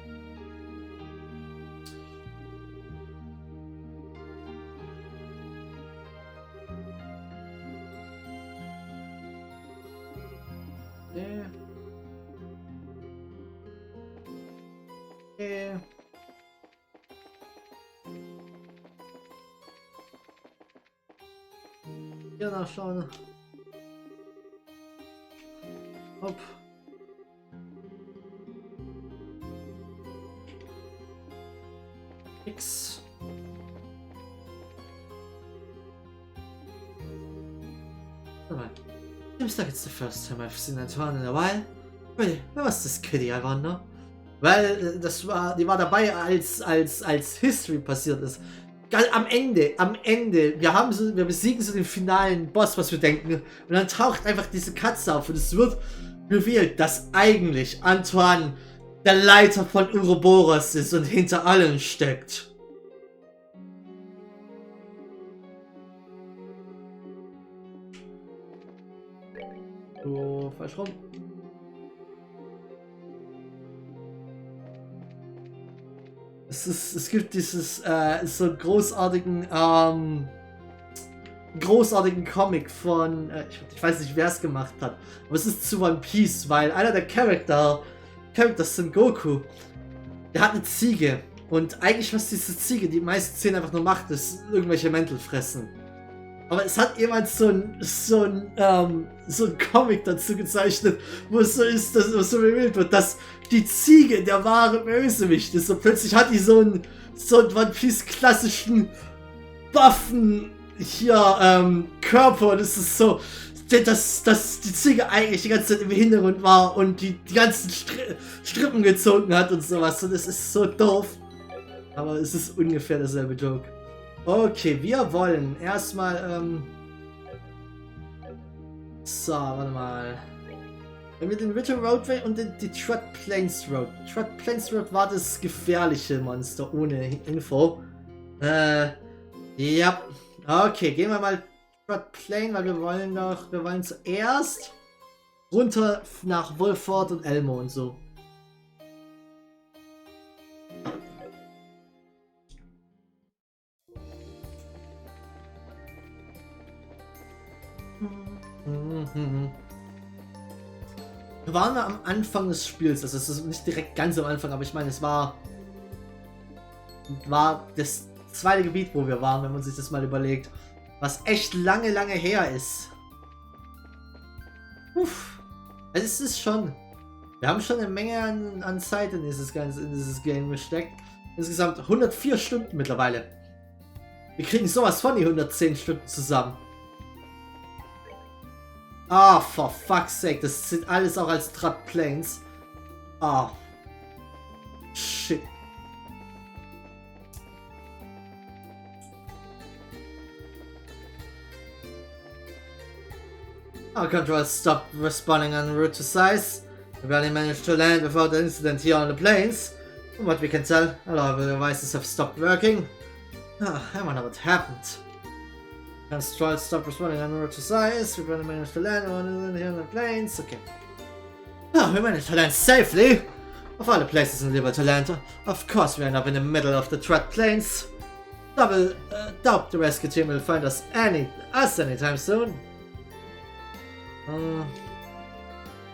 Yeah. Yeah. Hier nachschauen. Hopp. X. Seems like it's the first time I've seen Antoine in a while. Really, where was this kitty, I wonder? Weil die war dabei, als History passiert ist. Am Ende, wir besiegen so den finalen Boss, was wir denken, und dann taucht einfach diese Katze auf und es wird revealed, dass eigentlich Antoine der Leiter von Ouroboros ist und hinter allem steckt. So, falsch rum. Es gibt dieses so großartigen Comic von ich weiß nicht, wer es gemacht hat, aber es ist zu One Piece, weil einer der Characters sind Goku. Der hat eine Ziege und eigentlich, was diese Ziege die meisten Szenen einfach nur macht, ist irgendwelche Mäntel fressen. Aber es hat jemand so ein Comic dazu gezeichnet, wo es so ist, dass es so revealed wird, dass die Ziege der wahre Bösewicht ist. Und plötzlich hat die so einen One Piece klassischen buffen hier Körper, und es ist so, dass die Ziege eigentlich die ganze Zeit im Hintergrund war und die ganzen Strippen gezogen hat und sowas. Und es ist so doof. Aber es ist ungefähr derselbe Joke. Okay, wir wollen erstmal, so, warte mal. Wenn wir den Ritter Roadway und die Trot Plains Road. Trot Plains Road war das gefährliche Monster ohne Info. Ja. Okay, gehen wir mal Plane, weil wir wollen zuerst runter nach Wolford und Elmo und so. Wir waren am Anfang des Spiels, also es ist nicht direkt ganz am Anfang, aber ich meine, es war das zweite Gebiet, wo wir waren, wenn man sich das mal überlegt, was echt lange her ist. Uff. Es ist schon. Wir haben schon eine Menge an Zeit in dieses Game gesteckt. Insgesamt 104 Stunden mittlerweile. Wir kriegen sowas von die 110 Stunden zusammen. Ah, for fuck's sake. Das sind alles auch als Trap Planes. Ah. Shit. Our controls stopped responding en route to Zeiss. We barely managed to land without an incident here on the plains. From what we can tell, a lot of the devices have stopped working. I wonder what happened. Controls stopped responding en route to Zeiss. We barely managed to land here on the plains. Okay. We managed to land safely. Of all the places in Liberty to land, of course we end up in the middle of the Trap Plains. Doubt the rescue team will find us anytime soon.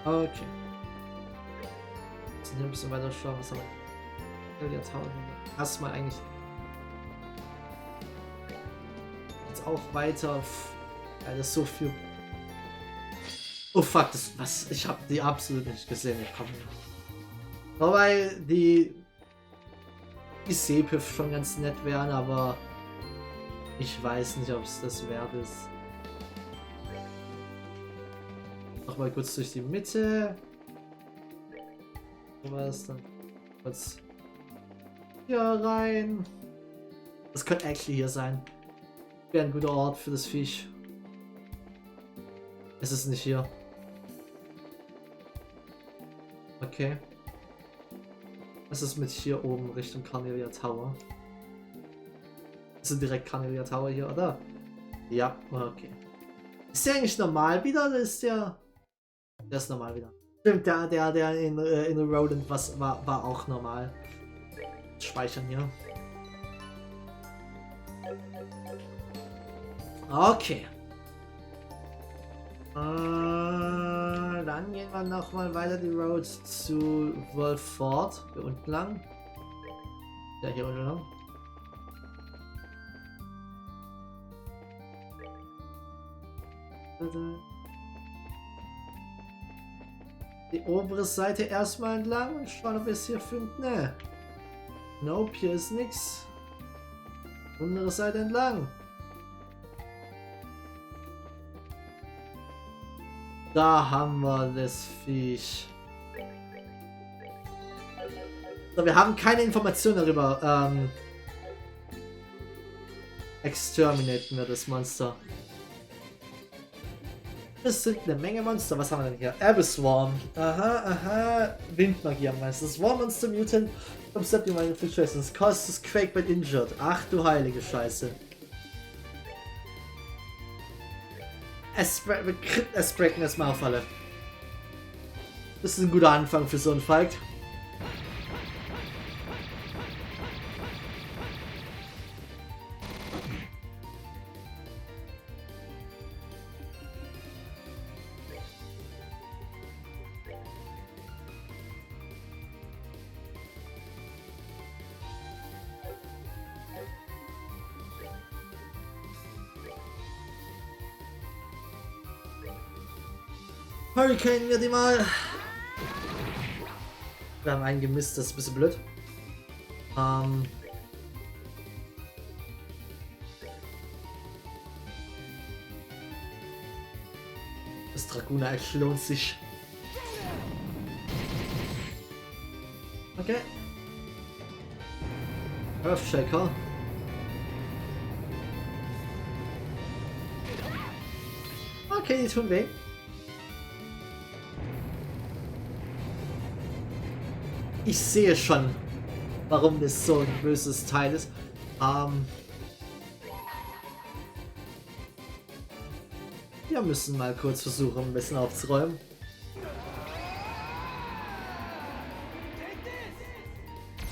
Okay. Jetzt hier ein bisschen weiter schauen, was haben wir jetzt erstmal eigentlich jetzt auch weiter. Ja, das ist so viel. Oh fuck, ich habe die absolut nicht gesehen. Wobei die Seepiff schon ganz nett wären, aber ich weiß nicht, ob es das wert ist. Mal kurz durch die Mitte. Was dann? Kurz hier rein. Das könnte actually hier sein. Wäre ein guter Ort für das Viech. Es ist nicht hier. Okay. Was ist mit hier oben Richtung Carnelia Tower? Ist direkt Carnelia Tower hier, oder? Ja, okay. Ist der eigentlich normal wieder oder ist der? Der ist normal wieder. Stimmt, der in The Rodent war auch normal. Speichern hier. Okay. Dann gehen wir nochmal weiter die Road zu Wolford. Hier unten lang. Ja, hier unten lang. Die obere Seite erstmal entlang und schauen, ob wir es hier finden. Ne. Nope, hier ist nichts. Untere Seite entlang. Da haben wir das Viech. So, wir haben keine Informationen darüber. Exterminaten wir das Monster. Es sind eine Menge Monster. Was haben wir denn hier? Abysswarm. Aha. Windmagie am meisten. Swarm Monster Mutant. Obsessed my infiltrations. Causes Quake but injured. Ach du heilige Scheiße. Es breaken erstmal auf alle. Das ist ein guter Anfang für so einen Fight. Hurricane wir die mal. Wir haben einen gemisst, das ist ein bisschen blöd. Das Draguna lohnt sich. Okay. Earthshaker. Okay, die tun weh. Ich sehe schon, warum das so ein böses Teil ist. wir müssen mal kurz versuchen, ein bisschen aufzuräumen.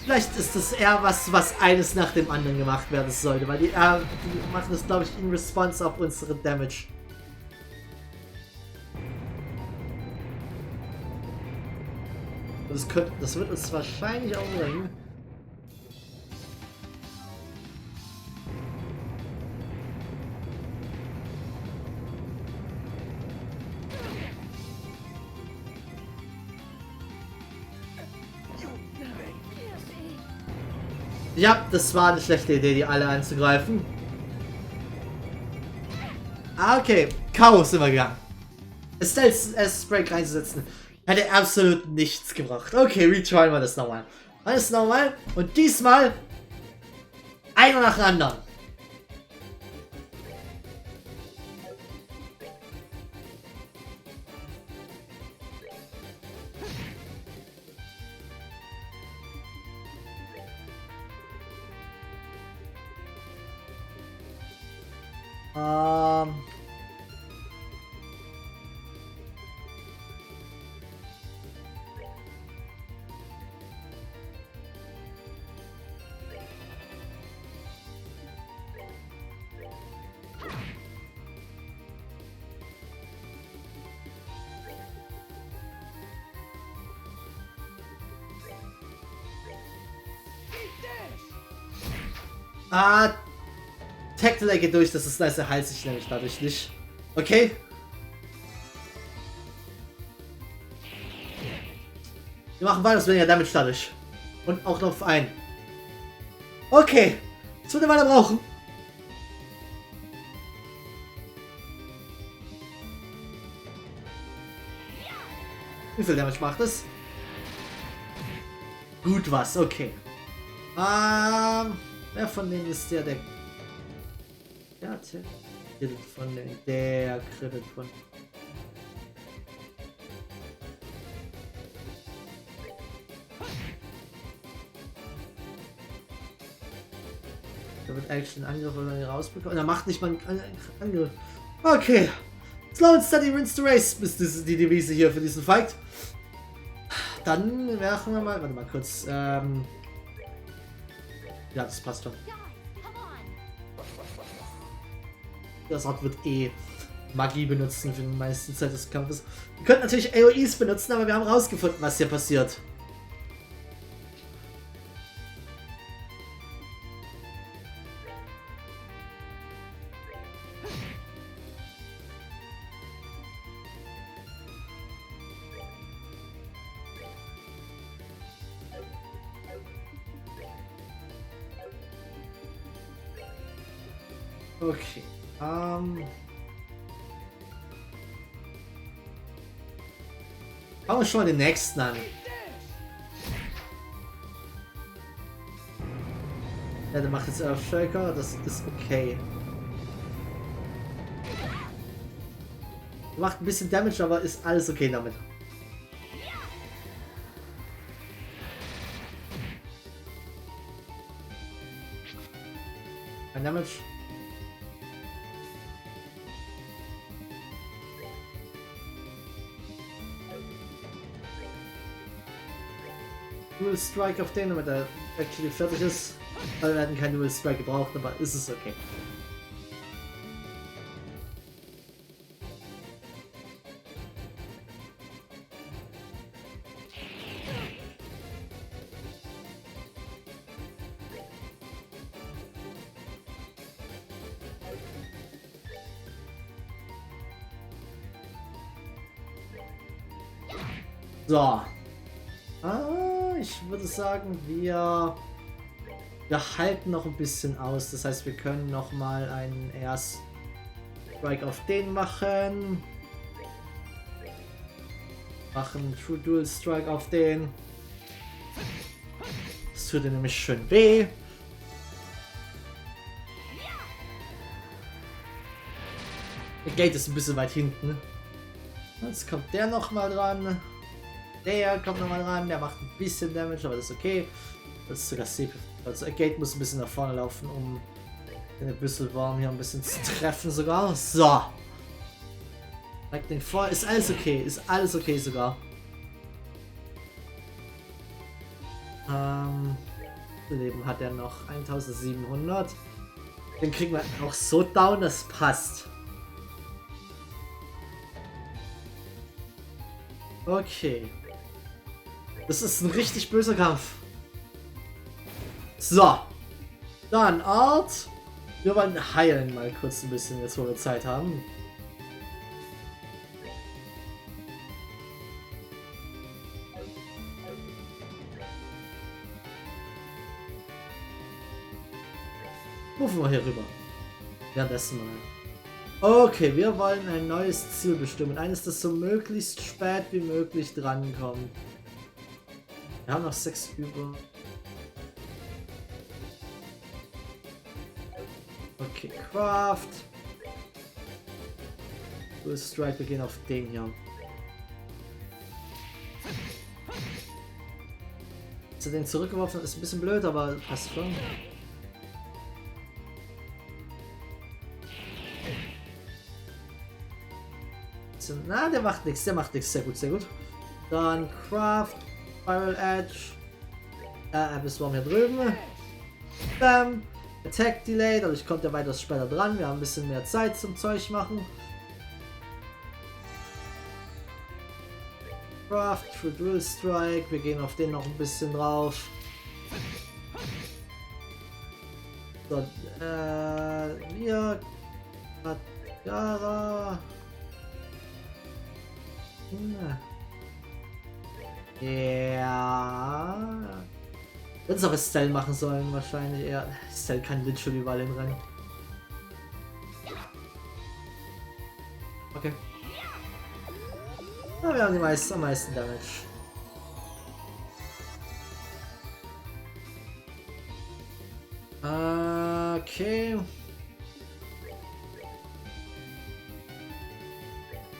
Vielleicht ist das eher was eines nach dem anderen gemacht werden sollte, weil die machen das, glaube ich, in Response auf unsere Damage. Das wird uns wahrscheinlich auch bringen. Ja, das war eine schlechte Idee, die alle anzugreifen. Ah, okay. Chaos sind wir gegangen. S-Break reinzusetzen, hätte absolut nichts gebracht. Okay, retryen wir das nochmal. Alles nochmal. Und diesmal einer nach dem anderen. Tactile geht durch, das ist nice, er heilt sich nämlich dadurch nicht. Okay. Wir machen weitaus weniger Damage dadurch. Und auch noch auf einen. Okay. Das wird er weiter brauchen. Wie viel Damage macht es? Gut was, okay. Wer von denen ist der Credit von den, der Credit von. Da wird eigentlich den Angriff rausbekommen. Er macht nicht mal einen Angriff. Okay. Slow and steady wins the race. Ist die Devise hier für diesen Fight. Dann werfen wir mal. Warte mal kurz. Ja, das passt schon. Das Ort wird Magie benutzen für die meiste Zeit des Kampfes. Wir könnten natürlich AoEs benutzen, aber wir haben rausgefunden, was hier passiert. Okay. Fangen wir schon mal den nächsten an. Ja, der macht jetzt Earthshaker, das ist okay. Macht ein bisschen Damage, aber ist alles okay damit. Kein Damage. Dual Strike auf den, damit er actually fertig ist. Also wir hätten keinen Dual Strike gebraucht, aber ist es okay. So. Ich würde sagen, wir halten noch ein bisschen aus. Das heißt, wir können noch mal einen erst Strike auf den machen. Machen True Dual Strike auf den. Das tut dir nämlich schön weh. Der Gate ist ein bisschen weit hinten. Jetzt kommt der noch mal dran. Der kommt nochmal ran, der macht ein bisschen Damage, aber das ist okay. Das ist sogar CP. Also Gate muss ein bisschen nach vorne laufen, um den Büsselbaum hier ein bisschen zu treffen sogar. So. Lightning voll. Ist alles okay. Ist alles okay sogar. Leben hat er noch 1700. Den kriegen wir auch so down, das passt. Okay. Das ist ein richtig böser Kampf. So. Dann Art. Wir wollen heilen mal kurz ein bisschen, jetzt wo wir Zeit haben. Rufen wir hier rüber. Währenddessen mal. Okay, wir wollen ein neues Ziel bestimmen. Eines, das so möglichst spät wie möglich drankommt. Wir haben noch 6 über. Okay, Craft. Full Strike, wir gehen auf den hier. Zu den zurückgeworfen ist ein bisschen blöd, aber passt schon. Na, der macht nichts, der macht nichts. Sehr gut, sehr gut. Dann Craft, Spiral Edge. Bis wir hier drüben. Bam. Attack Delayed, aber ich konnte ja weiter später dran. Wir haben ein bisschen mehr Zeit zum Zeug machen. Craft, True Dual Strike. Wir gehen auf den noch ein bisschen drauf. So, hier. Gara. Ja. Wenn es auch Estelle machen sollen, wahrscheinlich eher. Estelle kann literally überall hinrennen. Okay. Ja, wir haben am meisten Damage. Okay.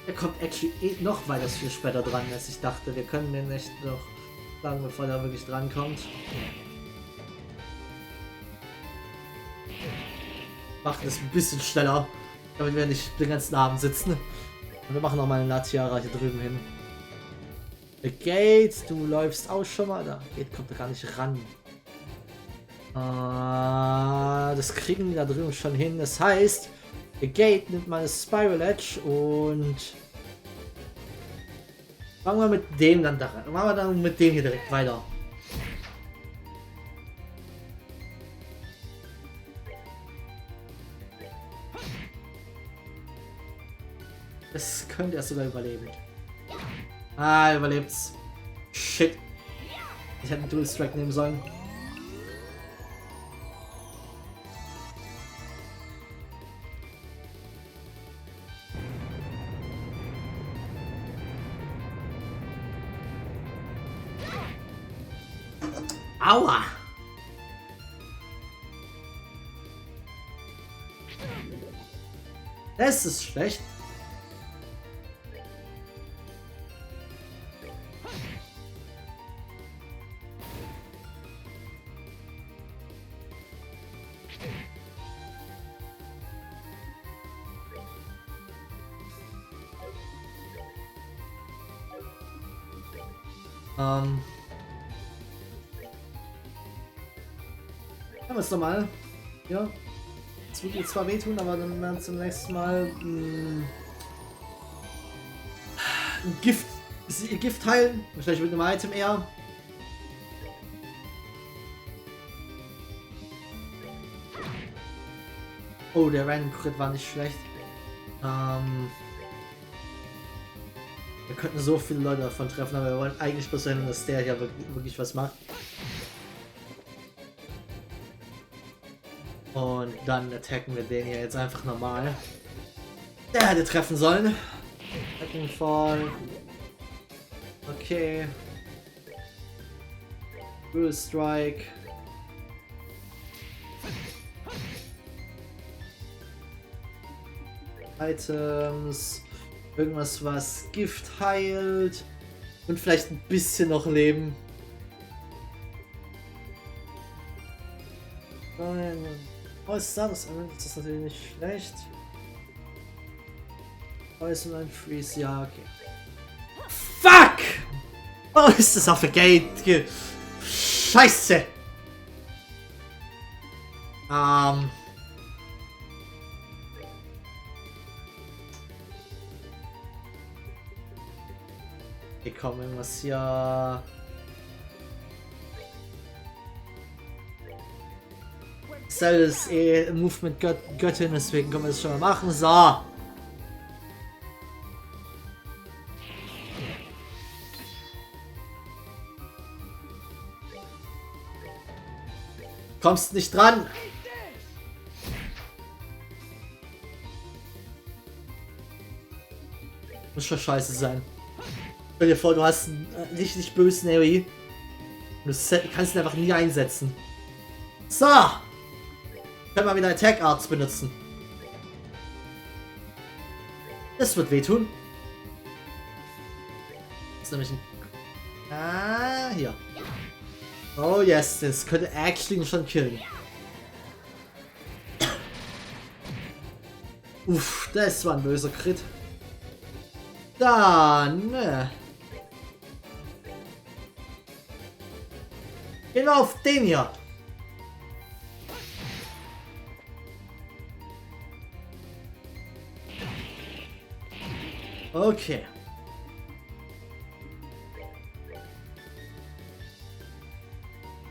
Er kommt actually noch weiter viel später dran, als ich dachte. Wir können den echt noch sagen, bevor er wirklich dran kommt. Macht es ein bisschen schneller, damit wir nicht den ganzen Abend sitzen. Und wir machen noch mal eine Latiara hier drüben hin. The Gate, du läufst auch schon mal. Da Gate kommt da gar nicht ran. Das kriegen wir da drüben schon hin. Das heißt, The Gate nimmt mal eine Spiral Edge und fangen wir mit dem dann da rein. Machen wir dann mit dem hier direkt weiter. Das könnte er sogar überleben. Ah, er überlebt's. Shit. Ich hätte einen Dual Strike nehmen sollen. Aua! Das ist schlecht. Haben wir es nochmal. Ja. Es wird jetzt zwar wehtun, aber dann werden zum nächsten Mal ein Gift heilen. Wahrscheinlich mit einem Item eher. Oh, der Random Crit war nicht schlecht. Wir könnten so viele Leute davon treffen, aber wir wollen eigentlich bloß sein, dass der hier wirklich was macht. Und dann attacken wir den hier jetzt einfach normal. Der hätte treffen sollen. Attacking Fall. Okay. Dual Strike. Items. Irgendwas, was Gift heilt. Und vielleicht ein bisschen noch Leben. Nein. Oh, ist das? Das ist natürlich nicht schlecht. Poison Freeze, ja, okay. Fuck! Oh, ist das auf der Gate? Scheiße! Okay, komm, irgendwas hier. Cell ist eh Movement Göttin, deswegen können wir das schon mal machen. So! Kommst nicht dran! Muss schon scheiße sein. Stell dir vor, du hast einen richtig bösen AoE. Du kannst ihn einfach nie einsetzen. So! Können wir wieder Attack Arts benutzen. Das wird wehtun. Das ist nämlich ein... Ah, hier. Oh yes, das könnte actually schon killen. Uff, das war ein böser Crit. Dann... Gehen wir auf den hier. Okay.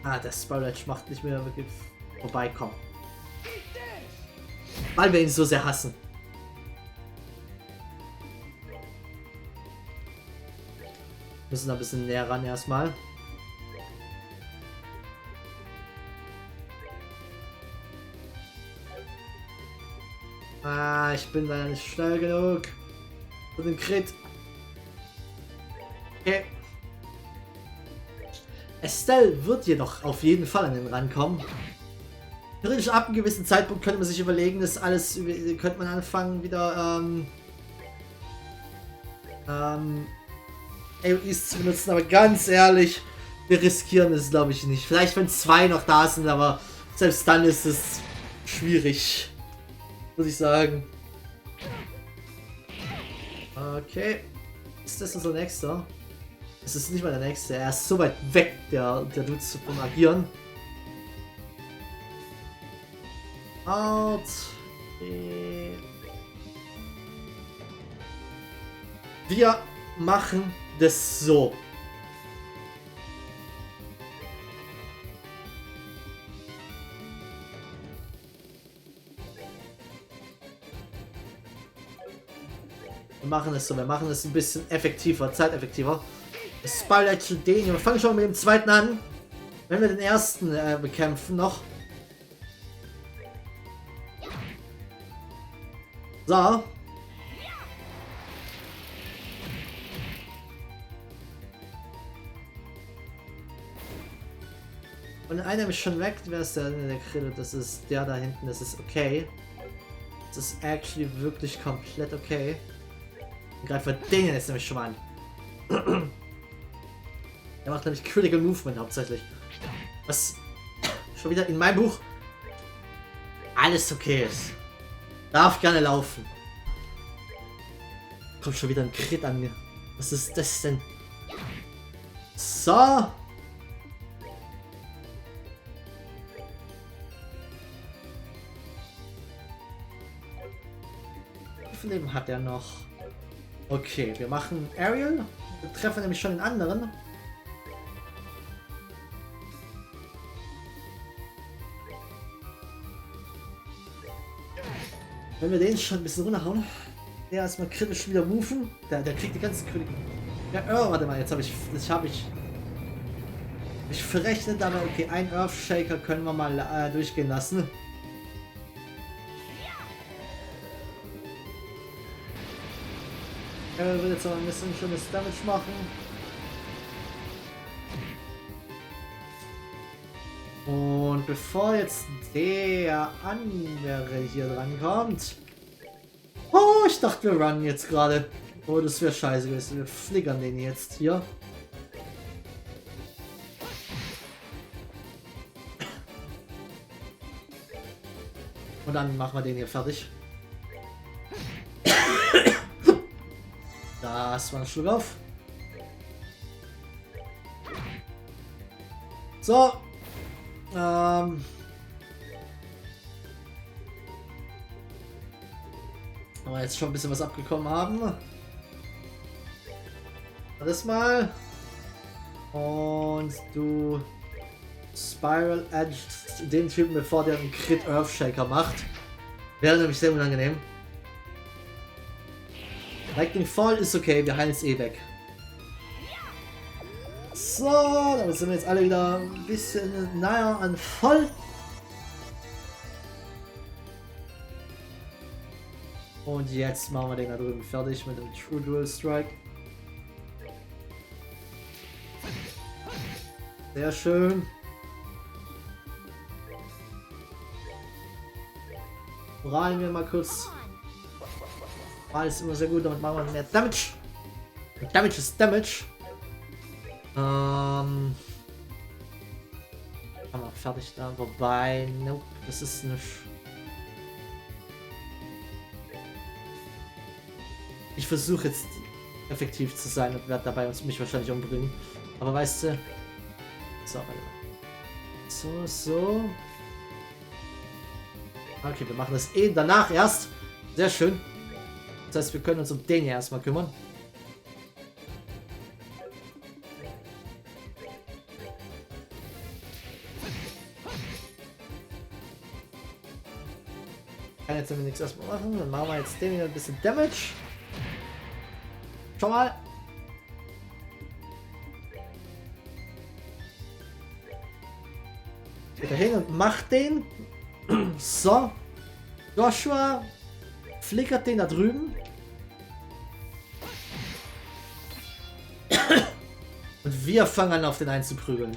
Ah, der Spirage macht nicht mehr wirklich vorbeikommen. Weil wir ihn so sehr hassen. Müssen ein bisschen näher ran erstmal. Ah, ich bin da nicht schnell genug. Für den Crit. Okay. Estelle wird jedoch auf jeden Fall an den rankommen. Theoretisch ab einem gewissen Zeitpunkt könnte man sich überlegen, das alles könnte man anfangen wieder AoEs zu benutzen, aber ganz ehrlich, wir riskieren es glaube ich nicht. Vielleicht wenn 2 noch da sind, aber selbst dann ist es schwierig, muss ich sagen. Okay, ist das unser nächster? Es ist nicht mal der nächste, er ist so weit weg, der Dude vom Agieren. Out. Wir machen das so. Wir machen es so, wir machen es ein bisschen effektiver, zeiteffektiver. Spotlight den hier. Wir fangen schon mit dem zweiten an. Wenn wir den ersten bekämpfen noch. So. Und einer ist schon weg. Wer ist der Krille? Das ist der da hinten. Das ist okay. Das ist actually wirklich komplett okay. Und gerade für den jetzt nämlich schon mal an. Er macht nämlich Critical Movement hauptsächlich. Was schon wieder in meinem Buch alles okay ist. Darf gerne laufen. Kommt schon wieder ein Crit an mir. Was ist das denn? So. Wie viel Leben hat er noch? Okay, wir machen Ariel. Wir treffen nämlich schon den anderen. Wenn wir den schon ein bisschen runterhauen, der erstmal kritisch wieder moven, der kriegt die ganze Kritik. Ja, warte mal, jetzt habe ich verrechnet, aber okay, ein Earth Shaker können wir mal durchgehen lassen. Er will jetzt aber ein bisschen schönes Damage machen. Und bevor jetzt der andere hier dran kommt. Oh, ich dachte, wir runnen jetzt gerade. Oh, das wäre scheiße gewesen. Wir flickern den jetzt hier. Und dann machen wir den hier fertig. Das war ein Schluck auf. So. Aber jetzt schon ein bisschen was abgekommen haben. Das mal. Und du Spiral Edge den Typen, bevor der einen Crit Earthshaker macht. Wäre nämlich sehr unangenehm. Lightning Fall ist okay, wir heilen es eh weg. So, damit sind wir jetzt alle wieder ein bisschen nahe an voll. Und jetzt machen wir den da drüben fertig mit dem True Dual Strike. Sehr schön. Moralen wir mal kurz. Moral ist immer sehr gut, damit machen wir mehr Damage. Und Damage ist Damage. Haben wir fertig da, wobei, nope, das ist nicht. Ich versuche jetzt effektiv zu sein und werde dabei mich wahrscheinlich umbringen. Aber weißt du, so, so. Okay, wir machen das eh danach erst. Sehr schön. Das heißt, wir können uns um den hier erstmal kümmern. Kann jetzt nichts erstmal machen. Dann machen wir jetzt den wieder ein bisschen Damage. Schau mal. Geht da hin und macht den. So. Joshua flickert den da drüben. Und wir fangen an, auf den einzuprügeln.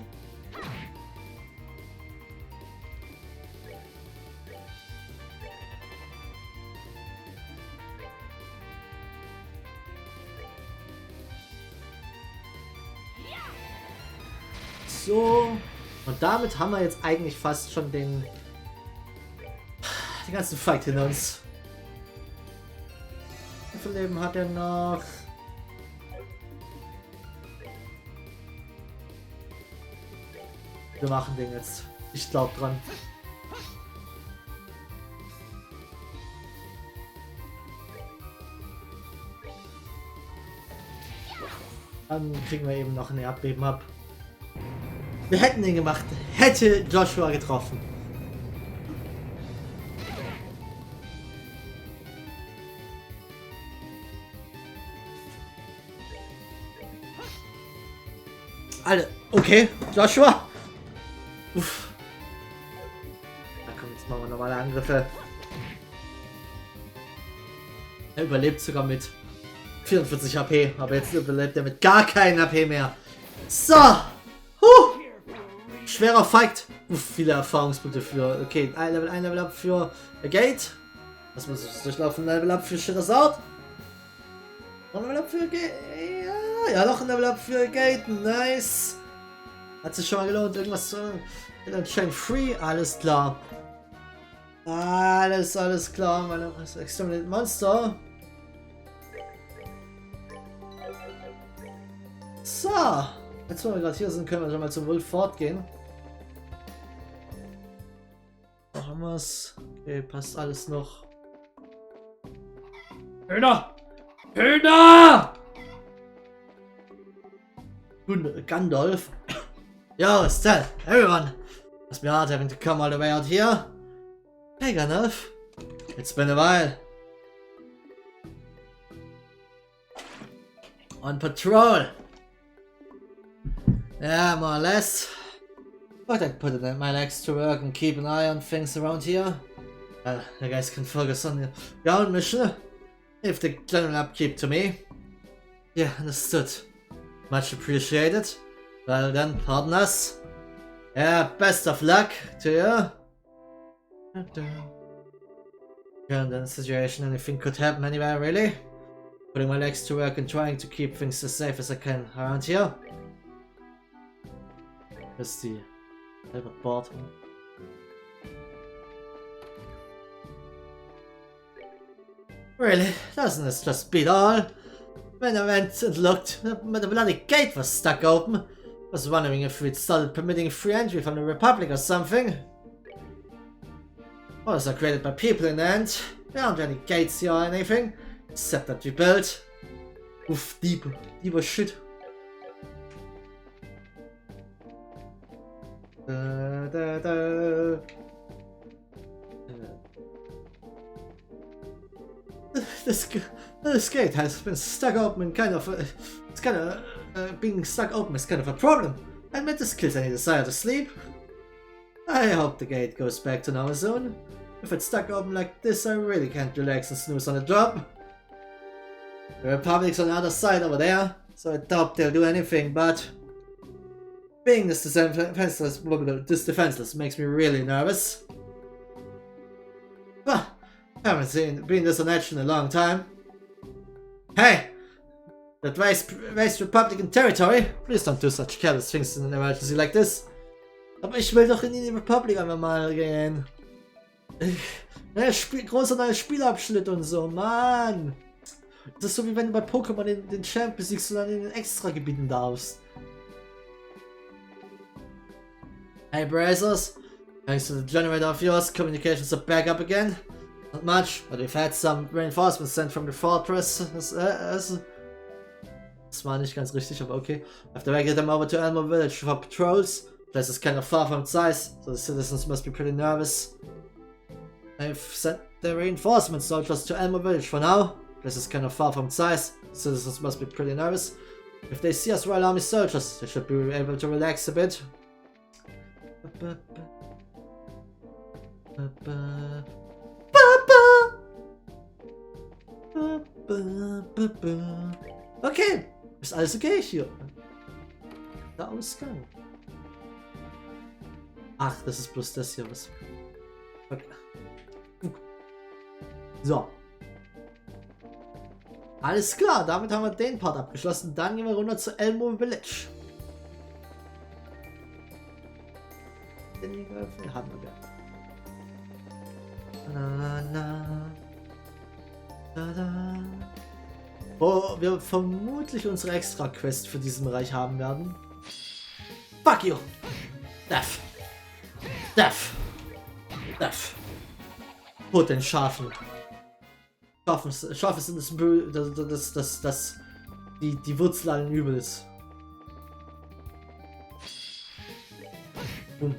So. Und damit haben wir jetzt eigentlich fast schon den ganzen Fight hinter uns. Wie viel Leben hat er noch? Wir machen den jetzt. Ich glaub dran. Dann kriegen wir eben noch ein Erdbeben ab. Wir hätten den gemacht. Hätte Joshua getroffen. Alle. Okay, Joshua. Uff. Na komm, jetzt machen wir normale Angriffe. Er überlebt sogar mit 44 HP, aber jetzt überlebt er mit gar keinen HP mehr. So. Schwerer Fight. Uff, viele Erfahrungspunkte für. Okay, ein Level Up für Gate. Das muss ich durchlaufen. Level Up für Shirazard. Noch ein Level Up für Gate. Ja, noch ein Level Up für Gate. Nice. Hat sich schon mal gelohnt, irgendwas zu. Chain Free. Alles klar. Alles klar. Meine Exterminate Monster. So. Jetzt, wo wir gerade hier sind, können wir schon mal zum Wolf fortgehen. Machen wir es. Okay, passt alles noch. Hühner! Hühner! Gandalf. Yo, still, everyone. Must be hard having to come all the way out here. Hey, Gandalf. It's been a while. On patrol. Yeah, more or less. But I put my legs to work and keep an eye on things around here. Well, you guys can focus on your ground mission. If the general upkeep to me. Yeah, understood. Much appreciated. Well then, pardon us. Yeah, best of luck to you. Current situation, anything could happen anywhere, really. Putting my legs to work and trying to keep things as safe as I can around here. Das ist die halbe Board. Really? Doesn't this just beat all? When I went and looked, the bloody gate was stuck open. I was wondering if we'd started permitting free entry from the Republic or something. Orders are created by people in the end. There aren't any gates here or anything, except that we built. Oof, deeper shit. This gate has been stuck open and being stuck open is kind of a problem. I admit this kills any desire to sleep. I hope the gate goes back to normal soon. If it's stuck open like this, I really can't relax and snooze on the job. The Republic's on the other side over there, so I doubt they'll do anything, but being this defenseless makes me really nervous. But I haven't been this on edge in a long time. Hey! That waste Republican territory! Please don't do such careless things in an emergency like this. Aber ich will doch in die Republik einmal mal gehen. Großer neuer Spielabschnitt und so, Mann! Das ist so wie wenn du bei Pokémon den Champ besiegst und dann in den Extra-Gebieten darfst. Hey Brazos, thanks to the generator of yours, communications are back up again. Not much, but we've had some reinforcements sent from the fortress. Das war nicht ganz richtig, aber okay. After I get them over to Elmo Village for patrols, place is kind of far from Zeiss, so the citizens must be pretty nervous. I've sent the reinforcement soldiers to Elmo Village for now. This is kind of far from Zeiss, citizens must be pretty nervous. If they see us Royal Army soldiers, they should be able to relax a bit. Okay, ist alles okay hier. Der Ausgang. Ach, das ist bloß das hier, was... Okay. So. Alles klar, damit haben wir den Part abgeschlossen. Dann gehen wir runter zu Elmo Village. Den haben wir gleich. Wo wir vermutlich unsere Extra-Quest für diesen Bereich haben werden. Fuck you! Death! Death! Death! Tod den Schafen! Schafe sind die Wurzel allen Übels. Boom.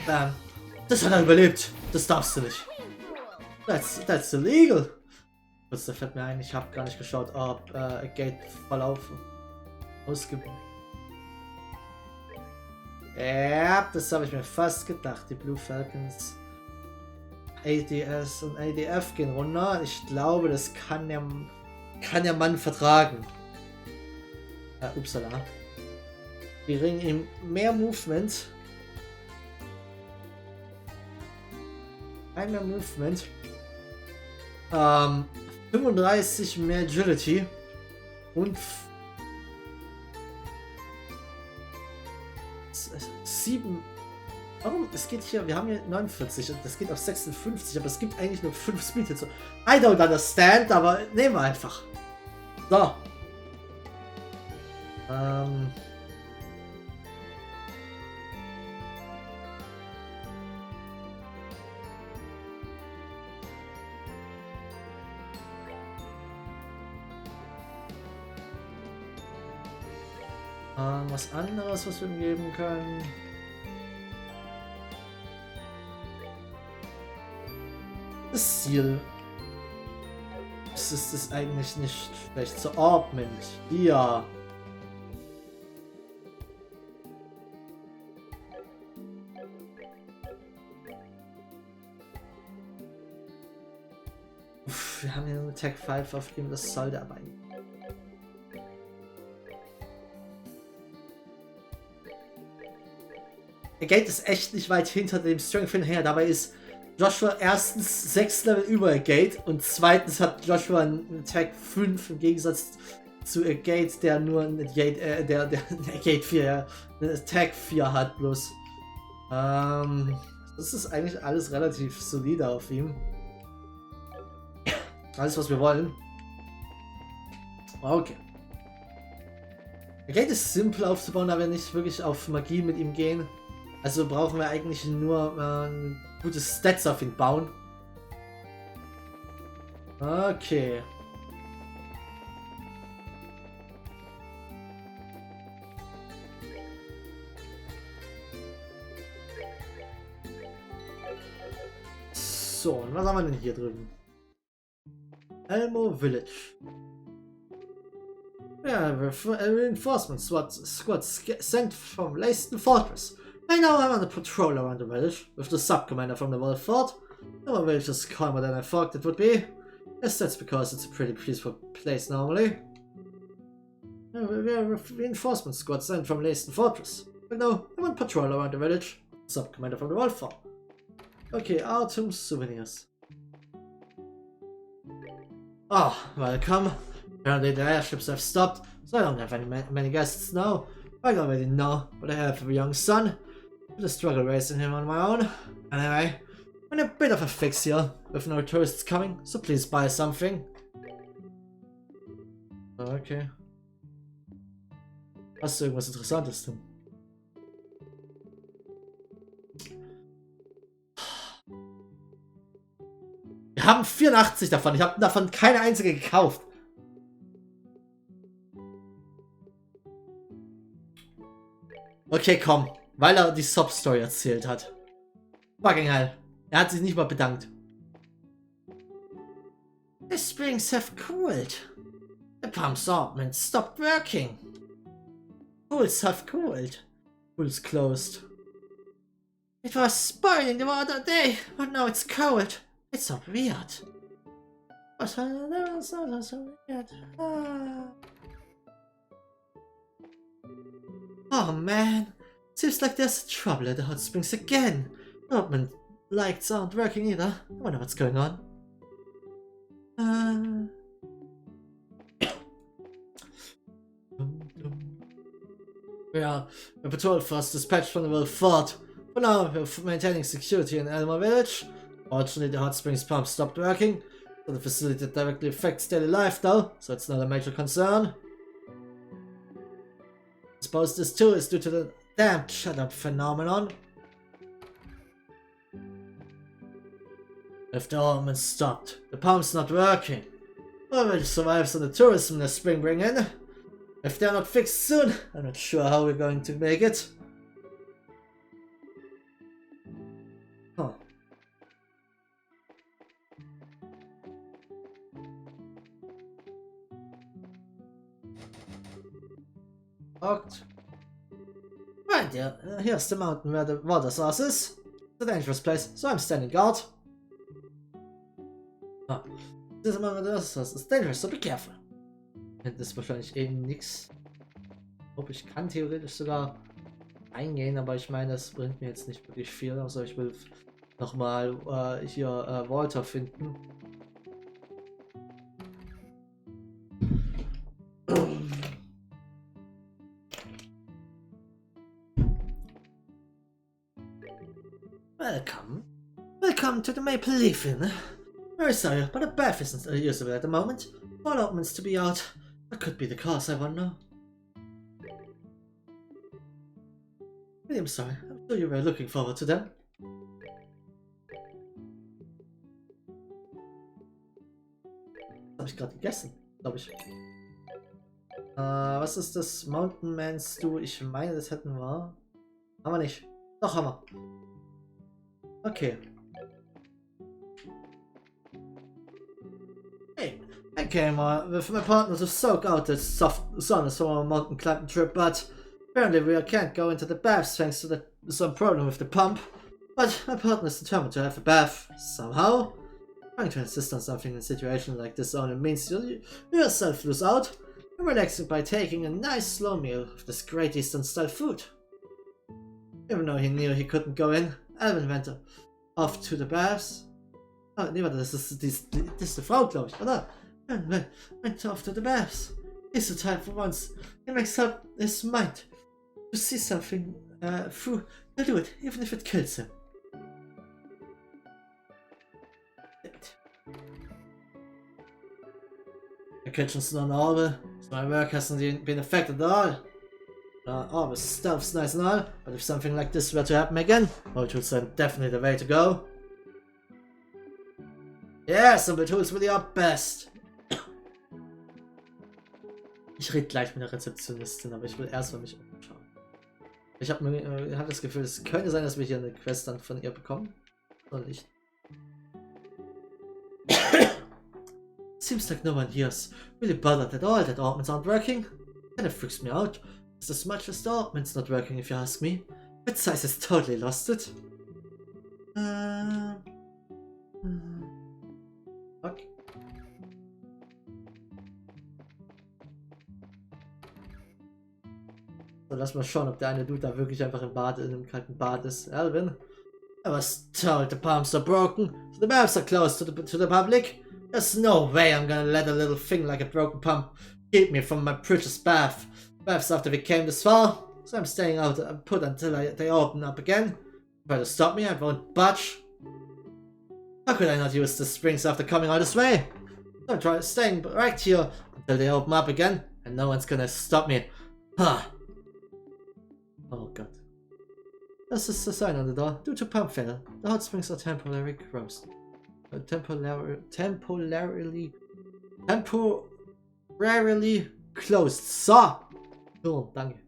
Bam. Das hat er überlebt. Das darfst du nicht. That's illegal. Da fällt mir ein, ich habe gar nicht geschaut, ob Gate-Verlauf ausgibt. Ja, das habe ich mir fast gedacht. Die Blue Falcons, ADS und ADF gehen runter. Ich glaube, das kann der Mann vertragen. Upsala. Wir bringen ihm mehr Movement. Ein mehr Movement. 35 mehr Agility. Und 7. Warum? Es geht hier, wir haben hier 49 und das geht auf 56, aber es gibt eigentlich nur 5 Speed Hits. I don't understand, aber nehmen wir einfach. So. Was anderes, was wir ihm geben können. Das Ziel. Es ist eigentlich nicht schlecht. Zur Ornament. Ja. Wir haben hier einen Attack 5 aufgegeben, das sollte aber nicht. Der Gate ist echt nicht weit hinter dem Strength her. Dabei ist Joshua erstens 6 Level über Gate und zweitens hat Joshua einen Attack 5 im Gegensatz zu Gate, der nur einen Gate 4, einen Attack 4 hat bloß. Das ist eigentlich alles relativ solide auf ihm. Alles, was wir wollen. Okay. Geht es simpel aufzubauen, aber nicht wirklich auf Magie mit ihm gehen. Also brauchen wir eigentlich nur gute Stats auf ihn bauen. Okay. So, und was haben wir denn hier drüben? Elmo Village. Yeah, reinforcement squad sent from Leyston Fortress. I now am on a patrol around the village with the sub-commander from the World Fort. The village is calmer than I thought it would be. Yes, that's because it's a pretty peaceful place normally. We are a reinforcement squad sent from Leyston Fortress. But no, I'm on patrol around the village. Sub-commander from the World Fort. Okay, autumn souvenirs. Oh, welcome. Apparently the airships have stopped, so I don't have many guests now. I already know, but I have a young son. It's a struggle raising him on my own. Anyway, I'm in a bit of a fix here, with no tourists coming, so please buy something. Okay. Hast du irgendwas Interessantes tun? Wir haben 84 davon, ich habe davon keine einzige gekauft. Okay, komm, weil er die Sob-Story erzählt hat. Fucking hell. Er hat sich nicht mal bedankt. The springs have cooled. The pump's open stopped working. Pools have cooled. Pools closed. It was boiling the water day, but now it's cold. It's so weird. So weird. Oh man, seems like there's trouble at the hot springs again. The open lights aren't working either. I wonder what's going on. Yeah, a patrol force dispatched from the World Fort. For now, we're maintaining security in Elmo Village. Fortunately, the hot springs pump stopped working, so the facility directly affects daily life though, so it's not a major concern. I suppose this too is due to the damp shut-up phenomenon. If the ornament stopped, the pump's not working. The village survives on the tourism the spring bring in. If they're not fixed soon, I'm not sure how we're going to make it. Huh. Locked. Right, yeah, here's the mountain where the water source is. It's a dangerous place, so I'm standing guard. Ah, this mountain where the water source is dangerous, so be careful. Das ist wahrscheinlich eben nichts. Ich glaube, ich kann theoretisch sogar eingehen, aber ich meine, das bringt mir jetzt nicht wirklich viel. Also ich will nochmal hier Walter finden. Welcome. Welcome to the Maple Leaf Inn. Very sorry, but the bath isn't usable at the moment. All openings to be out. What could be the cause, I wonder? Really, I'm sorry. I'm sure you were looking forward to them. Das habe ich gerade gegessen, glaube ich. Was ist das? Mountain Man Stew? Ich meine, das hätten wir. Haben wir nicht. Doch, haben wir. Okay. Hey, I came with my partner to soak out the soft sun from our mountain climbing trip, but apparently we can't go into the baths thanks to some problem with the pump. But my partner is determined to have a bath somehow. Trying to insist on something in a situation like this only means you yourself lose out. I'm relaxing by taking a nice slow meal of this great Eastern style food. Even though he knew he couldn't go in, Alvin went off to the baths. Oh, nee, warte, das ist die Frau, glaube ich, oder? Went off to the baths. He's so tired for once. He makes up his mind to see something through. He'll do it, even if it kills him. The kitchen's not orb, so my work hasn't been affected at all. All the stuff's nice and all, but if something like this were to happen again, Multi tools are definitely the way to go. Yes, Multi tools will your best. Ich rede gleich mit der Rezeptionistin, aber ich will erstmal mich umschauen. Ich habe das Gefühl, es könnte sein, dass wir hier eine Quest dann von ihr bekommen. Oder nicht? Seems like no one here's really bothered at all that ornaments aren't working. Kinda freaks me out. Just as much as the ornament's not working, if you ask me. But Zeiss has totally lost it. Okay. So, lass mal schauen, ob der eine Dude da wirklich einfach im Bad, in einem kalten Bad ist. Alvin? I was told the pumps are broken, so the baths are closed to the public. There's no way I'm gonna let a little thing like a broken pump keep me from my precious baths after we came this far. So I'm staying out and put until they open up again. Try to stop me, I won't budge. How could I not use the springs after coming all this way? So I'm trying staying right here until they open up again, and no one's gonna stop me. Huh. Oh god. That's just a sign on the door. Due to pump failure, the hot springs are temporarily closed. Temporarily closed. So! Cool, danke.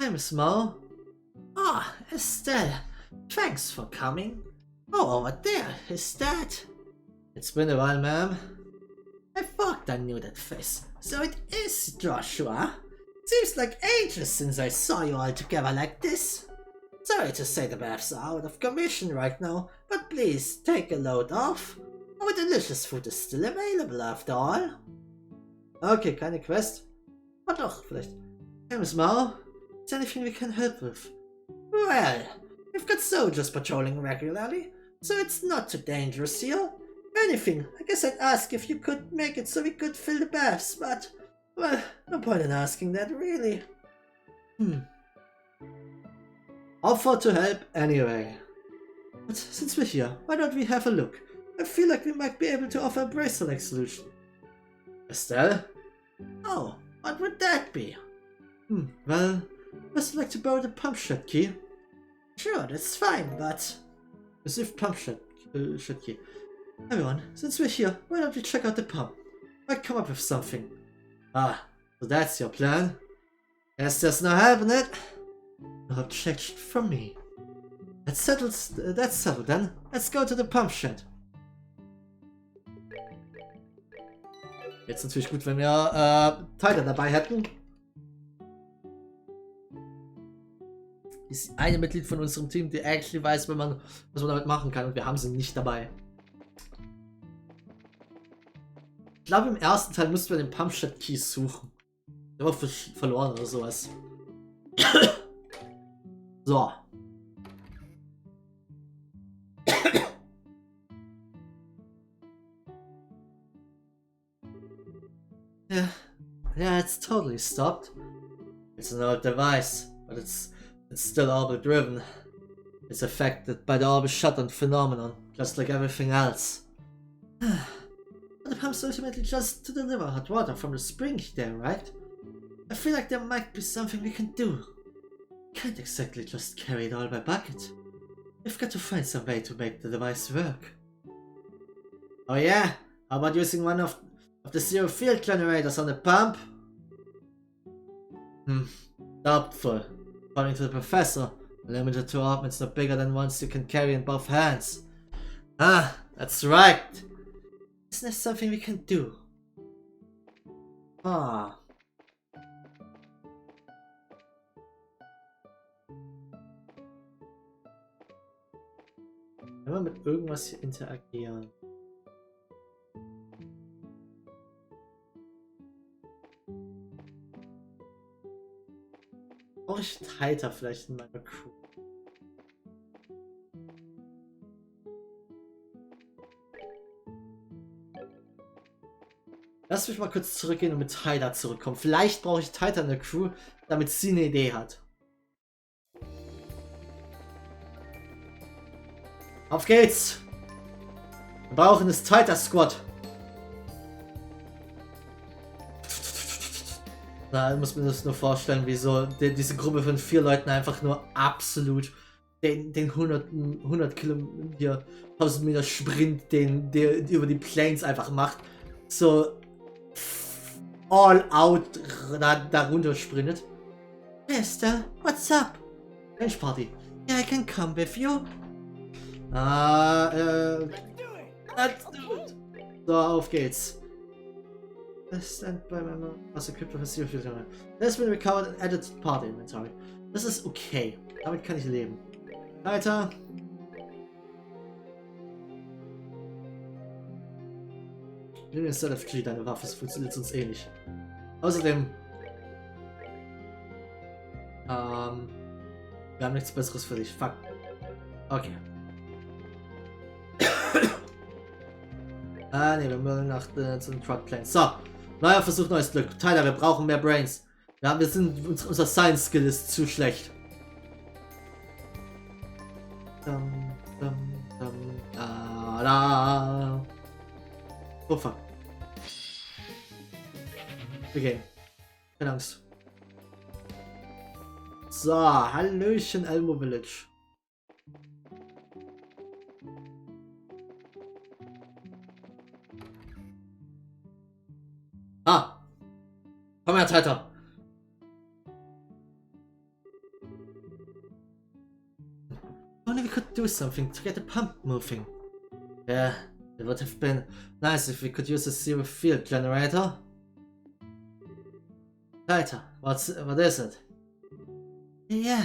Hi, Miss Mo. Ah, Estelle. Thanks for coming. Oh, over there, is that? It's been a while, ma'am. I thought I knew that face. So it is Joshua. Seems like ages since I saw you all together like this. Sorry to say the baths are out of commission right now, but please take a load off. Our delicious food is still available after all. Okay, keine Quest. Aber doch, vielleicht. Hey, Miss Mao, is there anything we can help with? Well, we've got soldiers patrolling regularly, so it's not too dangerous here. If anything, I guess I'd ask if you could make it so we could fill the baths, but, well, no point in asking that, really. Offer to help anyway. But since we're here, why don't we have a look? I feel like we might be able to offer a bracelet solution. Estelle? Oh, what would that be? Well, first I'd like to borrow the pump shed key. Sure, that's fine, but... Receive pump shed key. Everyone, since we're here, why don't we check out the pump? Might come up with something. Ah, so that's your plan? Guess there's no helping it. No objection from me. That's settled then. Let's go to the pump shed. Jetzt natürlich gut, wenn wir Titan dabei hätten. Ist eine Mitglied von unserem Team, die actually weiß, was man damit machen kann, und wir haben sie nicht dabei. Ich glaube, im ersten Teil mussten wir den Pumpshed Key suchen. Der war verloren oder sowas. So. Yeah, it's totally stopped. It's an old device, but it's still orbit driven. It's affected by the orbit shutdown phenomenon, just like everything else. The pump's ultimately just to deliver hot water from the spring there, right? I feel like there might be something we can do. Can't exactly just carry it all by bucket. We've got to find some way to make the device work. Oh yeah? How about using one of the zero field generators on the pump? Doubtful. According to the professor, limited to orbits not bigger than ones you can carry in both hands. Ah, that's right. Isn't there something we can do? Ah. Wenn wir mit irgendwas hier interagieren. Brauche ich Tighter vielleicht in meiner Crew? Lass mich mal kurz zurückgehen und mit Tighter zurückkommen. Vielleicht brauche ich Tighter in der Crew, damit sie eine Idee hat. Auf geht's! Wir brauchen das Tighter Squad. Na, muss man das nur vorstellen, wie so diese Gruppe von 4 Leuten einfach nur absolut den 100 Kilometer, 1000 Meter Sprint, den der über die Plains einfach macht. So all out da runter sprintet. Esther, what's up? Bench Party. Yeah, I can come with you. Let's do it. So, auf geht's. Stand by my was equipped with a zero filter. That's been recovered and added to party inventory. Das ist okay. Damit kann ich leben. Weiter. Nimm mir SLFG, deine Waffe, das funktioniert sonst eh nicht. Außerdem. Wir haben nichts Besseres für dich. Fuck. Okay. Ne, wir müssen nach zu den Truck Planes. So. Neuer Versuch, neues Glück. Tyler, wir brauchen mehr Brains. Ja, unser Science Skill ist zu schlecht. Oh fuck. Okay. Keine Angst. So, Hallöchen Elmo Village. Ah! Komm her, Tighter! Only we could do something to get the pump moving. Yeah, it would have been nice if we could use a zero field generator. Tighter, what is it? Yeah.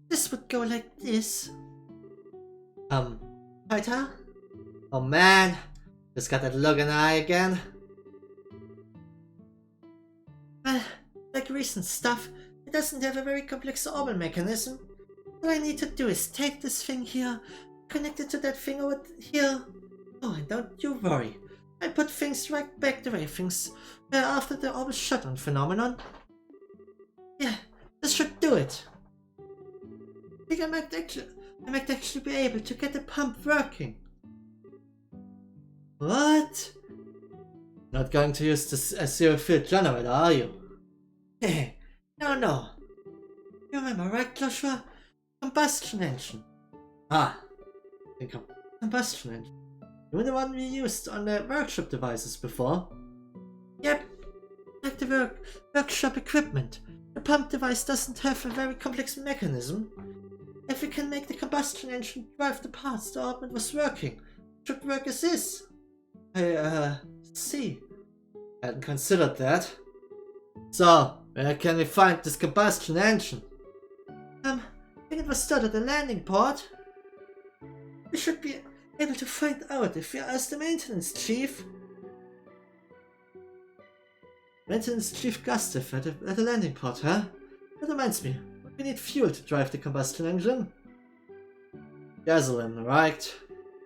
This would go like this. Tighter? Oh man, just got that look in the eye again. Well, like recent stuff, it doesn't have a very complex orbital mechanism. All I need to do is take this thing here, connect it to that thing over here. Oh, and don't you worry. I put things right back the way things were after the orbital shutdown phenomenon. Yeah, this should do it. I think I might actually be able to get the pump working. What? Not going to use this zero field generator, are you? Hey, no. You remember, right, Joshua? Combustion engine. Ah, the combustion engine. You were the one we used on the workshop devices before? Yep, like the workshop equipment. The pump device doesn't have a very complex mechanism. If we can make the combustion engine drive the parts the orbit was working, it should work as this. I see. I hadn't considered that. So, where can we find this combustion engine? I think it was stored at the landing port. We should be able to find out if we ask the maintenance chief. Maintenance Chief Gustav at the landing port, huh? That reminds me, we need fuel to drive the combustion engine. Gasoline, right?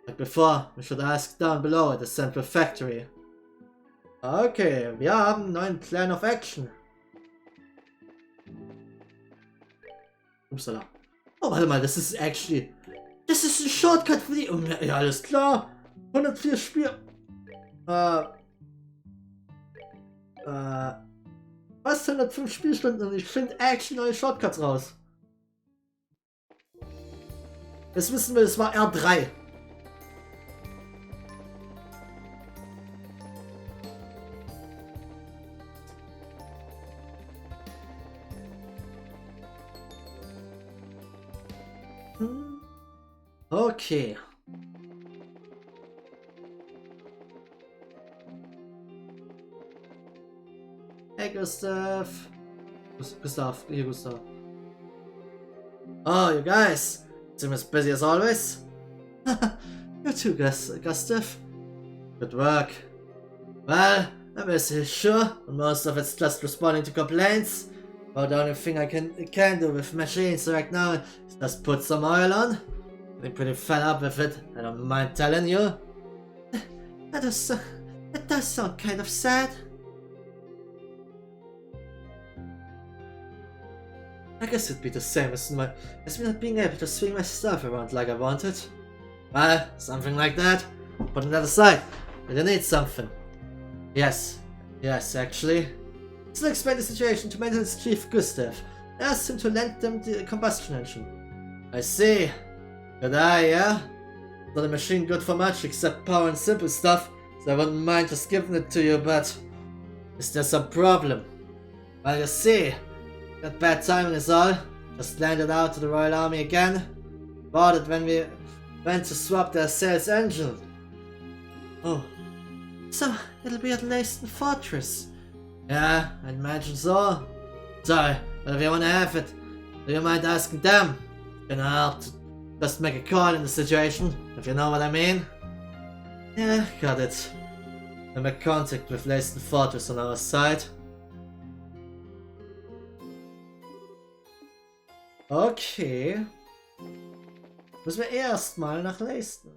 Like before, we should ask down below at the central factory. Okay, wir haben einen neuen Plan of Action. Upsala. Oh, warte mal, das ist ein Shortcut für die... Ja, alles klar. 104 Spiel... Was 105 Spielstunden und ich finde actually neue Shortcuts raus. Jetzt wissen wir, es war R3. Okay. Hey Gustav. Gustav. Oh, you guys. Seem as busy as always. You too, Gustav. Good work. Well, I'm busy, sure, and most of it's just responding to complaints. But the only thing I can do with machines right now is just put some oil on. Getting pretty fed up with it, I don't mind telling you. That does sound kind of sad. I guess it'd be the same as me not being able to swing my stuff around like I wanted. Well, something like that. But on the other side, you need something. Yes, actually. So I explained the situation to Maintenance Chief Gustav. I asked him to lend them the combustion engine. I see. Good eye, yeah? Not a machine good for much except power and simple stuff, so I wouldn't mind just giving it to you, but... Is there some problem? Well, you see, got bad timing is all. Just landed out to the Royal Army again. Bought it when we went to swap their sales engine. Oh. So, it'll be at Leyston Fortress. Yeah, I imagine so. Sorry, but if you want to have it, do you mind asking them? Gonna help to just make a call in the situation, if you know what I mean. Yeah, got it. I make contact with Leyston Fortress on our side. Okay. Müssen wir erstmal nach Leyston.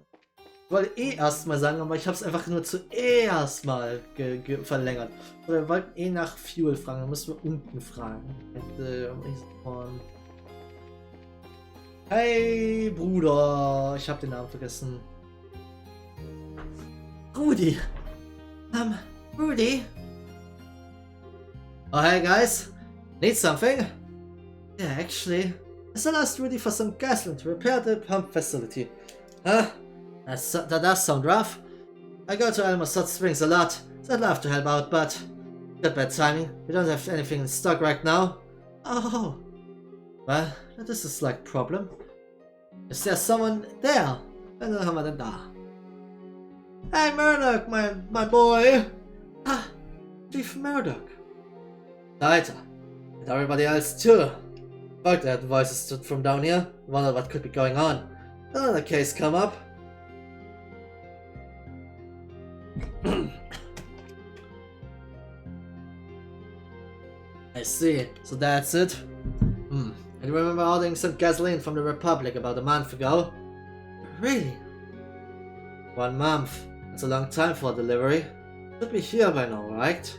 Ich wollte erstmal sagen, aber ich habe es einfach nur zuerst mal verlängert. Oder wir wollten nach Fuel fragen, dann müssen wir unten fragen. Hey Bruder, ich habe den Namen vergessen. Rudi. Rudy. Oh hey guys, need something? Yeah, actually, I still asked Rudy for some gasoline to repair the pump facility. Huh? That does sound rough. I go to Alamos Hot Springs a lot, so I'd love to help out, but got bad timing. We don't have anything in stock right now. Oh, well, this is like problem. Is there someone there? Dann haben wir denn da? Hey Murdoch, my boy! Ah, Chief Murdoch. Later. And everybody else too. Fuck that voices from down here. Wonder what could be going on. Another case come up. I see. So that's it. I remember ordering some gasoline from the Republic about a month ago. Really? 1 month. That's a long time for a delivery. Should be here by now, right?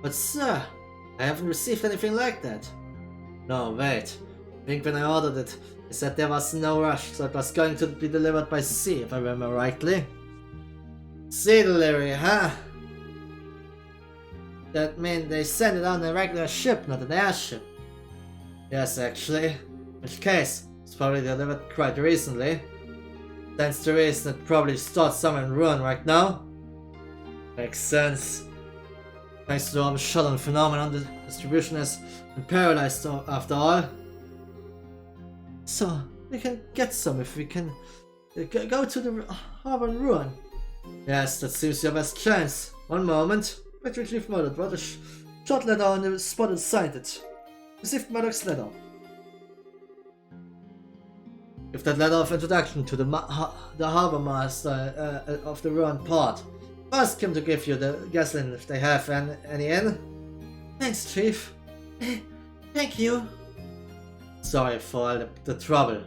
But sir, I haven't received anything like that. No, wait. I think when I ordered it, they said there was no rush, so it was going to be delivered by sea, if I remember rightly. Sea delivery, huh? That means they send it on a regular ship, not an airship. Yes, actually. In which case, it's probably delivered quite recently. Stands to reason it probably stored somewhere in ruin right now. Makes sense. Thanks to the orbital shuttle phenomenon, the distribution has been paralyzed after all. So, we can get some if we can go to the harbor in ruin. Yes, that seems your best chance. One moment. Battery Chief Murdoch brought a short letter on the spot and signed it. Received Murdoch's letter. Give that letter of introduction to the harbor master of the ruined port. Ask him to give you the gasoline if they have any in. Thanks, Chief. Thank you. Sorry for all the trouble.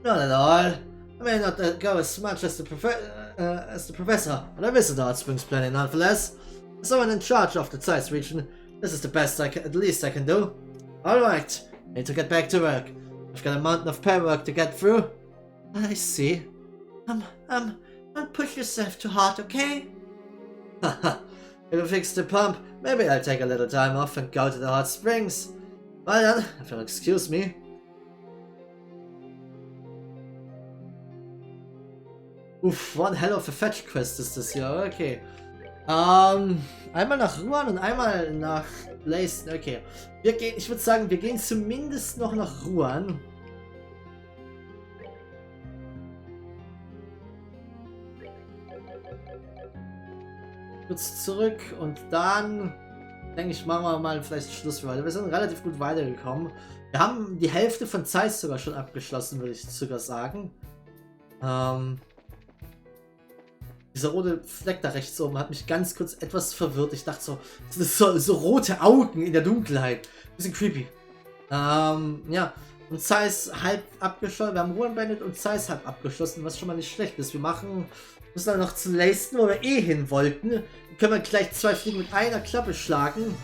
Not at all. I may not go as much as the professor, but I visit Hot Springs plenty nonetheless. As someone in charge of the Zeiss region, this is the best at least I can do. Alright, need to get back to work. I've got a mountain of paperwork to get through. I see. Don't push yourself too hard, okay? Haha, if you fix the pump, maybe I'll take a little time off and go to the hot springs. Well then, if you'll excuse me. Uff, one hell of a fetch quest ist das hier, okay. Einmal nach Ruan und einmal nach Leyston, okay. Ich würde sagen, wir gehen zumindest noch nach Ruan. Kurz zurück und dann denke ich, machen wir mal vielleicht Schluss für heute. Wir sind relativ gut weitergekommen. Wir haben die Hälfte von Zeiss sogar schon abgeschlossen, würde ich sogar sagen. Dieser rote Fleck da rechts oben hat mich ganz kurz etwas verwirrt. Ich dachte so, das ist so rote Augen in der Dunkelheit. Bisschen creepy. Ja, und Zeiss halb abgeschlossen. Wir haben Ruhen beendet und Zeiss halb abgeschlossen, was schon mal nicht schlecht ist. Wir müssen dann noch zu Leisten, wo wir eh hin wollten. Dann können wir gleich 2 Fliegen mit einer Klappe schlagen.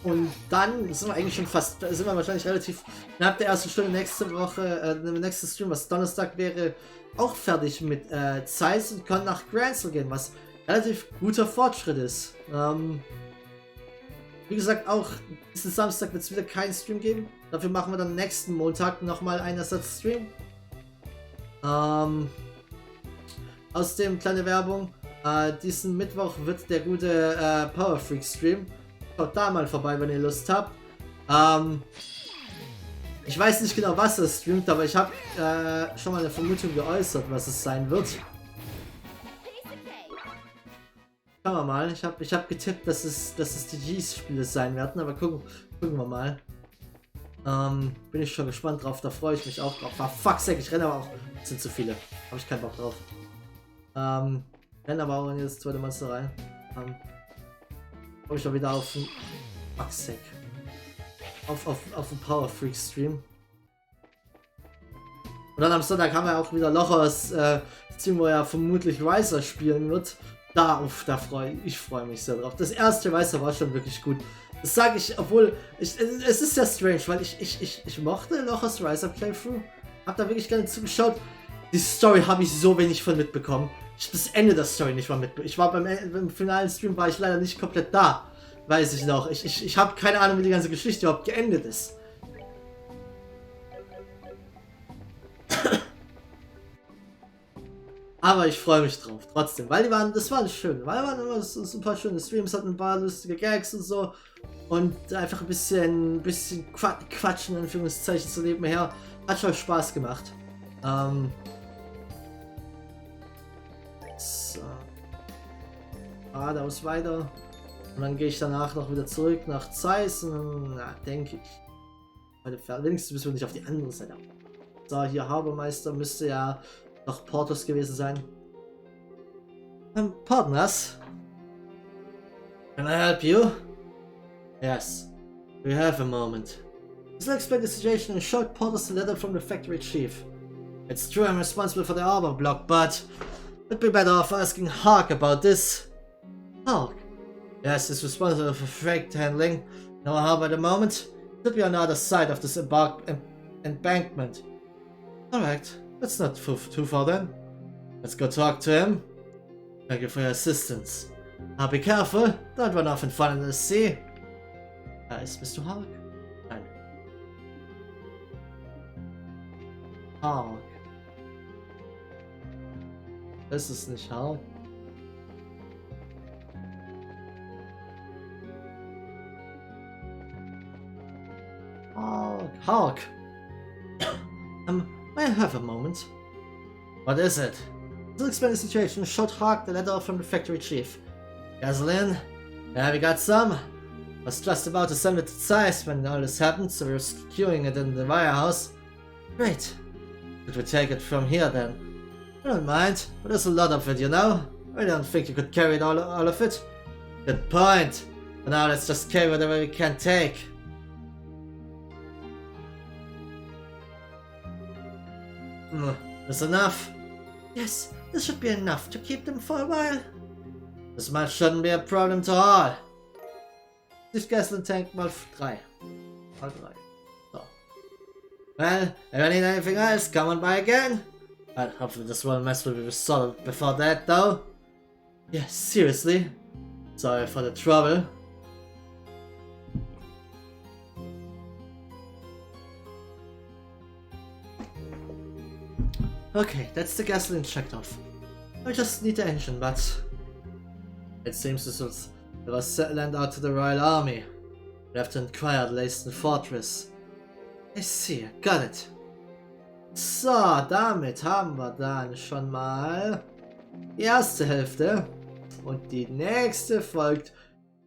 Und dann sind wir eigentlich schon fast, sind wir wahrscheinlich relativ innerhalb der ersten Stunde nächste Woche, nächste Stream, was Donnerstag wäre, auch fertig mit Zeiss und können nach Gransel gehen, was relativ guter Fortschritt ist. Wie gesagt, auch diesen Samstag wird es wieder keinen Stream geben. Dafür machen wir dann nächsten Montag nochmal einen Ersatzstream. Außerdem, kleine Werbung, diesen Mittwoch wird der gute Power Freak Stream. Schaut da mal vorbei, wenn ihr Lust habt. Ich weiß nicht genau, was er streamt, aber ich habe schon mal eine Vermutung geäußert, was es sein wird. Schauen wir mal. Ich hab getippt, dass es die G-Spiele sein werden, aber gucken wir mal. Bin ich schon gespannt drauf, da freue ich mich auch drauf. Fuck, ich renne aber auch. Das sind zu viele. Habe ich keinen Bock drauf. Renne aber auch in das zweite Monster rein. Komme ich mal wieder auf den Fuck, auf den Power Freak Stream. Und dann am Sonntag haben wir auch wieder Lochers Stream, wo er vermutlich Riser spielen wird. Da freue ich mich sehr drauf. Das erste Riser war schon wirklich gut. Das sage ich, obwohl es ist ja strange, weil ich mochte Lochers Riser Playthrough. Hab da wirklich gerne zugeschaut. Die Story habe ich so wenig von mitbekommen. Ich habe das Ende der Story nicht mal mitbekommen. Ich war beim finalen Stream war ich leider nicht komplett da. Weiß ich noch. Ich habe keine Ahnung, wie die ganze Geschichte überhaupt geendet ist. Aber ich freue mich drauf, trotzdem. Weil das waren schön. Weil waren immer so ein paar schöne Streams, hatten ein paar lustige Gags und so. Und einfach ein bisschen Quatschen, in Anführungszeichen, so nebenher. Hat schon Spaß gemacht. So. Geradeaus weiter. Und dann gehe ich danach noch wieder zurück nach Zeiss. Und na, denke ich. Wenigstens müssen wir nicht auf die andere Seite. So, hier Habermeister müsste ja noch Portos gewesen sein. Pardon us. Can I help you? Yes. We have a moment. Let's explain the situation and showed Portos a letter from the factory chief. It's true I'm responsible for the arbor block, but it'd be better off asking Hark about this. Hark? Yes, he's responsible for freight handling in our harbor at the moment. It should be on the other side of this embankment. Alright, that's not too far then. Let's go talk to him. Thank you for your assistance. Now be careful, don't run off and fall into the sea. Ist Mr. Hark? Nein. Hark. Das ist nicht Hark. Hark. May I have a moment? What is it? To explain the situation, showed Hark the letter from the factory chief. Gasoline? Yeah, we got some. Was just about to send it to Zeiss when all this happened, so we were securing it in the warehouse. Great. Could we take it from here then? I don't mind, but there's a lot of it, you know? I don't think you could carry all of it. Good point. For now, let's just carry whatever we can take. This enough? Yes, this should be enough to keep them for a while. This much shouldn't be a problem to haul. This gasoline tank mal 3. Mal 3. So. Well, if I need anything else, come on by again. Well, hopefully this won't mess will be resolved before that though. Yeah, seriously. Sorry for the trouble. Okay, that's the gasoline checked off. I just need the engine, but it seems this was lent out to the Royal Army. We have to inquire at Leiston Fortress. I see, got it. So, damit haben wir dann schon mal die erste Hälfte. Und die nächste folgt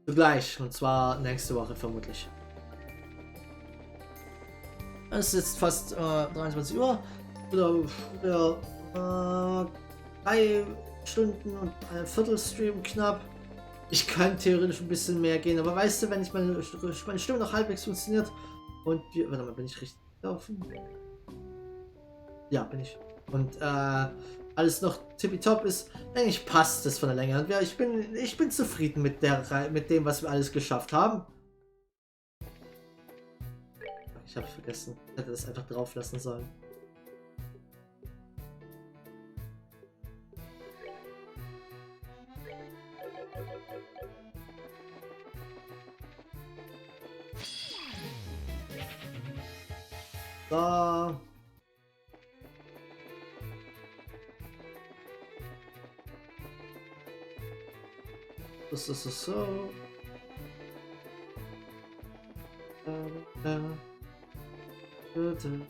zugleich. Und zwar nächste Woche vermutlich. Es ist jetzt fast 23 Uhr. Oder 3 Stunden und ein Viertelstream knapp. Ich kann theoretisch ein bisschen mehr gehen, aber weißt du, wenn meine Stimme noch halbwegs funktioniert, Und wir, warte mal, bin ich richtig gelaufen? Ja, bin ich. Und alles noch tippitopp ist, denke ich, passt das von der Länge. Und ja, ich bin zufrieden mit dem, was wir alles geschafft haben. Ich habe vergessen. Ich hätte das einfach drauf lassen sollen. So. Das ist so. Bitte.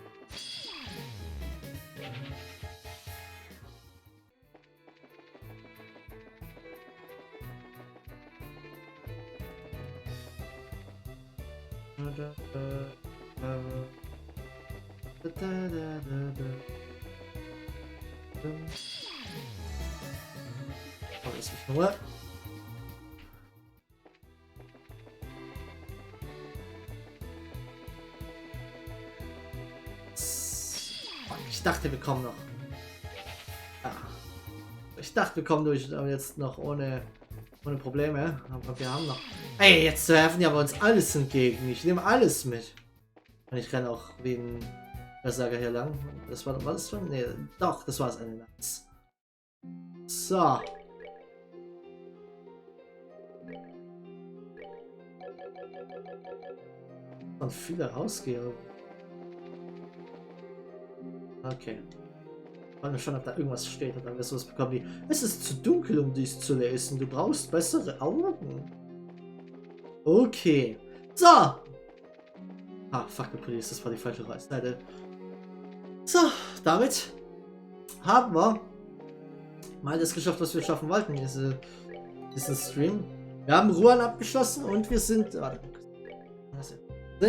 Alles nicht nur. Ich dachte, wir kommen noch. Ja. Ich dachte, wir kommen durch, aber jetzt noch ohne Probleme. Aber wir haben noch. Ey, jetzt werfen die aber uns alles entgegen. Ich nehme alles mit. Und ich renne auch wie ein Berserker hier lang. Das war das schon? Nee, doch, das war es eine Nachts. So. Und viele rausgehen. Okay. Wollen wir schon, ob da irgendwas steht und dann wirst du was bekommen wie: Es ist zu dunkel, um dies zu lesen. Du brauchst bessere Augen. Okay. So. Ah, fuck the police. Das war die falsche Seite. So, damit haben wir mal das geschafft, was wir schaffen wollten. Diesen Stream. Wir haben Ruan abgeschlossen und wir sind. Warte. Wir sind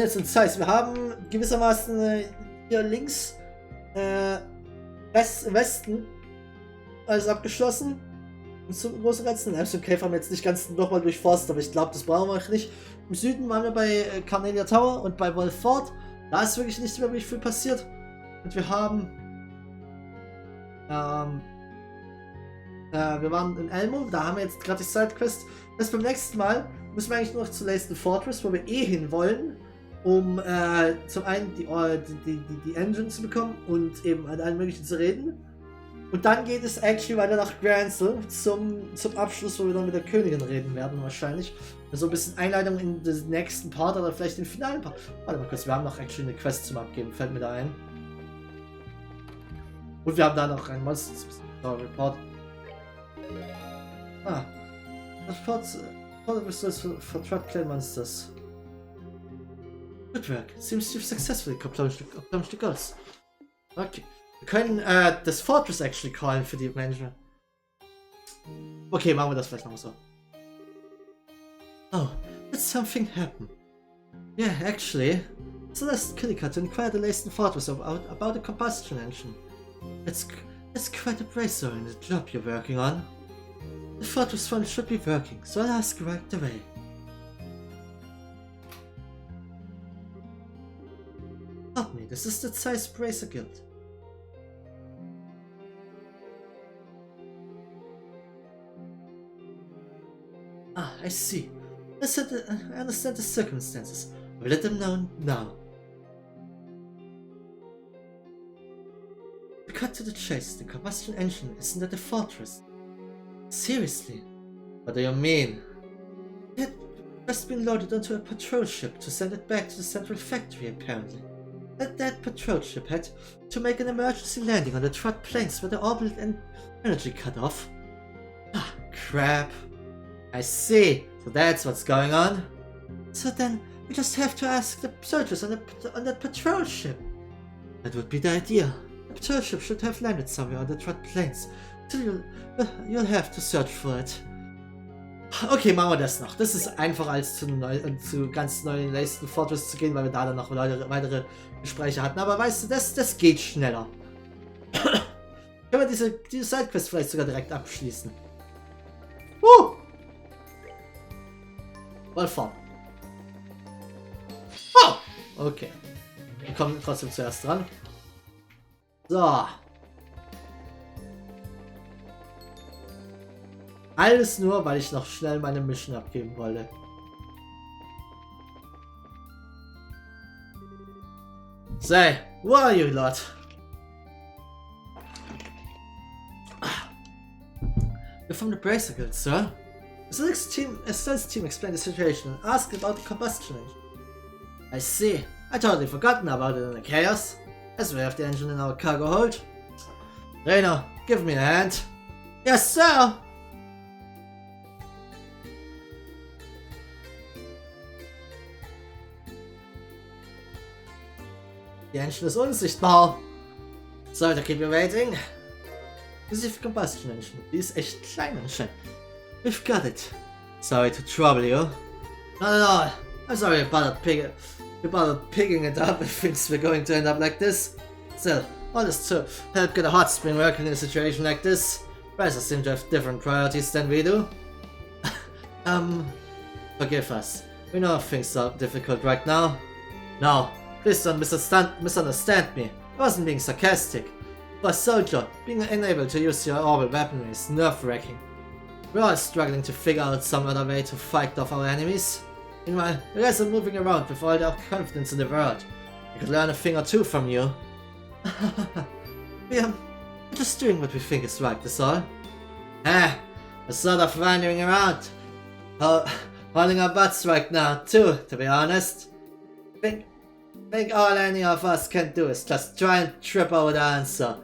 jetzt in Zeiss. Wir haben gewissermaßen hier links Westen alles abgeschlossen. Und zum großen Rätsel. Im Cave haben wir jetzt nicht ganz nochmal durchforstet, aber ich glaube, das brauchen wir nicht. Im Süden waren wir bei Carnelia Tower und bei Wolf Fort. Da ist wirklich nicht mehr viel passiert. Und wir haben wir waren in Elmo, da haben wir jetzt gerade die Sidequest. Das beim nächsten Mal müssen wir eigentlich nur noch zur nächsten Fortress, wo wir eh hin wollen, um zum einen die Engine zu bekommen und eben an allen möglichen zu reden. Und dann geht es actually weiter nach Gransel zum Abschluss, wo wir dann mit der Königin reden werden wahrscheinlich. So ein bisschen Einleitung in den nächsten Part oder vielleicht den finalen Part. Warte mal kurz, wir haben noch actually eine Quest zum Abgeben, fällt mir da ein. Und wir haben da noch ein Monster Report. Ah. Report Results for Trap Clan Monsters. Good work. Seems you've successfully accomplished the goals. Okay. Wir können das Fortress actually callen für die Menschen. Okay, machen wir das vielleicht noch so. Oh, did something happen? Yeah, actually. Celeste Killicut to inquire the latest Fortress about the combustion engine. It's quite a brace-oriented job you're working on. The Fortress fund should be working, so I'll ask right away. Help me, this is the Zeiss Bracer Guild. Ah, I see. I understand the circumstances. We'll let them know now. To cut to the chase, the combustion engine isn't at the fortress. Seriously? What do you mean? It had just been loaded onto a patrol ship to send it back to the central factory, apparently. That patrol ship had to make an emergency landing on the Trot Plains where the orbital energy cut off. Ah, crap. I see. So that's what's going on. So then, we just have to ask the soldiers on that patrol ship. That would be the idea. The patrol ship should have landed somewhere on the Trot Plains. So you'll have to search for it. Okay, machen wir das noch. Das ist einfacher als zu ganz neuen nächsten Fortress zu gehen, weil wir da dann noch weitere Gespräche hatten. Aber weißt du, das geht schneller. Können wir diese Sidequest vielleicht sogar direkt abschließen. Mal fahren. Oh! Okay. Wir kommen trotzdem zuerst dran. So. Alles nur, weil ich noch schnell meine Mission abgeben wollte. Say, who are you lot? You're from the Bracer Guild, sir? The Zeiss team explained the situation and asked about the combustion engine. I see. I totally forgotten about it in the chaos. As we have the engine in our cargo hold. Reno, give me a hand. Yes, sir! Die Engine ist unsichtbar. Sorry to keep you waiting. This is the combustion engine. Die ist echt klein anscheinend. We've got it. Sorry to trouble you. Not at all. I'm sorry about picking it up if things were going to end up like this. Still, all this to help get a hot spring working in a situation like this. Bracers seem to have different priorities than we do. Forgive us. We know things are difficult right now. No, please don't misunderstand me. I wasn't being sarcastic. For a soldier, being unable to use your orbital weaponry is nerve-wracking. We're all struggling to figure out some other way to fight off our enemies. Meanwhile, you guys are moving around with all the confidence in the world. We could learn a thing or two from you. We're just doing what we think is right, that's all. We're sort of wandering around. Holding our butts right now, too, to be honest. Think all any of us can do is just try and trip over the answer.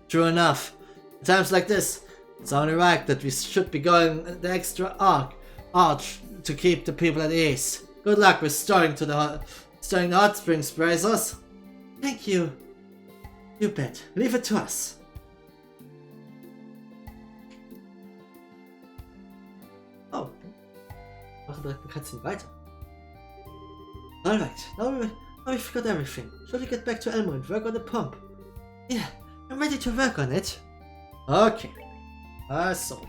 True enough. In times like this, it's only right that we should be going the extra arch to keep the people at ease. Good luck restoring the hot springs, Bracers. Thank you. You bet. Leave it to us. Oh. Machen direkt eine Cutscene weiter. Alright, now we've got everything. Shall we get back to Elmo and work on the pump? Yeah, I'm ready to work on it. Okay. Also.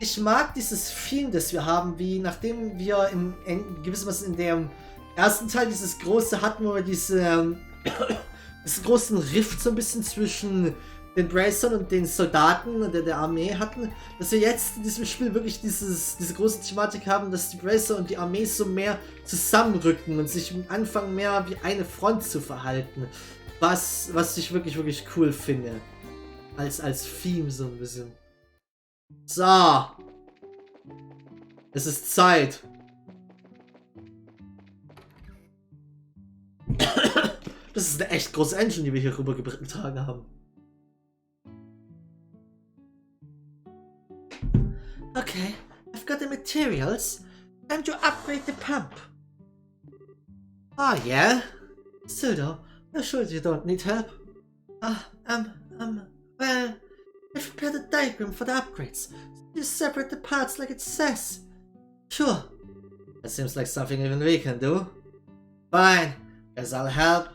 Ich mag dieses Theme, das wir haben, wie nachdem wir gewissermaßen in dem ersten Teil dieses große hatten, wo wir diesen großen Rift so ein bisschen zwischen den Bracern und den Soldaten der Armee hatten, dass wir jetzt in diesem Spiel wirklich diese große Thematik haben, dass die Bracer und die Armee so mehr zusammenrücken und sich am Anfang mehr wie eine Front zu verhalten. Was ich wirklich, wirklich cool finde. Als Theme so ein bisschen. So. Es ist Zeit. Das ist eine echt große Engine, die wir hier rübergetragen haben. Okay, I've got the materials. Time to upgrade the pump. Oh yeah? Still though, you're sure you don't need help? Well, I've prepared a diagram for the upgrades. You separate the parts like it says. Sure. That seems like something even we can do. Fine, guess I'll help.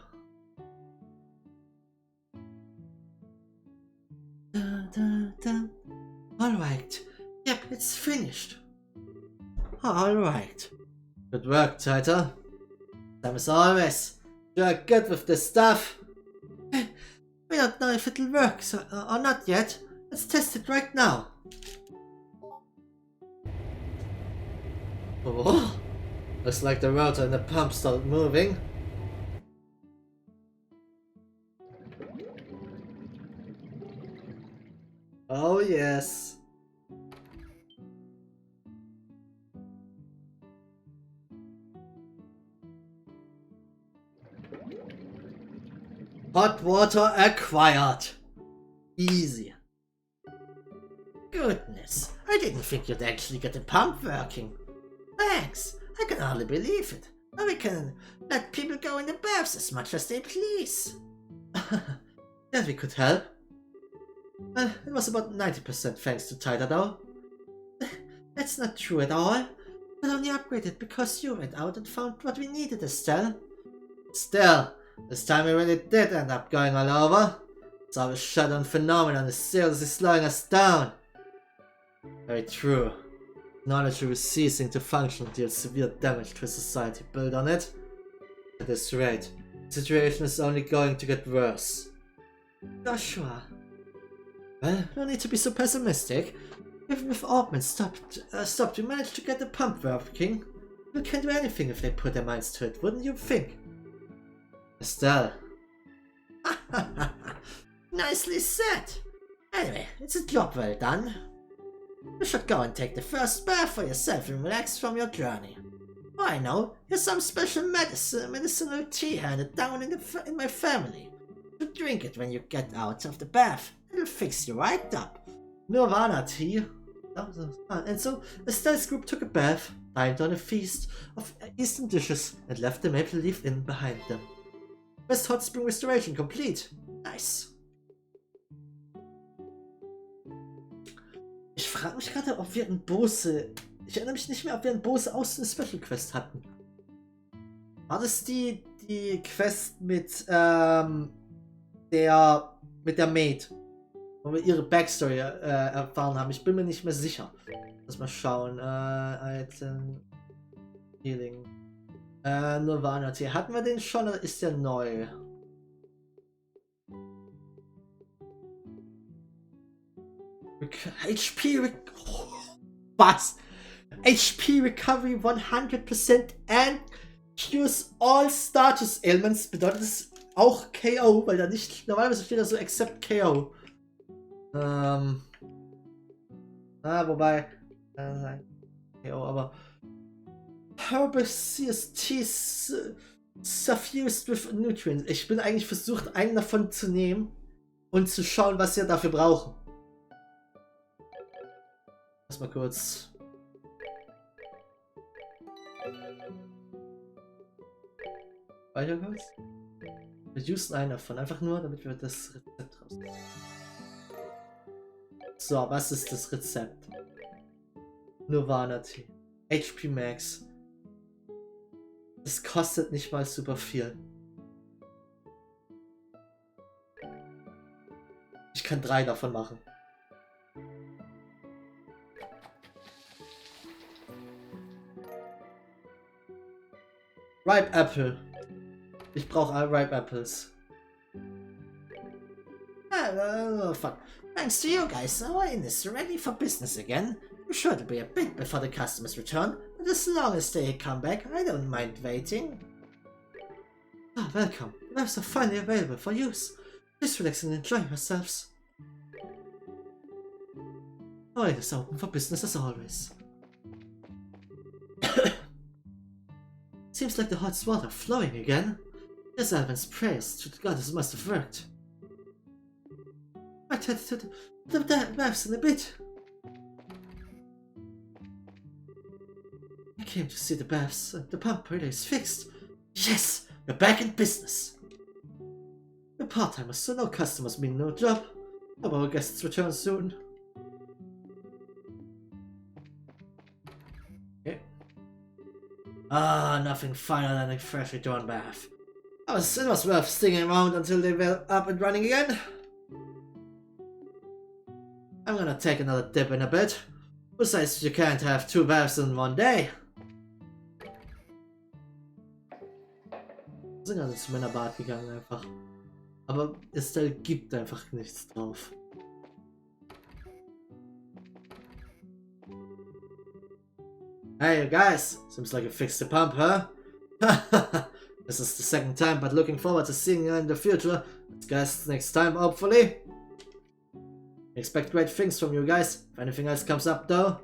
Alright. Yep, it's finished. Alright. Good work, Titer. Same as always. You're good with this stuff. We don't know if it'll work or not yet. Let's test it right now. Oh, looks like the rotor and the pump started moving. Oh yes. Hot water acquired. Easy. Goodness, I didn't think you'd actually get the pump working. Thanks, I can hardly believe it. Now we can let people go in the baths as much as they please. That we could help. Well, it was about 90% thanks to Tyler though. That's not true at all. I only upgraded because you went out and found what we needed, Estelle. Still, this time we really did end up going all over. It's our shutdown phenomenon is seriously slowing us down. Very true. Technology was ceasing to function deals severe damage to a society built on it. At this rate, the situation is only going to get worse. Joshua. Well, no need to be so pessimistic. Even if Orkman stopped, we managed to get the pump working. You can do anything if they put their minds to it, wouldn't you think? Estelle. Nicely said. Anyway, it's a job well done. You should go and take the first bath for yourself and relax from your journey. Oh, I know, here's some special medicinal tea handed down in my family. You drink it when you get out of the bath. It'll fix you right up. Nirvana tea. And so Estelle's group took a bath, dined on a feast of Eastern dishes, and left the Maple Leaf Inn behind them. West Hot Spring restoration complete. Nice. Ich frage mich gerade, ob wir einen Bose... Ich erinnere mich nicht mehr, ob wir einen Bose aus einer Special Quest hatten. War das die Quest mit der Maid? Wo wir ihre Backstory erfahren haben. Ich bin mir nicht mehr sicher. Lass mal schauen. Item... Healing. Nirvana Tee. Hatten wir den schon oder ist der neu? HP was? HP Recovery 100% and cures all status ailments. Bedeutet es auch KO, weil da nicht, normalerweise steht da so except KO. Wobei nein, KO, aber Herbaceous Teas suffused with nutrients. Ich bin eigentlich versucht, einen davon zu nehmen und zu schauen, was wir dafür brauchen. Lass mal kurz. Weiter kurz. Wir usen einen davon, einfach nur, damit wir das Rezept rausnehmen. So, was ist das Rezept? Nirvana Tee. HP Max. Das kostet nicht mal super viel. Ich kann 3 davon machen. Ripe Apple. Ich brauche Ripe Apples. Oh, fuck. Thanks to you guys, our inn is ready for business again. I'm sure it'll be a bit before the customers return, but as long as they come back, I don't mind waiting. Ah, welcome. The maps are finally available for use. Please relax and enjoy yourselves. Oh, it is open for business as always. Seems like the hot water flowing again. Yes, Alvin's prayers to the goddess must have worked. I'll head to the baths in a bit. I came to see the baths. The pump relay is fixed. Yes, we're back in business. We're part-timers, so no customers mean no job. Hope our guests return soon. Okay. Ah, nothing finer than a freshly drawn bath. It was worth sticking around until they were up and running again. I'm gonna take another dip in a bit. Besides, you can't have 2 baths in one day. Wir sind gerade zum Männerbad gegangen einfach. Aber Estelle gibt einfach nichts drauf. Hey you guys, seems like you fixed the pump, huh? This is the second time, but looking forward to seeing you in the future. Let's guess next time, hopefully. Expect great things from you guys. If anything else comes up though.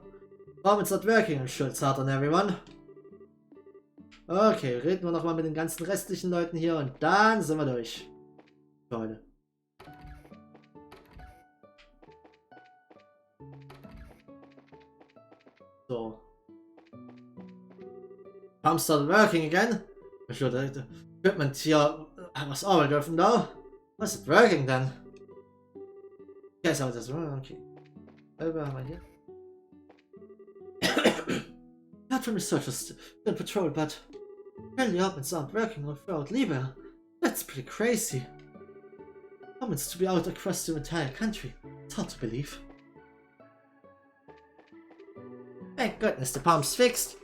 It's not working, I'm sure it's hard on everyone. Okay, reden wir nochmal mit den ganzen restlichen Leuten hier und dann sind wir durch. Für heute. So. Pump started working again. I'm sure the equipment here was all dürfen though. Was it working then? Guess how it is. Okay. Selber haben wir hier. Not from researchers on patrol, but apparently Orkmans aren't working without Liebe. That's pretty crazy. Orkmans to be out across the entire country. It's hard to believe. Thank goodness the pump's fixed.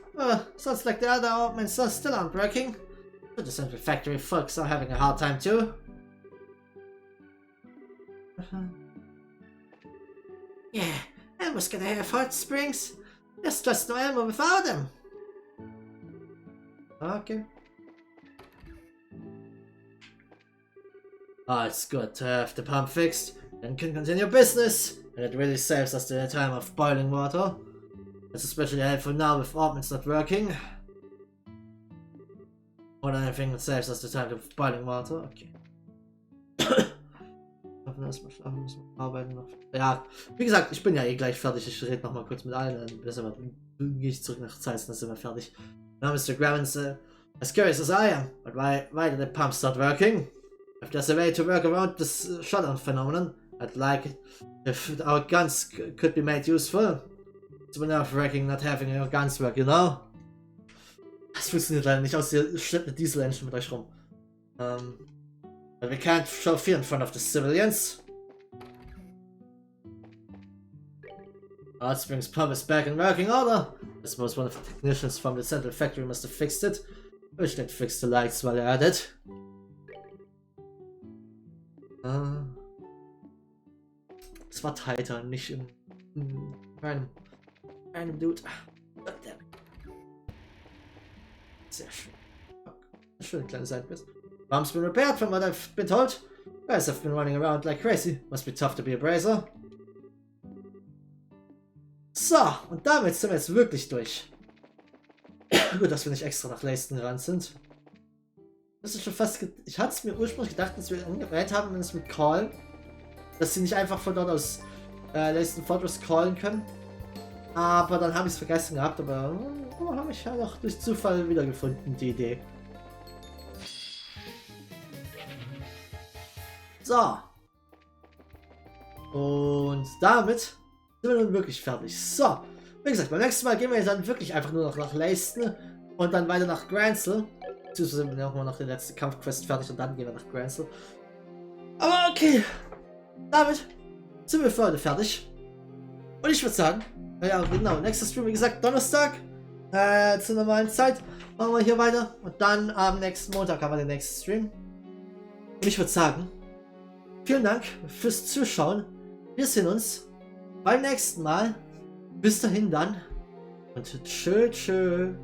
Sounds like the other Orkmans still aren't working. The central factory folks are having a hard time too. Yeah, Elmo's gonna have hot springs. There's just no Elmo without him. Okay. Ah, it's good to have the pump fixed, then can continue business, and it really saves us the time of boiling water. It's especially helpful now with orbits not working. More than anything, it saves us the time of boiling water. Okay. Schlafen müssen wir arbeiten noch. Ja, wie gesagt, ich bin ja eh gleich fertig. Ich rede noch mal kurz mit allen, dann gehe ich zurück nach Zeiss, dann sind wir fertig. Now, Mr. Grevens, as curious as I am, but why did the pump start working? If there's a way to work around this shutdown phenomenon, I'd like it if our guns could be made useful. It's been nerve-wracking not having your guns work, you know? Das funktioniert leider nicht, aus ihr schleppt eine Diesel-Engine mit euch rum. But we can't show fear in front of the civilians. Hot Springs pump is back in working order. I suppose one of the technicians from the central factory must have fixed it. I wish they'd fix the lights while they're at it. Es war tighter, nicht in einem Dude. Sehr schön. Schöne kleine Seitbiss. Pump's been repaired from what I've been told. Guys have been running around like crazy. Must be tough to be a brazier. So, und damit sind wir jetzt wirklich durch. Gut, dass wir nicht extra nach Leiston ran sind. Das ist schon fast. Ich hatte es mir ursprünglich gedacht, dass wir angewählt haben, wenn es mit Callen. Dass sie nicht einfach von dort aus Leiston Fortress callen können. Aber dann habe ich es vergessen gehabt, aber habe ich ja noch durch Zufall wiedergefunden, die Idee. So. Und damit sind wir nun wirklich fertig. So. Wie gesagt, beim nächsten Mal gehen wir jetzt dann wirklich einfach nur noch nach Leiston und dann weiter nach Gransel. Beziehungsweise sind wir auch mal noch die letzte Kampfquest fertig und dann gehen wir nach Gransel. Aber okay. Damit sind wir für heute fertig. Und ich würde sagen, ja genau, nächster Stream, wie gesagt, Donnerstag. Zur normalen Zeit. Machen wir hier weiter. Und dann am nächsten Montag haben wir den nächsten Stream. Und ich würde sagen, vielen Dank fürs Zuschauen. Wir sehen uns beim nächsten Mal. Bis dahin dann. Und tschö, tschö.